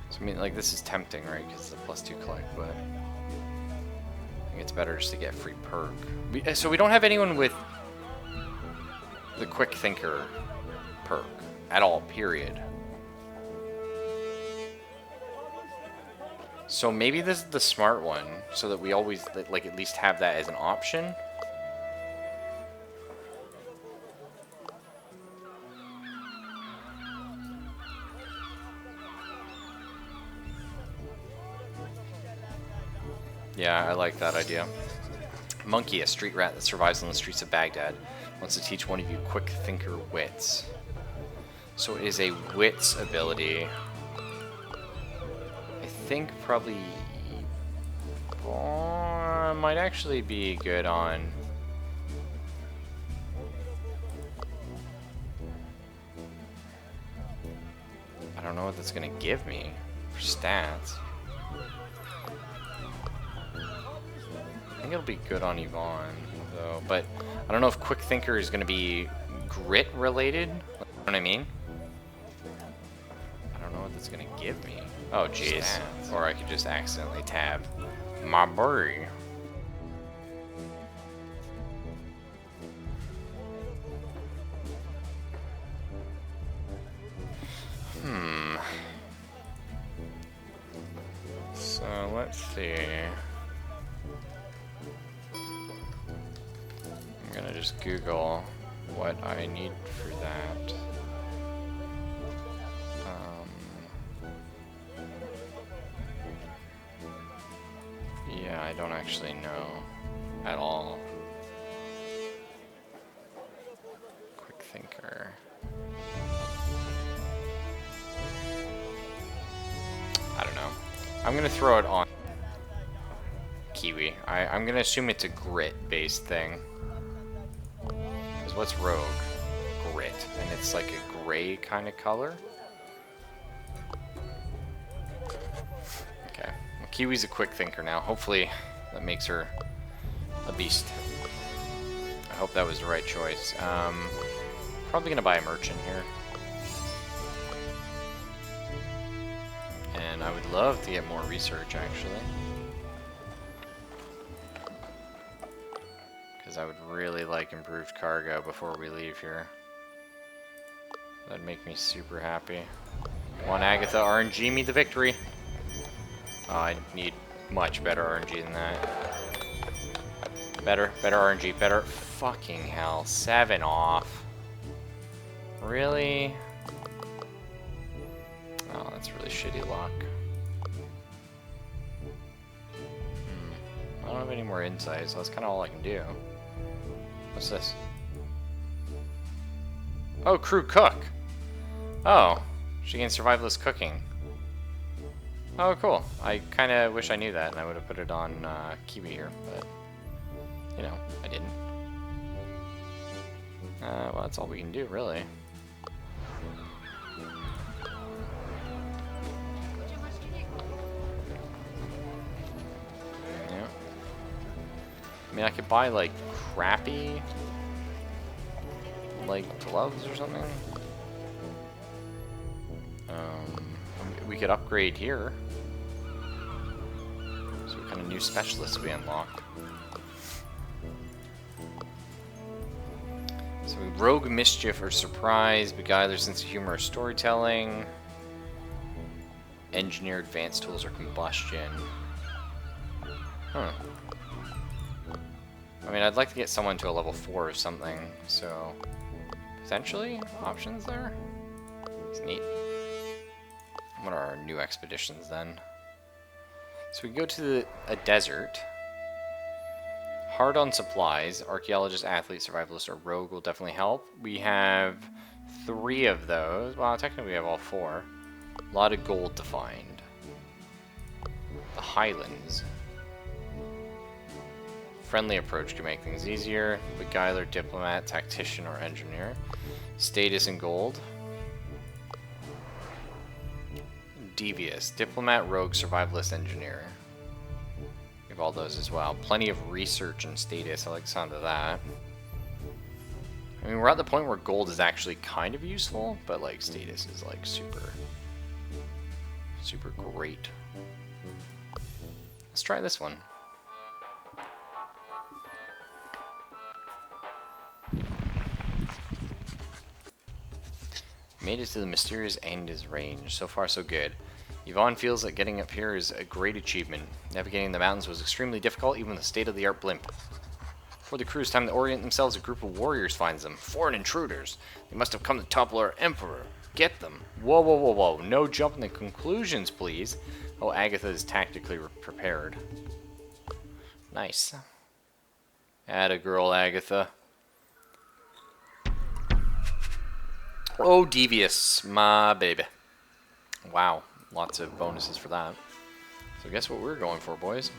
So, I mean, like, this is tempting, right? Because it's a +2 collect, but I think it's better just to get a free perk. So we don't have anyone with the Quick Thinker perk at all, period. So maybe this is the smart one, so that we always, like, at least have that as an option. Yeah, I like that idea. Monkey, a street rat that survives on the streets of Baghdad, wants to teach one of you Quick Thinker Wits. So it is a Wits ability. I think probably might actually be good on. I don't know what that's gonna give me for stats. I think it'll be good on Yvonne, though, but I don't know if Quick Thinker is going to be grit related. You know what I mean? I don't know what that's gonna give me. Oh, jeez. Or I could just accidentally tab. My boy. So let's see. I'm gonna just Google what I need for that. Yeah, I don't actually know at all. Quick thinker. I don't know. I'm gonna throw it on Kiwi. I'm gonna assume it's a grit-based thing. Because what's rogue? Grit. And it's like a gray kind of color. Okay. Well, Kiwi's a quick thinker now. Hopefully that makes her a beast. I hope that was the right choice. Probably gonna buy a merchant here. And I would love to get more research, actually. Because I would really like improved cargo before we leave here. That'd make me super happy. Come on, Agatha, RNG me the victory. Oh, I need much better RNG than that. Better RNG, better. Fucking hell, 7 off. Really? Oh, that's really shitty luck. I don't have any more insight, so that's kind of all I can do. What's this? Oh, crew cook! Oh, she gains survivalist cooking. Oh, cool. I kind of wish I knew that, and I would have put it on Kiwi here, but, you know, I didn't. Well, that's all we can do, really. I mean, I could buy, like, crappy, like, gloves or something. We could upgrade here. So what kind of new specialists we unlock? So rogue, mischief, or surprise, beguiler, sense of humor, or storytelling. Engineer, advanced tools, or combustion. Huh. I mean, I'd like to get someone to a level 4 or something, so potentially options there. It's neat. What are our new expeditions then? So we go to a desert. Hard on supplies. Archaeologist, athlete, survivalist, or rogue will definitely help. We have 3 of those. Well, technically we have all 4. A lot of gold to find. The Highlands. Friendly approach can make things easier. Beguiler, diplomat, tactician, or engineer. Status and gold. Devious. Diplomat, rogue, survivalist, engineer. We have all those as well. Plenty of research and status. I like the sound of that. I mean, we're at the point where gold is actually kind of useful, but like status is like super great. Let's try this one. Made it to the mysterious Andes range. So far, so good. Yvonne feels that getting up here is a great achievement. Navigating the mountains was extremely difficult, even with a state-of-the-art blimp. Before the crew's time to orient themselves, a group of warriors finds them. Foreign intruders. They must have come to topple our emperor. Get them. Whoa, whoa, whoa, whoa. No jumping to conclusions, please. Oh, Agatha is tactically prepared. Nice. Atta girl, Agatha. Oh, devious, my baby. Wow, lots of bonuses for that. So guess what we're going for, boys?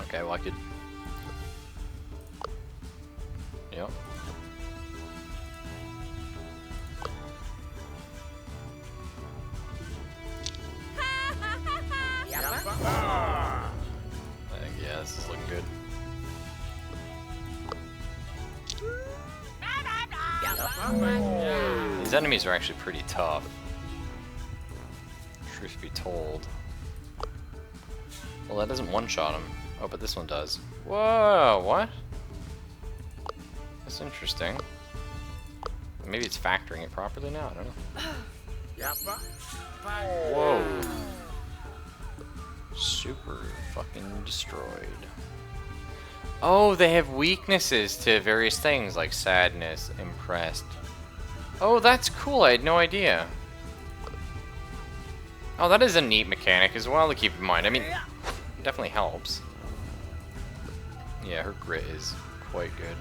Okay, well I could... Yep. I think, yeah, this is looking good. These enemies are actually pretty tough. Truth be told. Well, that doesn't one-shot him. Oh, but this one does. Whoa, what? That's interesting. Maybe it's factoring it properly now, I don't know. Whoa. Super fucking destroyed. Oh, they have weaknesses to various things like sadness, impressed. Oh, that's cool, I had no idea. Oh, that is a neat mechanic as well to keep in mind. I mean, it definitely helps. Yeah, her grit is quite good.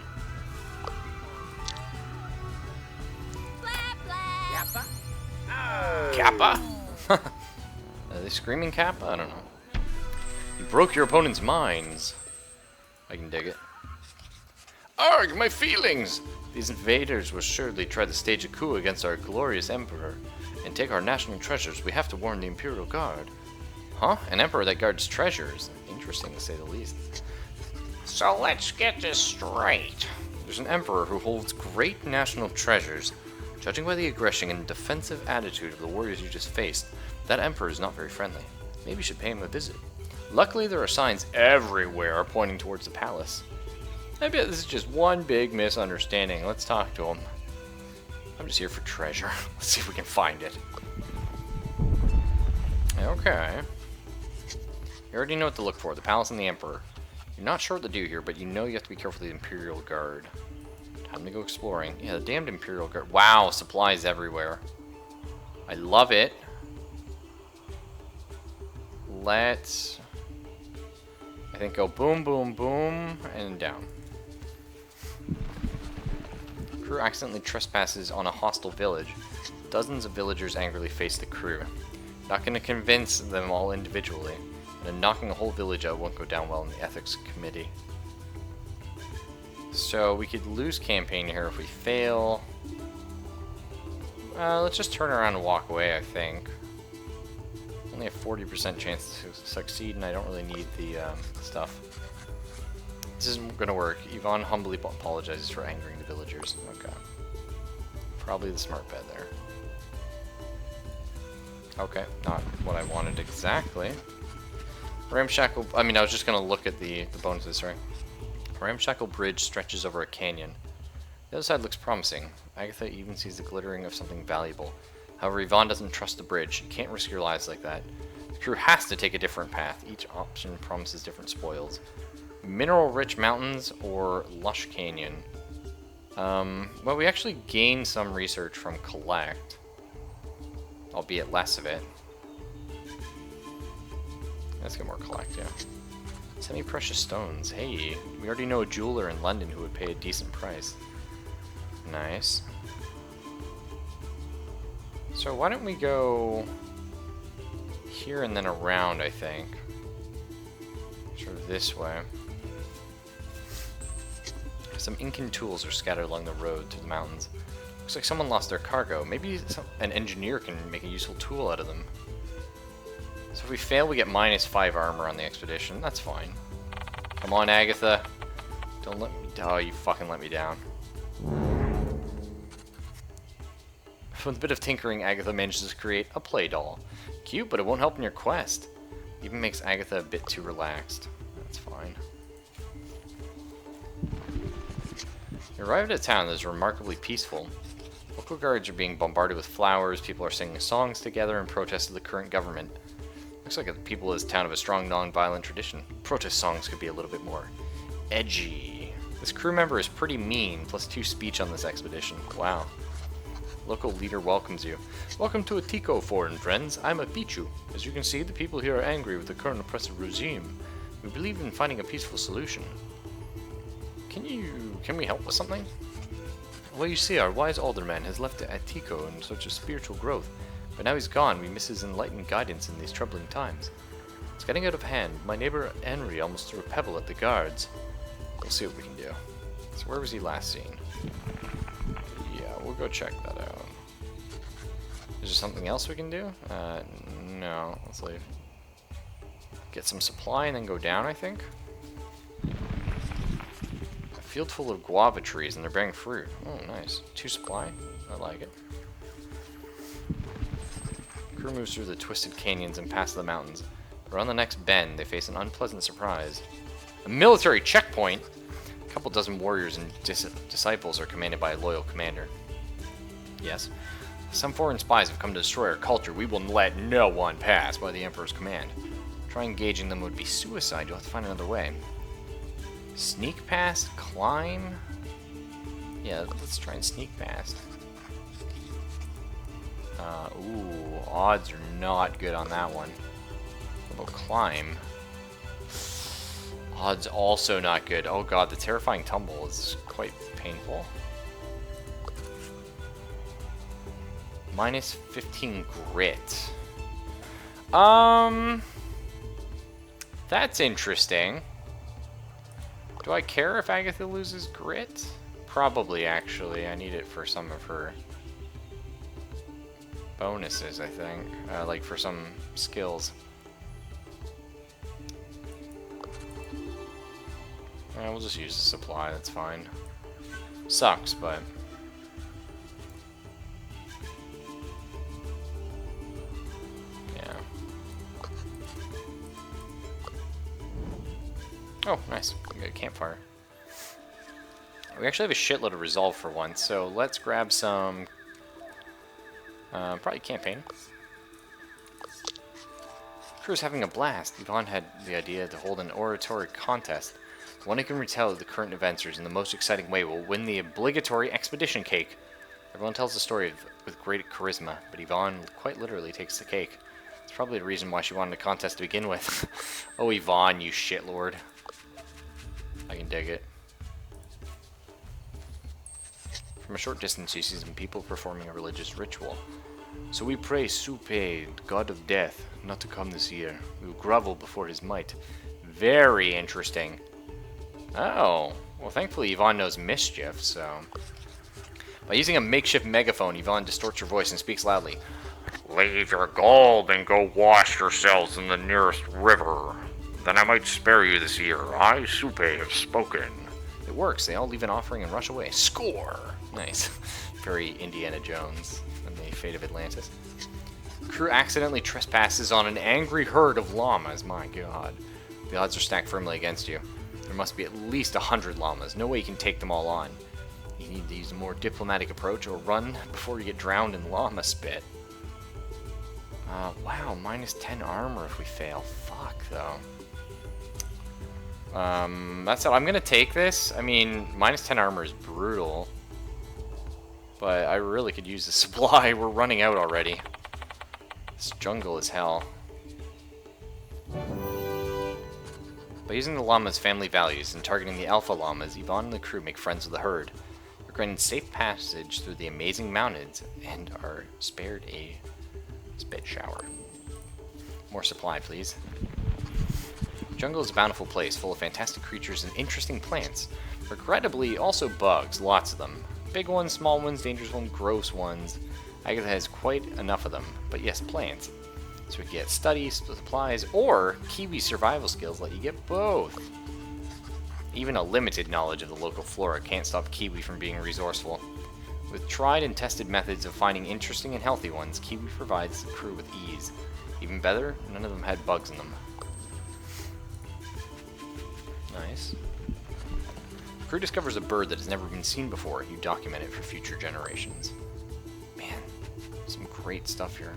Kappa? Are they screaming Kappa? I don't know. You broke your opponent's minds. I can dig it. Arg, my feelings! These invaders will surely try to stage a coup against our glorious emperor and take our national treasures. We have to warn the Imperial Guard. Huh? An emperor that guards treasures? Interesting to say the least. So let's get this straight. There's an emperor who holds great national treasures. Judging by the aggression and defensive attitude of the warriors you just faced, that emperor is not very friendly. Maybe you should pay him a visit. Luckily, there are signs everywhere pointing towards the palace. I bet this is just one big misunderstanding. Let's talk to him. I'm just here for treasure. Let's see if we can find it. Okay. You already know what to look for. The palace and the emperor. You're not sure what to do here, but you know you have to be careful of the Imperial Guard. Time to go exploring. Yeah, the damned Imperial Guard. Wow, supplies everywhere. I love it. Let's... I think go boom, boom, boom, and down. Crew accidentally trespasses on a hostile village. Dozens of villagers angrily face the crew. Not going to convince them all individually, and knocking a whole village out won't go down well in the ethics committee. So we could lose campaign here if we fail. Let's just turn around and walk away, I think. Only a 40% chance to succeed, and I don't really need the stuff. This isn't gonna work. Yvonne humbly apologizes for angering the villagers. Okay. Probably the smart bet there. Okay, not what I wanted exactly. Ramshackle... I mean, I was just gonna look at the bonuses, right? Ramshackle Bridge stretches over a canyon. The other side looks promising. Agatha even sees the glittering of something valuable. However, Yvonne doesn't trust the bridge. You can't risk your lives like that. The crew has to take a different path. Each option promises different spoils. Mineral-rich mountains or lush canyon. Well, we actually gain some research from collect. Albeit less of it. Let's get more collect, yeah. Semi-precious stones. Hey, we already know a jeweler in London who would pay a decent price. Nice. So why don't we go here and then around, I think. Sort of this way. Some Incan tools are scattered along the road through the mountains. Looks like someone lost their cargo. Maybe an engineer can make a useful tool out of them. So if we fail, we get -5 armor on the expedition. That's fine. Come on, Agatha. Don't let me... Oh, you fucking let me down. With a bit of tinkering, Agatha manages to create a play doll. Cute, but it won't help in your quest. Even makes Agatha a bit too relaxed. That's fine. You arrived at a town that is remarkably peaceful. Local guards are being bombarded with flowers, people are singing songs together in protest of the current government. Looks like the people of this town have a strong non-violent tradition. Protest songs could be a little bit more edgy. This crew member is pretty mean, plus 2 speech on this expedition. Wow. Local leader welcomes you. Welcome to Atiko, foreign friends. I'm a Pichu. As you can see, the people here are angry with the current oppressive regime. We believe in finding a peaceful solution. Can we help with something? Well, you see, our wise alderman has left Atiko in such a spiritual growth, but now he's gone, we miss his enlightened guidance in these troubling times. It's getting out of hand. My neighbor Henry almost threw a pebble at the guards. We'll see what we can do. So where was he last seen? Yeah, we'll go check that out. Is there something else we can do? No, let's leave. Get some supply and then go down, I think. Field full of guava trees and they're bearing fruit. Oh, nice. 2 supply. I like it. Crew moves through the twisted canyons and past the mountains. Around the next bend, they face an unpleasant surprise. A military checkpoint? A couple dozen warriors and disciples are commanded by a loyal commander. Yes. Some foreign spies have come to destroy our culture. We will let no one pass by the Emperor's command. Try engaging them would be suicide. You'll have to find another way. Sneak past? Climb? Yeah, let's try and sneak past. Ooh, odds are not good on that one. What about climb? Odds also not good. Oh god, the terrifying tumble is quite painful. Minus 15 grit. That's interesting. Do I care if Agatha loses grit? Probably, actually. I need it for some of her bonuses, I think. Like for some skills. We'll just use the supply, that's fine. Sucks, but... yeah. Oh, nice. We got a campfire. We actually have a shitload of resolve for once, so let's grab some... probably campaign. Crew's having a blast. Yvonne had the idea to hold an oratory contest. The one who can retell the current adventures in the most exciting way will win the obligatory expedition cake. Everyone tells the story with great charisma, but Yvonne quite literally takes the cake. It's probably the reason why she wanted a contest to begin with. Oh, Yvonne, you shitlord. I can dig it. From a short distance, you see some people performing a religious ritual. So we pray Supe, god of death, not to come this year. We will grovel before his might. Very interesting. Oh, well thankfully Yvonne knows mischief, so... By using a makeshift megaphone, Yvonne distorts her voice and speaks loudly. Leave your gold and go wash yourselves in the nearest river. Then I might spare you this year. I, Supe, have spoken. It works. They all leave an offering and rush away. Score! Nice. Very Indiana Jones and the Fate of Atlantis. Crew accidentally trespasses on an angry herd of llamas. My god. The odds are stacked firmly against you. There must be at least 100 llamas. No way you can take them all on. You need to use a more diplomatic approach or run before you get drowned in llama spit. Wow, minus 10 armor if we fail. Fuck, though. That's it. I'm gonna take this. I mean, minus 10 armor is brutal. But I really could use the supply. We're running out already. This jungle is hell. By using the llama's family values and targeting the alpha llamas, Yvonne and the crew make friends with the herd. They're granted safe passage through the amazing mountains and are spared a spit shower. More supply, please. The jungle is a bountiful place, full of fantastic creatures and interesting plants. Regrettably, also bugs, lots of them. Big ones, small ones, dangerous ones, gross ones. Agatha has quite enough of them, but yes, plants. So we can get studies, supplies, or Kiwi survival skills let you get both. Even a limited knowledge of the local flora can't stop Kiwi from being resourceful. With tried and tested methods of finding interesting and healthy ones, Kiwi provides the crew with ease. Even better, none of them had bugs in them. Nice. The crew discovers a bird that has never been seen before. You document it for future generations. Man, some great stuff here.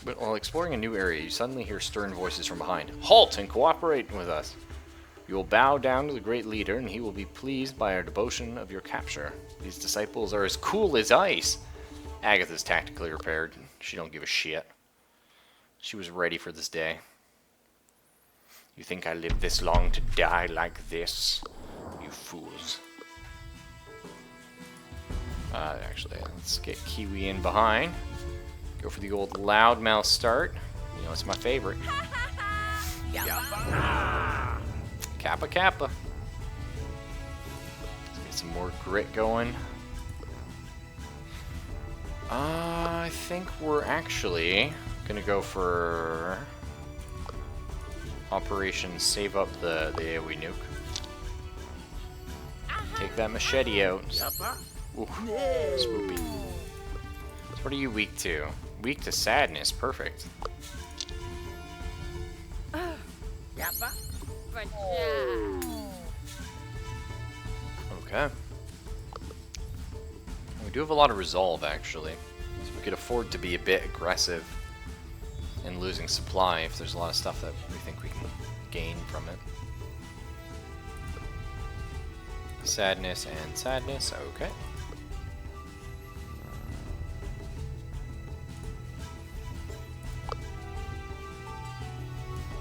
But while exploring a new area, you suddenly hear stern voices from behind. Halt and cooperate with us. You will bow down to the great leader, and he will be pleased by our devotion of your capture. These disciples are as cool as ice. Agatha's tactically prepared. She don't give a shit. She was ready for this day. You think I lived this long to die like this? You fools. Actually, let's get Kiwi in behind. Go for the old loudmouth start. You know, it's my favorite. Kappa Kappa. Let's get some more grit going. I think we're actually gonna go for Operation Save Up the AoE nuke. Take that machete out. Ooh, spoopy. So what are you weak to? Weak to sadness. Perfect. Okay. We do have a lot of resolve, actually. So we could afford to be a bit aggressive in losing supply if there's a lot of stuff that we think we can gain from it. Sadness and sadness, okay.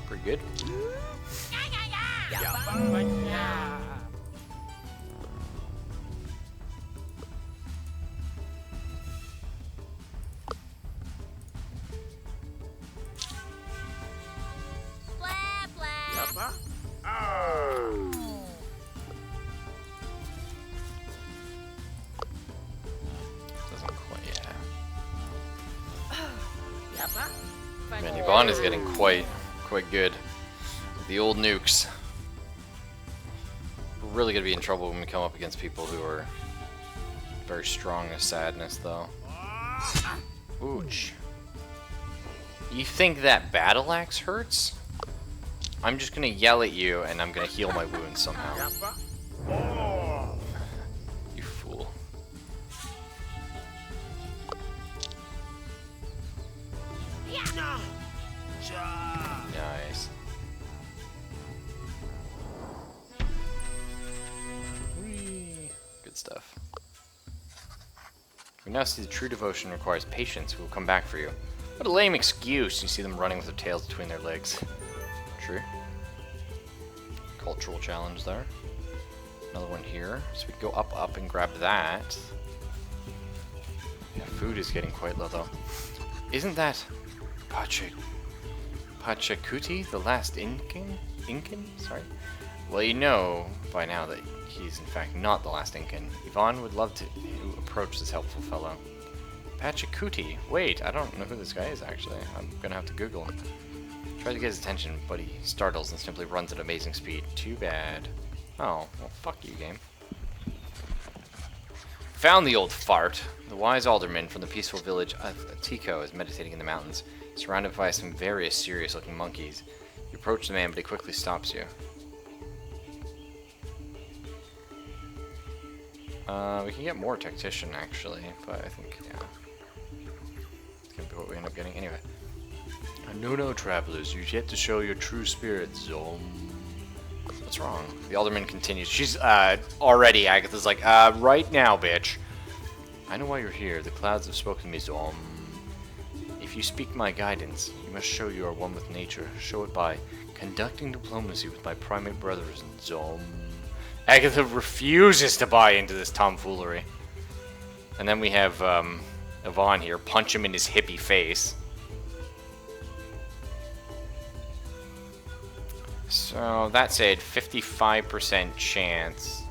Pretty good. Doesn't quite, yeah. Man, Yvonne is getting quite good. The old nukes. We're really gonna be in trouble when we come up against people who are very strong as sadness, though. Ooch. You think that battle axe hurts? I'm just gonna yell at you and I'm gonna heal my wounds somehow. You fool. Nice. Whee. Good stuff. We now see the true devotion requires patience. We will come back for you. What a lame excuse. You see them running with their tails between their legs. True. Cultural challenge there. Another one here. So we can go up and grab that. Yeah, food is getting quite low though. Isn't that Pachacuti, the last Incan? Sorry. Well, you know by now that he's in fact not the last Incan. Yvonne would love to approach this helpful fellow. Pachacuti. Wait, I don't know who this guy is actually. I'm gonna have to Google him. Try to get his attention, but he startles and simply runs at amazing speed. Too bad. Oh, well, fuck you, game. Found the old fart. The wise alderman from the peaceful village of Tico is meditating in the mountains, surrounded by some very serious-looking monkeys. You approach the man, but he quickly stops you. We can get more tactician, actually, but I think, yeah. It's gonna be what we end up getting. Anyway. No, travelers, you've yet to show your true spirit, Zom. What's wrong? The alderman continues. She's, already, Agatha's like, right now, bitch. I know why you're here. The clouds have spoken to me, Zom. If you speak my guidance, you must show you are one with nature. Show it by conducting diplomacy with my primate brothers, Zom. Agatha refuses to buy into this tomfoolery. And then we have, Yvonne here. Punch him in his hippie face. So that said, 55% chance.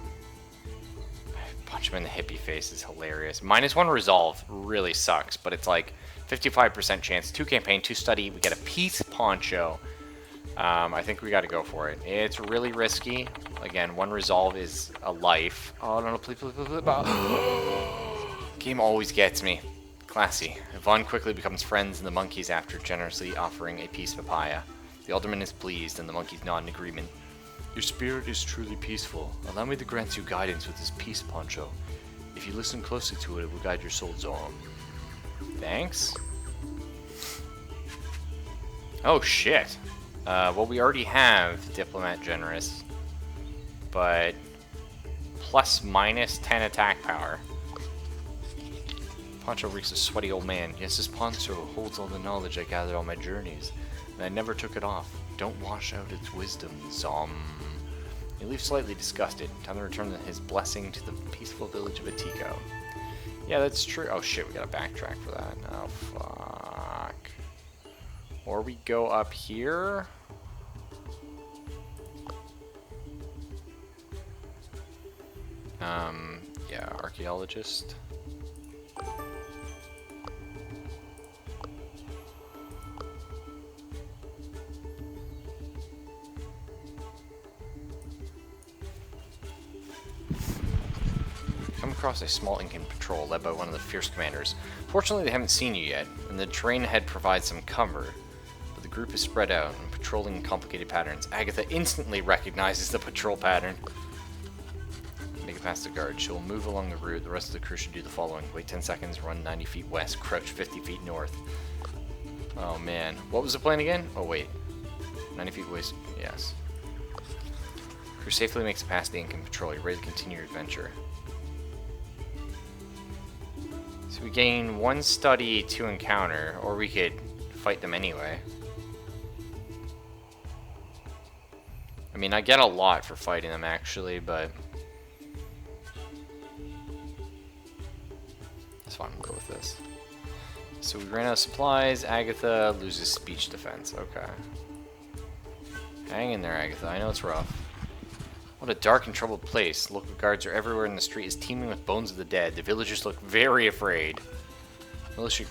Punch him in the hippie face is hilarious. -1 resolve really sucks, but it's like 55% chance. 2 campaign, 2 study. We get a peace poncho. I think we got to go for it. It's really risky. Again, 1 resolve is a life. Oh no, please. Game always gets me. Classy. Yvonne quickly becomes friends and the monkeys after generously offering a peace papaya. The alderman is pleased, and the monkeys nod in agreement. Your spirit is truly peaceful. Allow me to grant you guidance with this peace poncho. If you listen closely to it, it will guide your soul, Zom. Thanks. Oh, shit. Well, we already have Diplomat Generous, but +/- 10 attack power. Poncho reeks a sweaty old man. Yes, this poncho holds all the knowledge I gathered on my journeys, and I never took it off. Don't wash out its wisdom, Zom. He leaves slightly disgusted. Time to return his blessing to the peaceful village of Atiko. Yeah, that's true. Oh shit, we gotta backtrack for that. Oh fuck. Or we go up here. Yeah, archaeologist. across a small Incan patrol led by one of the fierce commanders. Fortunately, they haven't seen you yet, and the terrain ahead provides some cover. But the group is spread out and patrolling complicated patterns. Agatha instantly recognizes the patrol pattern. Make it past the guard. She'll move along the route. The rest of the crew should do the following. Wait 10 seconds, run 90 feet west, crouch 50 feet north. Oh man. What was the plan again? Oh wait. 90 feet west. Yes. Crew safely makes it past the Incan patrol. You're ready to continue your adventure. So we gain 1 study, 2 encounter, or we could fight them anyway. I mean, I get a lot for fighting them actually, but that's fine, we'll go with this. So we ran out of supplies. Agatha loses speech defense. Okay. Hang in there, Agatha. I know it's rough. What a dark and troubled place. Local guards are everywhere, and the street is teeming with bones of the dead. The villagers look very afraid. A militia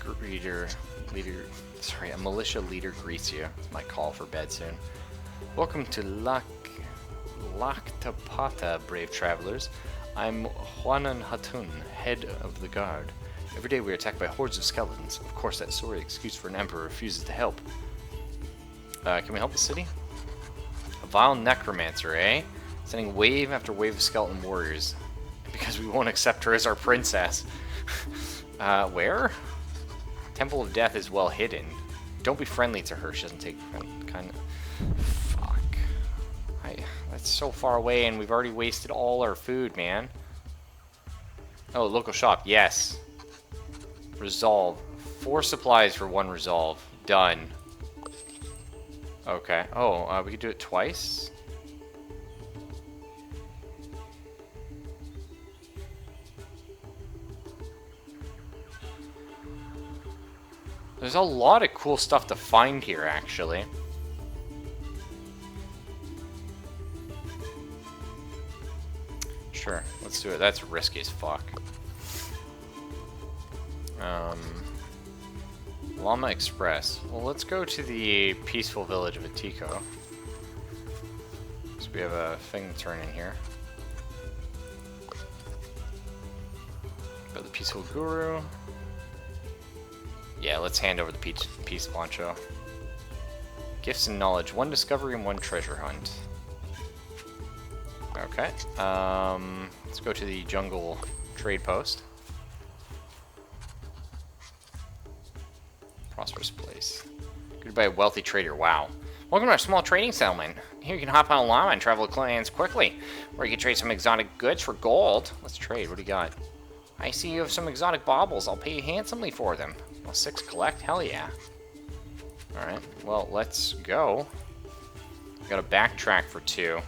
leader greets you. It's my call for bed soon. Welcome to Laktapata, brave travelers. I'm Juanan Hatun, head of the guard. Every day we are attacked by hordes of skeletons. Of course, that sorry excuse for an emperor refuses to help. Can we help the city? A vile necromancer, eh? Sending wave after wave of skeleton warriors. Because we won't accept her as our princess. Where? Temple of Death is well hidden. Don't be friendly to her. She doesn't take kind of... Fuck. That's so far away and we've already wasted all our food, man. Oh, local shop. Yes. Resolve. 4 supplies for 1 resolve. Done. Okay. Oh, we could do it twice? There's a lot of cool stuff to find here, actually. Sure, let's do it. That's risky as fuck. Llama Express. Well, let's go to the peaceful village of Atiko. So we have a thing to turn in here. Got the peaceful guru. Yeah, let's hand over the peace poncho. Gifts and knowledge. 1 discovery and 1 treasure hunt. Okay. Let's go to the jungle trade post. Prosperous place. Goodbye, a wealthy trader. Wow. Welcome to our small trading settlement. Here you can hop on a llama and travel clans quickly. Or you can trade some exotic goods for gold. Let's trade. What do you got? I see you have some exotic baubles. I'll pay you handsomely for them. Well, 6 collect? Hell yeah. Alright, well, let's go. We gotta backtrack for 2.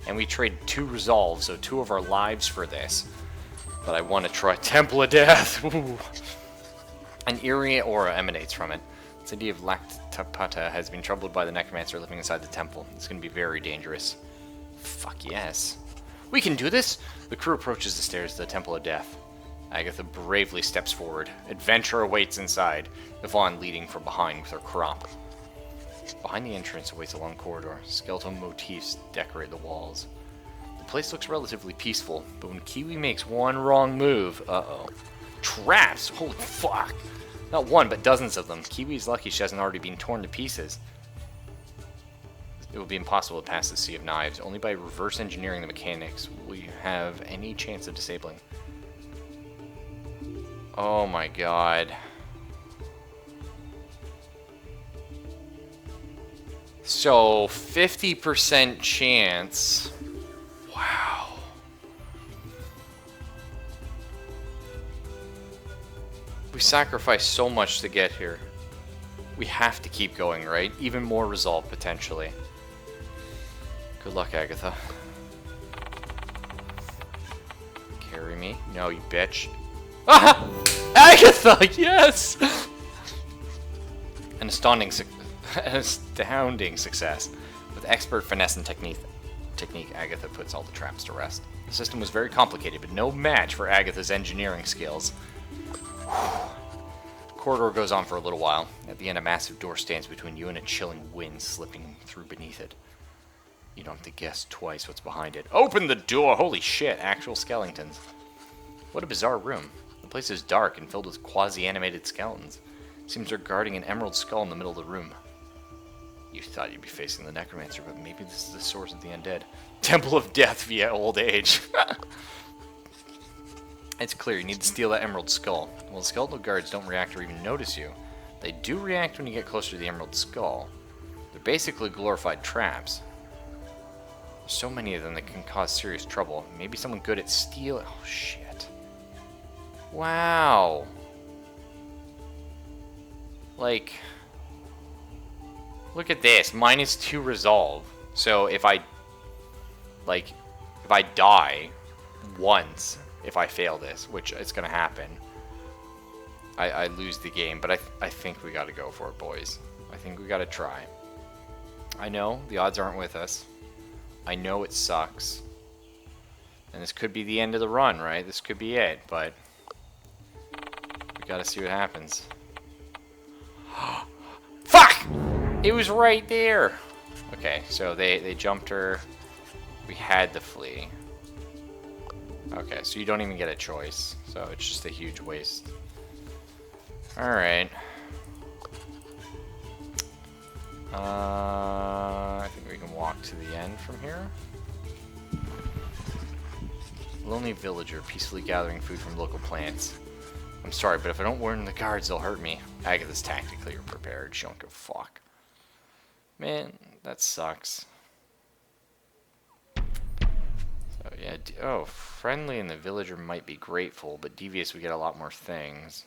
And we trade 2 resolves, so 2 of our lives for this. But I want to try Temple of Death. Ooh. An eerie aura emanates from it. The city of Laktapata has been troubled by the necromancer living inside the temple. It's going to be very dangerous. Fuck yes. We can do this! The crew approaches the stairs to the Temple of Death. Agatha bravely steps forward. Adventure awaits inside, Yvonne leading from behind with her crop. Behind the entrance awaits a long corridor. Skeletal motifs decorate the walls. The place looks relatively peaceful, but when Kiwi makes one wrong move, uh-oh. Traps! Holy fuck! Not 1, but dozens of them. Kiwi's lucky she hasn't already been torn to pieces. It will be impossible to pass the Sea of Knives. Only by reverse engineering the mechanics will you have any chance of disabling. Oh my god. So, 50% chance. Wow. We sacrificed so much to get here. We have to keep going, right? Even more resolve, potentially. Good luck, Agatha. Carry me? No, you bitch. Ah! Agatha! Yes! An astounding success. With expert finesse and technique, Agatha puts all the traps to rest. The system was very complicated, but no match for Agatha's engineering skills. The corridor goes on for a little while. At the end, a massive door stands between you and a chilling wind slipping through beneath it. You don't have to guess twice what's behind it. Open the door! Holy shit, actual skeletons. What a bizarre room. The place is dark and filled with quasi-animated skeletons. Seems they're guarding an emerald skull in the middle of the room. You thought you'd be facing the necromancer, but maybe this is the source of the undead. Temple of Death via old age. It's clear you need to steal that emerald skull. Well, the skeletal guards don't react or even notice you. They do react when you get closer to the emerald skull. They're basically glorified traps. There's so many of them that can cause serious trouble. Maybe someone good at stealing. Oh, shit. Wow. Like, look at this. -2 resolve. So if I die once, if I fail this, which it's gonna happen, I lose the game. But I think we gotta go for it, boys. I think we gotta try. I know the odds aren't with us. I know it sucks. And this could be the end of the run, right? This could be it, but we gotta see what happens. Fuck! It was right there! Okay, so they jumped her. We had to flee. Okay, so you don't even get a choice. So it's just a huge waste. Alright. I think we can walk to the end from here. Lonely villager, peacefully gathering food from local plants. I'm sorry, but if I don't warn the guards, they'll hurt me. Agatha's tactically prepared. She don't give a fuck. Man, that sucks. So, yeah. Oh, friendly and the villager might be grateful, but devious we get a lot more things.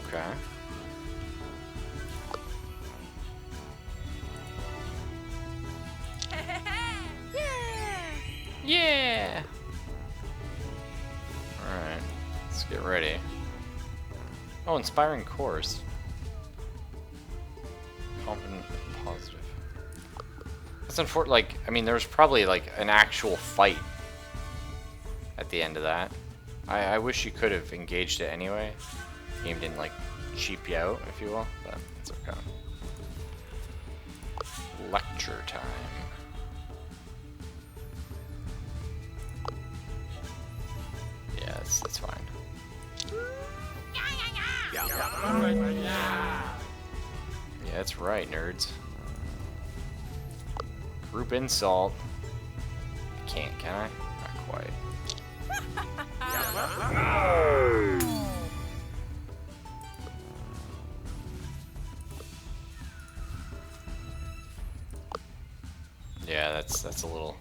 Okay. Yeah! Alright, let's get ready. Oh, inspiring course. Confident and positive. That's unfortunate. Like, I mean, there was probably like an actual fight at the end of that. I wish you could have engaged it anyway. The game didn't like cheap you out, if you will, but it's okay. Lecture time. Yeah, that's fine. Yeah, that's right, nerds. Group insult. Can't, can I? Not quite. Yeah, that's a little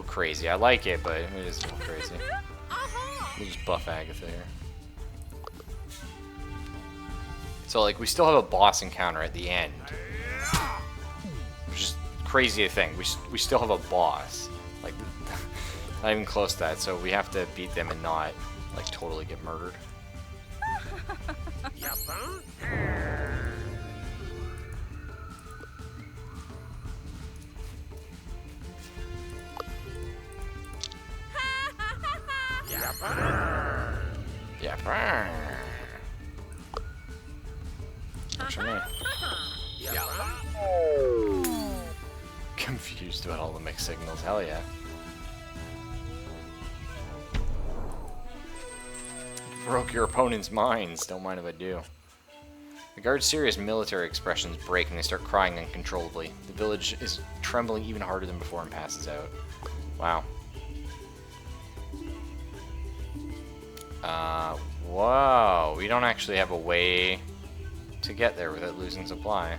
crazy. I like it, but it is a little crazy. We'll just buff Agatha here. So, like, we still have a boss encounter at the end, which is crazy to think. We still have a boss, like, not even close to that. So we have to beat them and not, like, totally get murdered. Yeah. Works for me. Confused about all the mixed signals. Hell yeah. Broke your opponent's minds. Don't mind if I do. The guard's serious military expressions break and they start crying uncontrollably. The village is trembling even harder than before and passes out. Wow. Whoa. We don't actually have a way to get there without losing supply.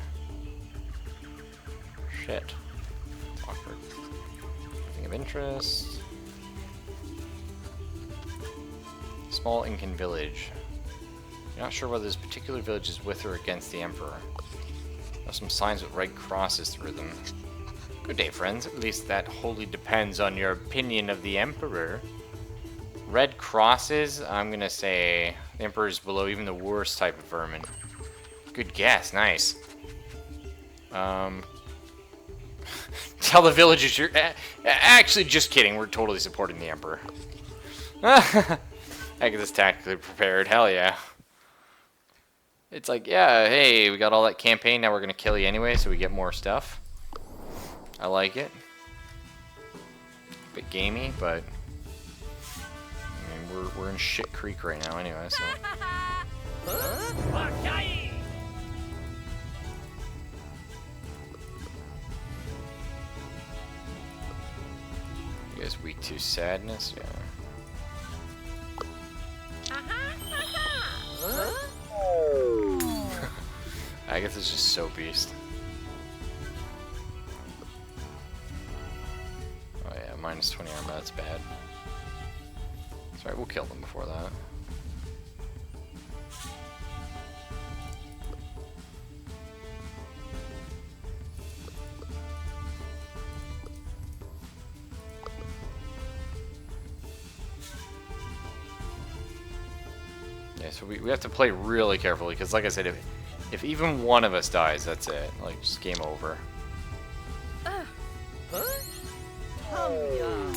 Shit. It's awkward. Nothing of interest. Small Incan village. You're not sure whether this particular village is with or against the Emperor. There's some signs with red crosses through them. Good day, friends. At least that wholly depends on your opinion of the Emperor. Red crosses? I'm gonna say the Emperor is below even the worst type of vermin. Good guess. Nice. Tell the villagers you're... actually, just kidding. We're totally supporting the Emperor. Agatha's tactically prepared. Hell yeah. It's like, yeah, hey, we got all that campaign. Now we're gonna kill you anyway, so we get more stuff. I like it. Bit gamey, but I mean, we're in shit creek right now anyway. So. You guys weak to sadness, yeah. Agatha's just so beast. Oh yeah, minus 20 armor, that's bad. Sorry, we'll kill them before that. Yeah, so we have to play really carefully, because like I said, if even one of us dies, that's it. Like, just game over.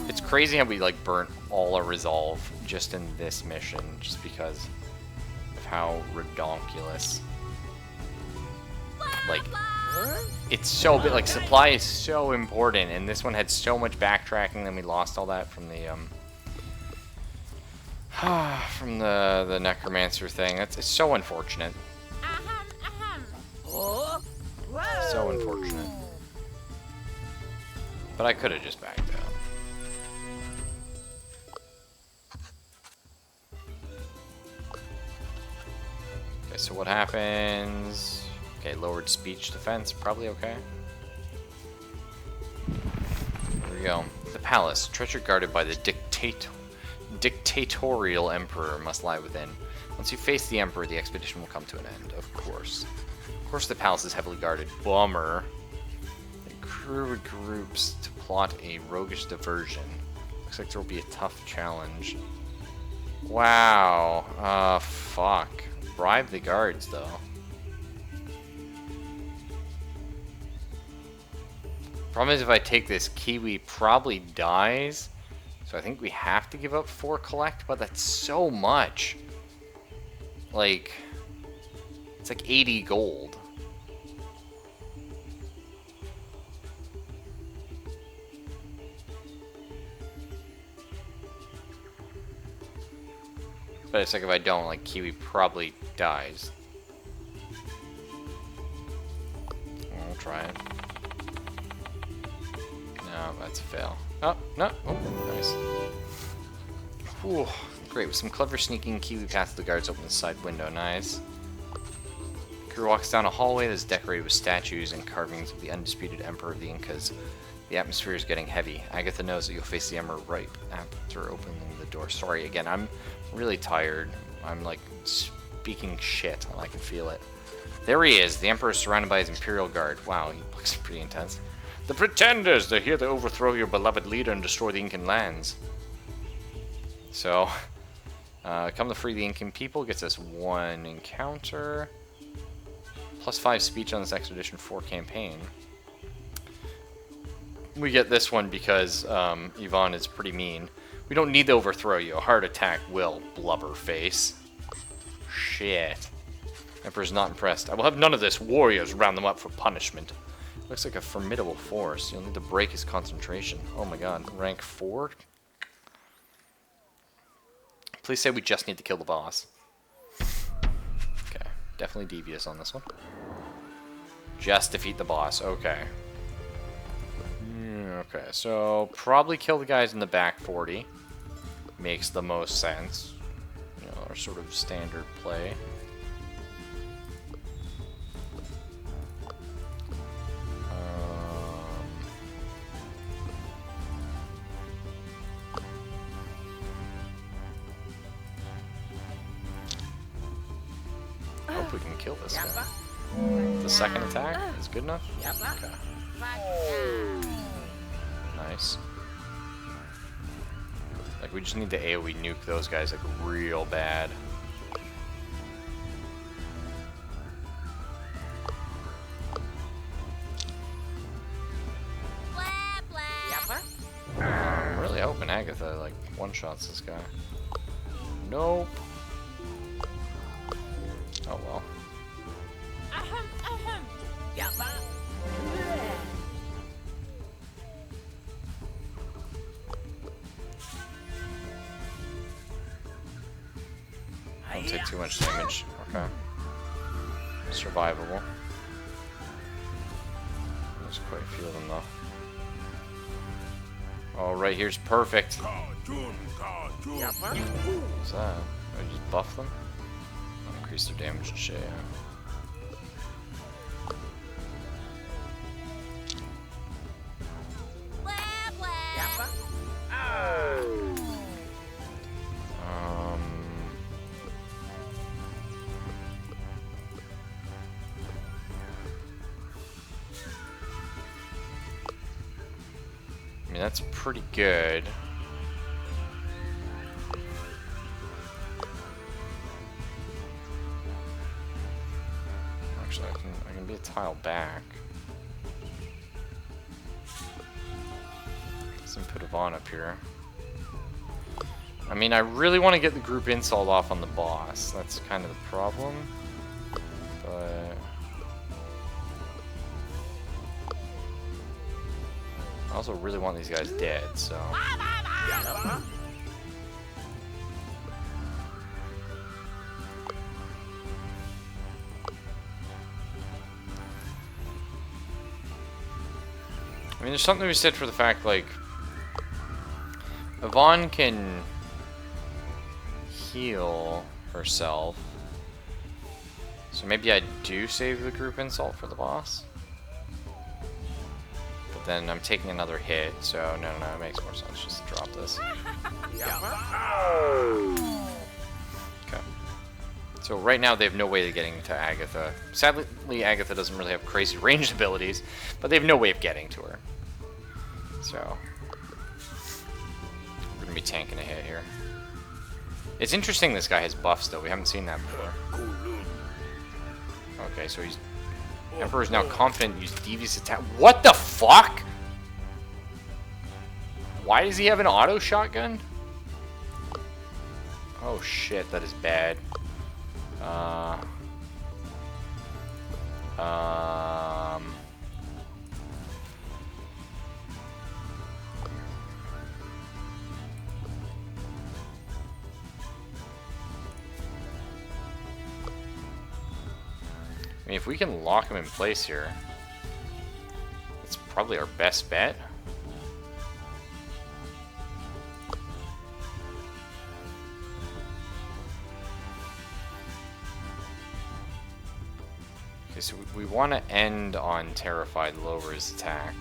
It's crazy how we, like, burnt all our resolve just in this mission, just because of how redonkulous. Like, it's so big, like, supply is so important, and this one had so much backtracking, then we lost all that from the, from the necromancer thing. It's so unfortunate. So unfortunate. But I could have just backed out. Okay, so what happens? Okay, lowered speech defense, probably okay. There we go. The palace, treasure guarded by the dictatorial emperor, must lie within. Once you face the emperor, the expedition will come to an end, of course. Of course the palace is heavily guarded. Bummer. The crew regroups to plot a roguish diversion. Looks like there will be a tough challenge. Wow. Fuck. Bribe the guards, though. Problem is, if I take this, Kiwi probably dies. So I think we have to give up 4 collect, but that's so much. Like, it's like 80 gold. But it's like if I don't, like, Kiwi probably dies. We'll try it. No, that's a fail. Oh, no. Oh, nice. Whew. Great. With some clever sneaking, Kiwi past the guards open the side window. Nice. Crew walks down a hallway that is decorated with statues and carvings of the undisputed Emperor of the Incas. The atmosphere is getting heavy. Agatha knows that you'll face the Emperor right after opening the door. Sorry, again, I'm really tired. I'm, like, speaking shit, and I can feel it. There he is. The Emperor is surrounded by his Imperial Guard. Wow, he looks pretty intense. The Pretenders! They're here to overthrow your beloved leader and destroy the Incan lands. So, come to free the Incan people. Gets us 1 encounter. Plus 5 speech on this expedition, 4 campaign. We get this one because Yvonne is pretty mean. We don't need to overthrow you. A heart attack will, blubberface. Shit. Emperor's not impressed. I will have none of this. Warriors round them up for punishment. Looks like a formidable force. You'll need to break his concentration. Oh my god. Rank 4? Please say we just need to kill the boss. Okay. Definitely devious on this one. Just defeat the boss. Okay. Okay, so probably kill the guys in the back 40. Makes the most sense. You know, our sort of standard play. Hope we can kill this guy. The second attack is good enough? Okay. Nice. Like, we just need to AoE nuke those guys, like, real bad. Really? hoping Agatha, like, one-shots this guy. Nope. Oh, well. Ahem, ahem. Yappa. Don't take too much damage. Okay. Survivable. There's quite a few of them, though. Oh, right here's perfect. What's that? I just buff them? Increase their damage and shit, yeah. Blah, blah. I mean, that's pretty good. Actually, I can be a tile back. Let's put Yvonne up here. I mean, I really want to get the group insult off on the boss. That's kind of the problem. But I also really want these guys dead, so. I mean, there's something to be said for the fact, like, Yvonne can heal herself. So maybe I do save the group insult for the boss. But then I'm taking another hit, so no, it makes more sense just to drop this. Okay. So right now they have no way of getting to Agatha. Sadly, Agatha doesn't really have crazy ranged abilities, but they have no way of getting to her. So we're gonna be tanking a hit here. It's interesting this guy has buffs though, we haven't seen that before. Okay, so he's Emperor is now confident to use devious attack. What the fuck? Why does he have an auto shotgun? Oh shit, that is bad. I mean, if we can lock him in place here, it's probably our best bet. Okay, so we want to end on Terrified, lower his attack.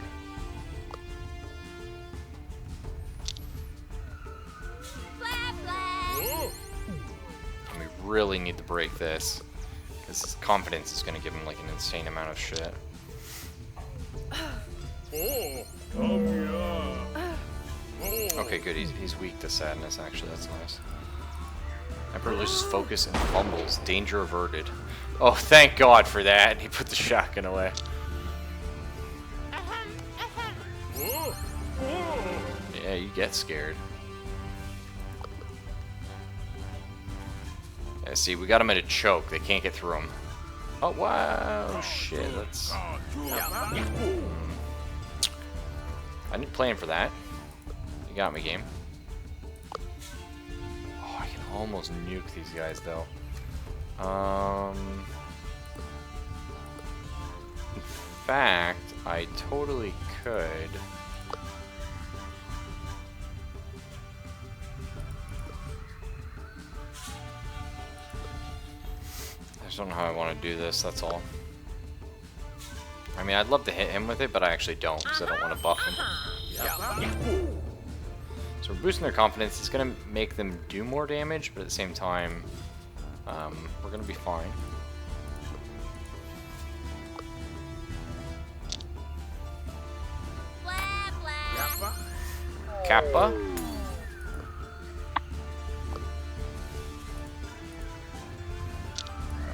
Blah, blah. And we really need to break this. Because his confidence is going to give him like an insane amount of shit. Okay, good. He's weak to sadness, actually. That's nice. Emperor loses focus and fumbles. Danger averted. Oh, thank God for that. He put the shotgun away. Ahem, ahem. Yeah, you get scared. Yeah, see, we got him at a choke. They can't get through him. Oh, wow. Shit, that's... I didn't plan for that. You got me, game. Oh, I can almost nuke these guys, though. In fact, I totally could. I just don't know how I want to do this, that's all. I mean, I'd love to hit him with it, but I actually don't, because I don't want to buff him. So we're boosting their confidence. It's going to make them do more damage, but at the same time, we're going to be fine. Blah, blah. Kappa.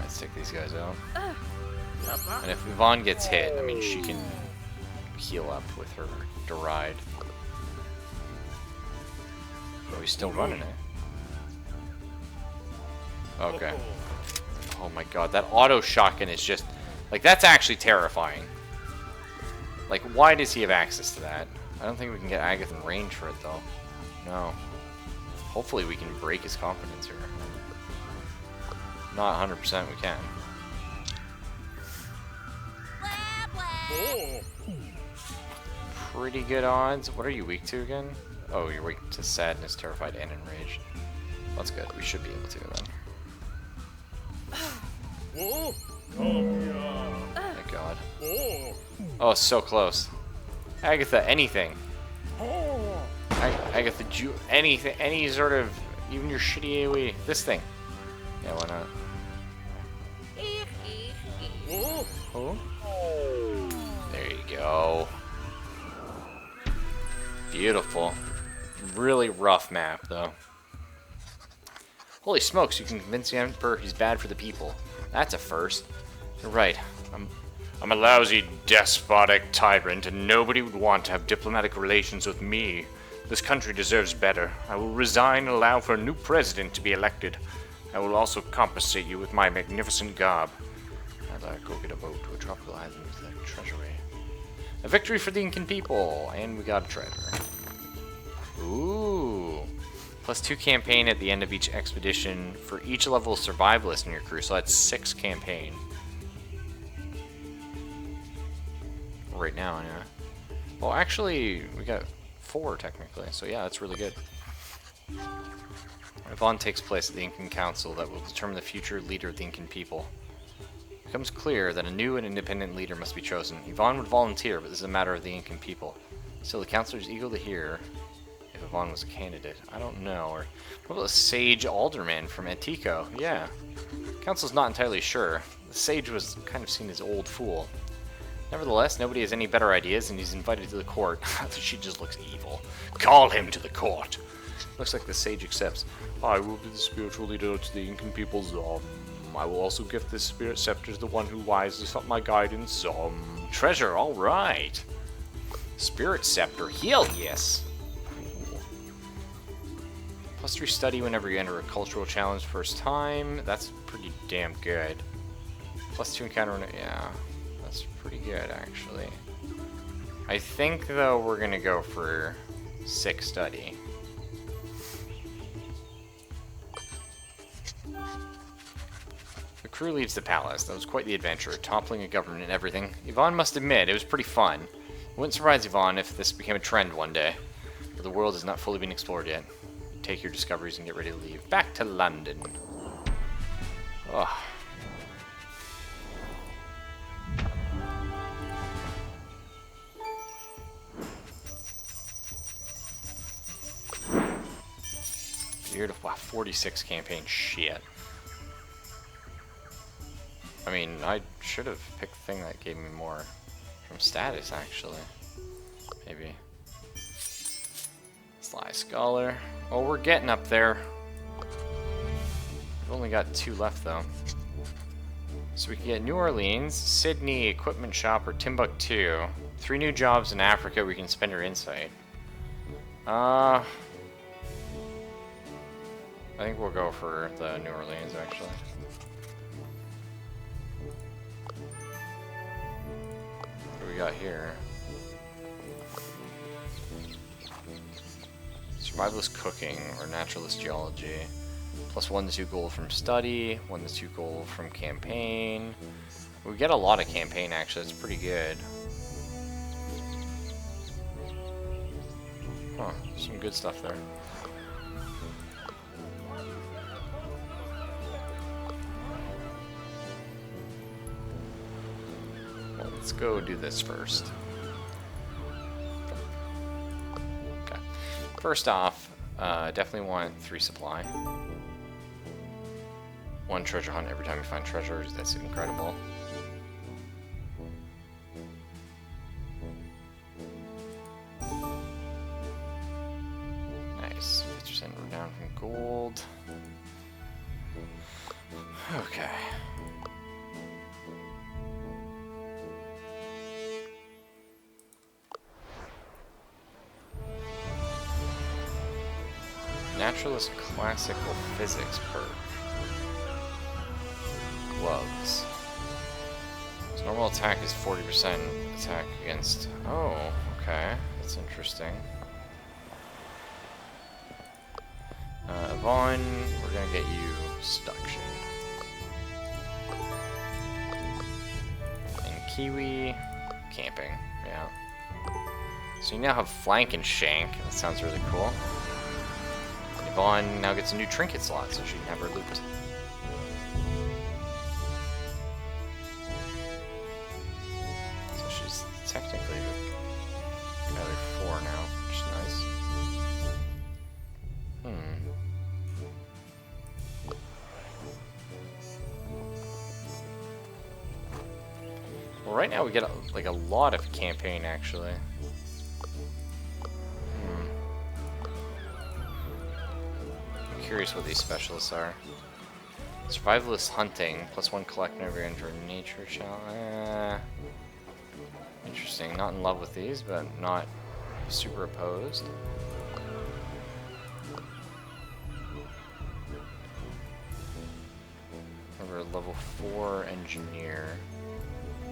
Let's take these guys out. And if Yvonne gets hit, I mean, she can heal up with her Deride. Oh, he's still running it. Okay. Oh my god, that auto shotgun is just... Like, that's actually terrifying. Like, why does he have access to that? I don't think we can get Agatha in range for it, though. No. Hopefully we can break his confidence here. Not 100% we can. Blah, blah. Pretty good odds. What are you weak to again? Oh, you're weak to sadness, terrified, and enraged. That's good. We should be able to then. Thank God. Oh, so close. Agatha, anything. Agatha, anything, any sort of, even your shitty AoE. This thing. Yeah, why not? Oh. There you go. Beautiful. Really rough map, though. Holy smokes, you can convince the Emperor he's bad for the people. That's a first. You're right. I'm a lousy, despotic tyrant, and nobody would want to have diplomatic relations with me. This country deserves better. I will resign and allow for a new president to be elected. I will also compensate you with my magnificent garb. I'd go get a boat to a tropical island with a treasury. A victory for the Incan people, and we got a treasure. Ooh. +2 campaign at the end of each expedition for each level of survivalist in your crew, so that's 6 campaign. Right now, anyway. Well, actually, we got 4 technically, so yeah, that's really good. Yvonne takes place at the Incan Council that will determine the future leader of the Incan people. It becomes clear that a new and independent leader must be chosen. Yvonne would volunteer, but this is a matter of the Incan people. Still, the councilor is eager to hear if Yvonne was a candidate. I don't know. Or what about the Sage Alderman from Antico? Yeah. Council's not entirely sure. The Sage was kind of seen as old fool. Nevertheless, nobody has any better ideas, and he's invited to the court. She just looks evil. Call him to the court. Looks like the Sage accepts. I will be the spiritual leader to the Incan peoples. I will also gift this spirit scepter to the one who wises up my guidance. Treasure, alright. Spirit scepter, hell yes. +3 study whenever you enter a cultural challenge first time. That's pretty damn good. +2 encounter, yeah. That's pretty good, actually. I think, though, we're going to go for 6 study. The crew leaves the palace. That was quite the adventure, toppling a government and everything. Yvonne must admit, it was pretty fun. It wouldn't surprise Yvonne if this became a trend one day, but the world has not fully been explored yet. Take your discoveries and get ready to leave. Back to London. Ugh. Beautiful. Wow, 46 campaign. Shit. I mean, I should have picked the thing that gave me more from status, actually. Maybe. Sly Scholar. Oh, we're getting up there. We've only got 2 left, though. So we can get New Orleans, Sydney, Equipment Shop, or Timbuktu. 3 new jobs in Africa we can spend our insight. I think we'll go for the New Orleans, actually. What do we got here? Survivalist cooking or naturalist geology. +1 to 2 gold from study, 1 to 2 gold from campaign. We get a lot of campaign, actually. It's pretty good. Huh, some good stuff there. Well, let's go do this first. Okay. First off, definitely want 3 supply. 1 treasure hunt every time you find treasures. That's incredible. Nice. 50% Renown from gold. Okay. Naturalist classical physics perk. Gloves. So normal attack is 40% attack against... Oh, okay. That's interesting. Vaughn, we're gonna get you Seduction. And Kiwi, Camping, yeah. So you now have Flank and Shank. That sounds really cool. And Yvonne now gets a new trinket slot, so she can have her looped. So she's technically the other 4 now, which is nice. Well, right now we get like a lot of campaign actually. I'm curious what these specialists are. Survivalist hunting, +1 collect whenever you enter a nature challenge. Interesting. Not in love with these, but not super opposed. Remember, level 4 engineer.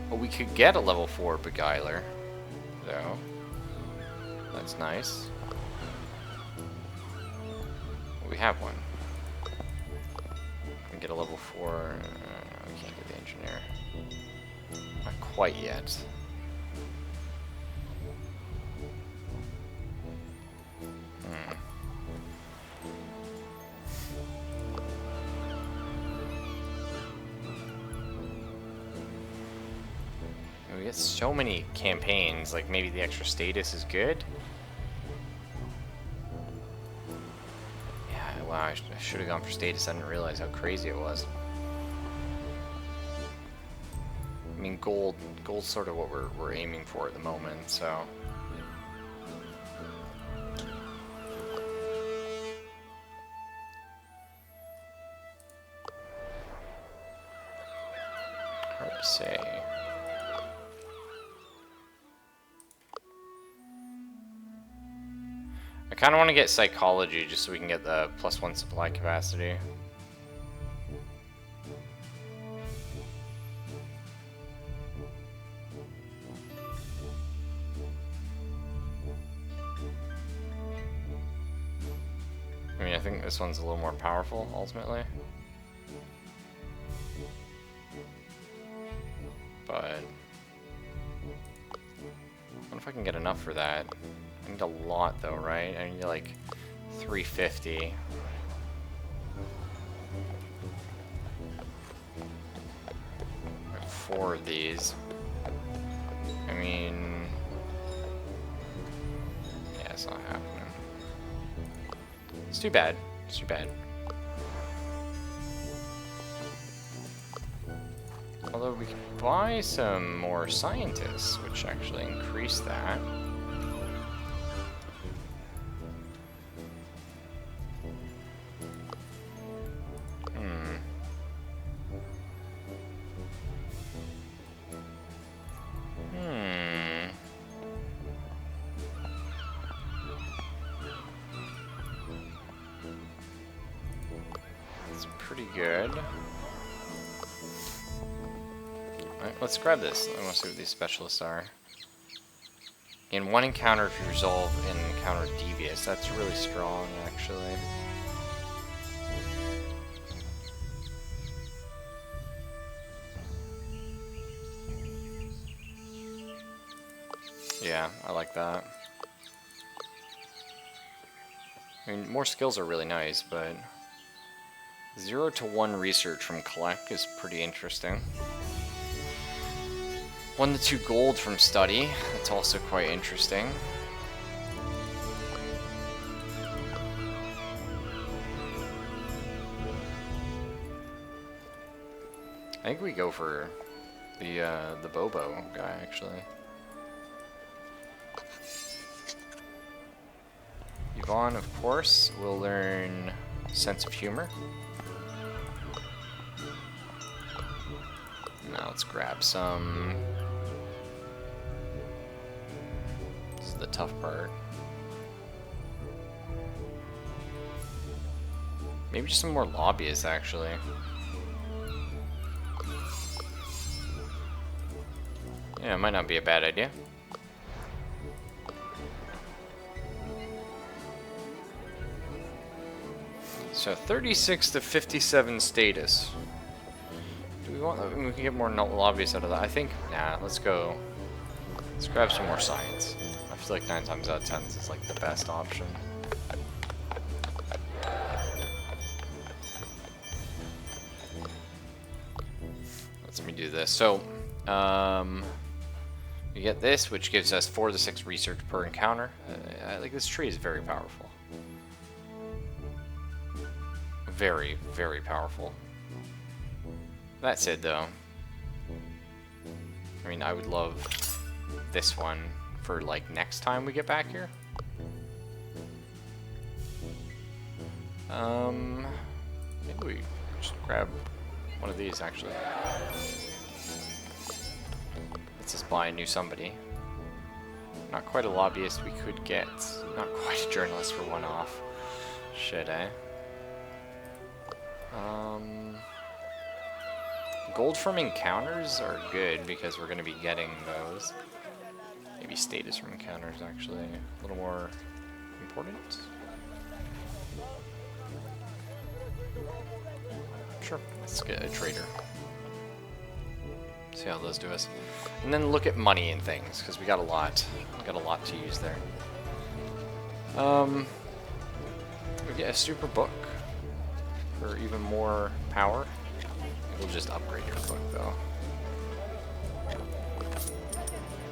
But we could get a level 4 beguiler, though. That's nice. We have one. We can get a level 4. We can't get the engineer. Not quite yet. We get so many campaigns, like maybe the extra status is good. Yeah, wow, I should have gone for status. I didn't realize how crazy it was. I mean, gold's sort of what we're aiming for at the moment, so. Hard to say. I kind of want to get psychology just so we can get the +1 supply capacity. I mean, I think this one's a little more powerful, ultimately. But I wonder if I can get enough for that. I need a lot though, right? I need like 350. Like 4 of these. I mean, yeah, it's not happening. It's too bad. It's too bad. Although we could buy some more scientists, which actually increase that. Pretty good. Alright, let's grab this. I want to see what these specialists are. In 1 encounter, if you resolve an encounter devious, that's really strong, actually. Yeah, I like that. I mean, more skills are really nice, but 0 to 1 research from collect is pretty interesting. 1 to 2 gold from study, that's also quite interesting. I think we go for the Bobo guy, actually. Yvonne, of course, will learn sense of humor. Now let's grab some. This is the tough part. Maybe just some more lobbyists, actually. Yeah, it might not be a bad idea. So 36 to 57 status. Do we want? We can get more lobbyists out of that. I think. Nah. Let's go. Let's grab some more science. I feel like 9 times out of 10 this is like the best option. Let me do this. So, we get this, which gives us 4 to 6 research per encounter. Like this tree is very powerful. Very, very powerful. That said, though, I mean, I would love this one for like next time we get back here. Maybe we just grab one of these actually. Let's just buy a new somebody. Not quite a lobbyist we could get. Not quite a journalist for one off. Shit, eh? Gold from encounters are good because we're going to be getting those. Maybe status from encounters actually a little more important. Sure, let's get a trader. See how those do us. And then look at money and things, because we got a lot. We got a lot to use there. We get a super book for even more power. We'll just upgrade your book though.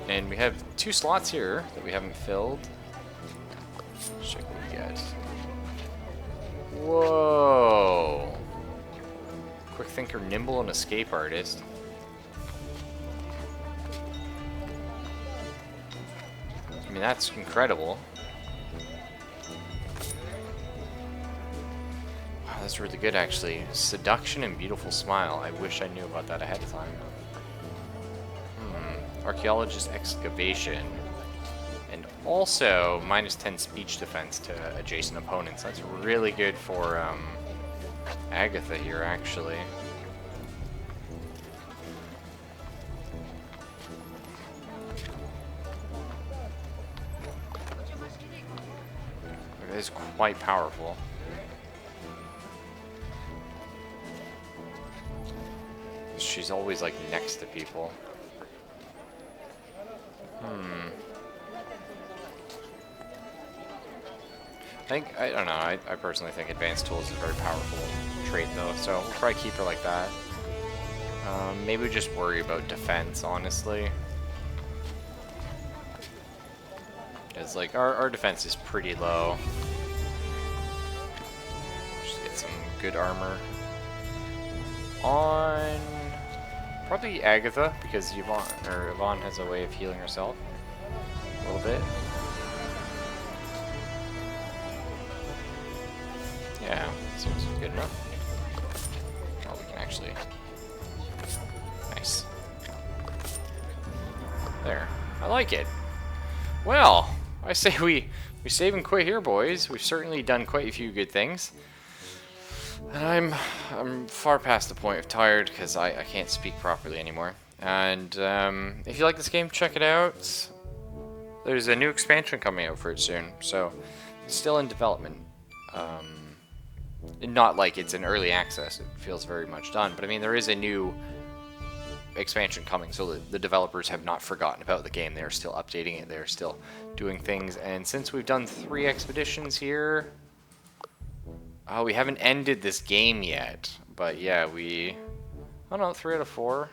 And we have 2 slots here that we haven't filled. Let's check what we get. Whoa! Quick thinker, nimble, and escape artist. I mean, that's incredible. Wow, that's really good, actually. Seduction and beautiful smile. I wish I knew about that ahead of time. Archaeologist excavation. And also, -10 speech defense to adjacent opponents. That's really good for Agatha here, actually. It is quite powerful. She's always like next to people. I don't know, I personally think Advanced Tools is a very powerful trait though, so we'll probably keep her like that. Maybe we just worry about defense, honestly. Because like our defense is pretty low. Just get some good armor. On probably Agatha, because Yvonne has a way of healing herself a little bit. Yeah, seems good enough. Oh, we can actually. Nice. There. I like it. Well, I say we save and quit here, boys. We've certainly done quite a few good things. And I'm far past the point of tired because I can't speak properly anymore. And if you like this game, check it out. There's a new expansion coming out for it soon, so it's still in development. Not like it's in early access, it feels very much done, but I mean there is a new expansion coming, so the developers have not forgotten about the game. They're still updating it, they're still doing things, and since we've done 3 expeditions here, we haven't ended this game yet, but yeah, I don't know, 3 out of 4.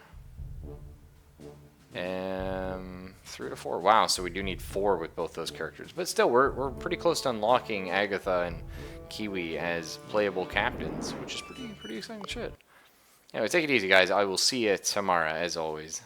3 out of 4. Wow, so we do need 4 with both those characters. But still, we're pretty close to unlocking Agatha and Kiwi as playable captains, which is pretty exciting shit. Anyway, take it easy, guys. I will see you tomorrow, as always.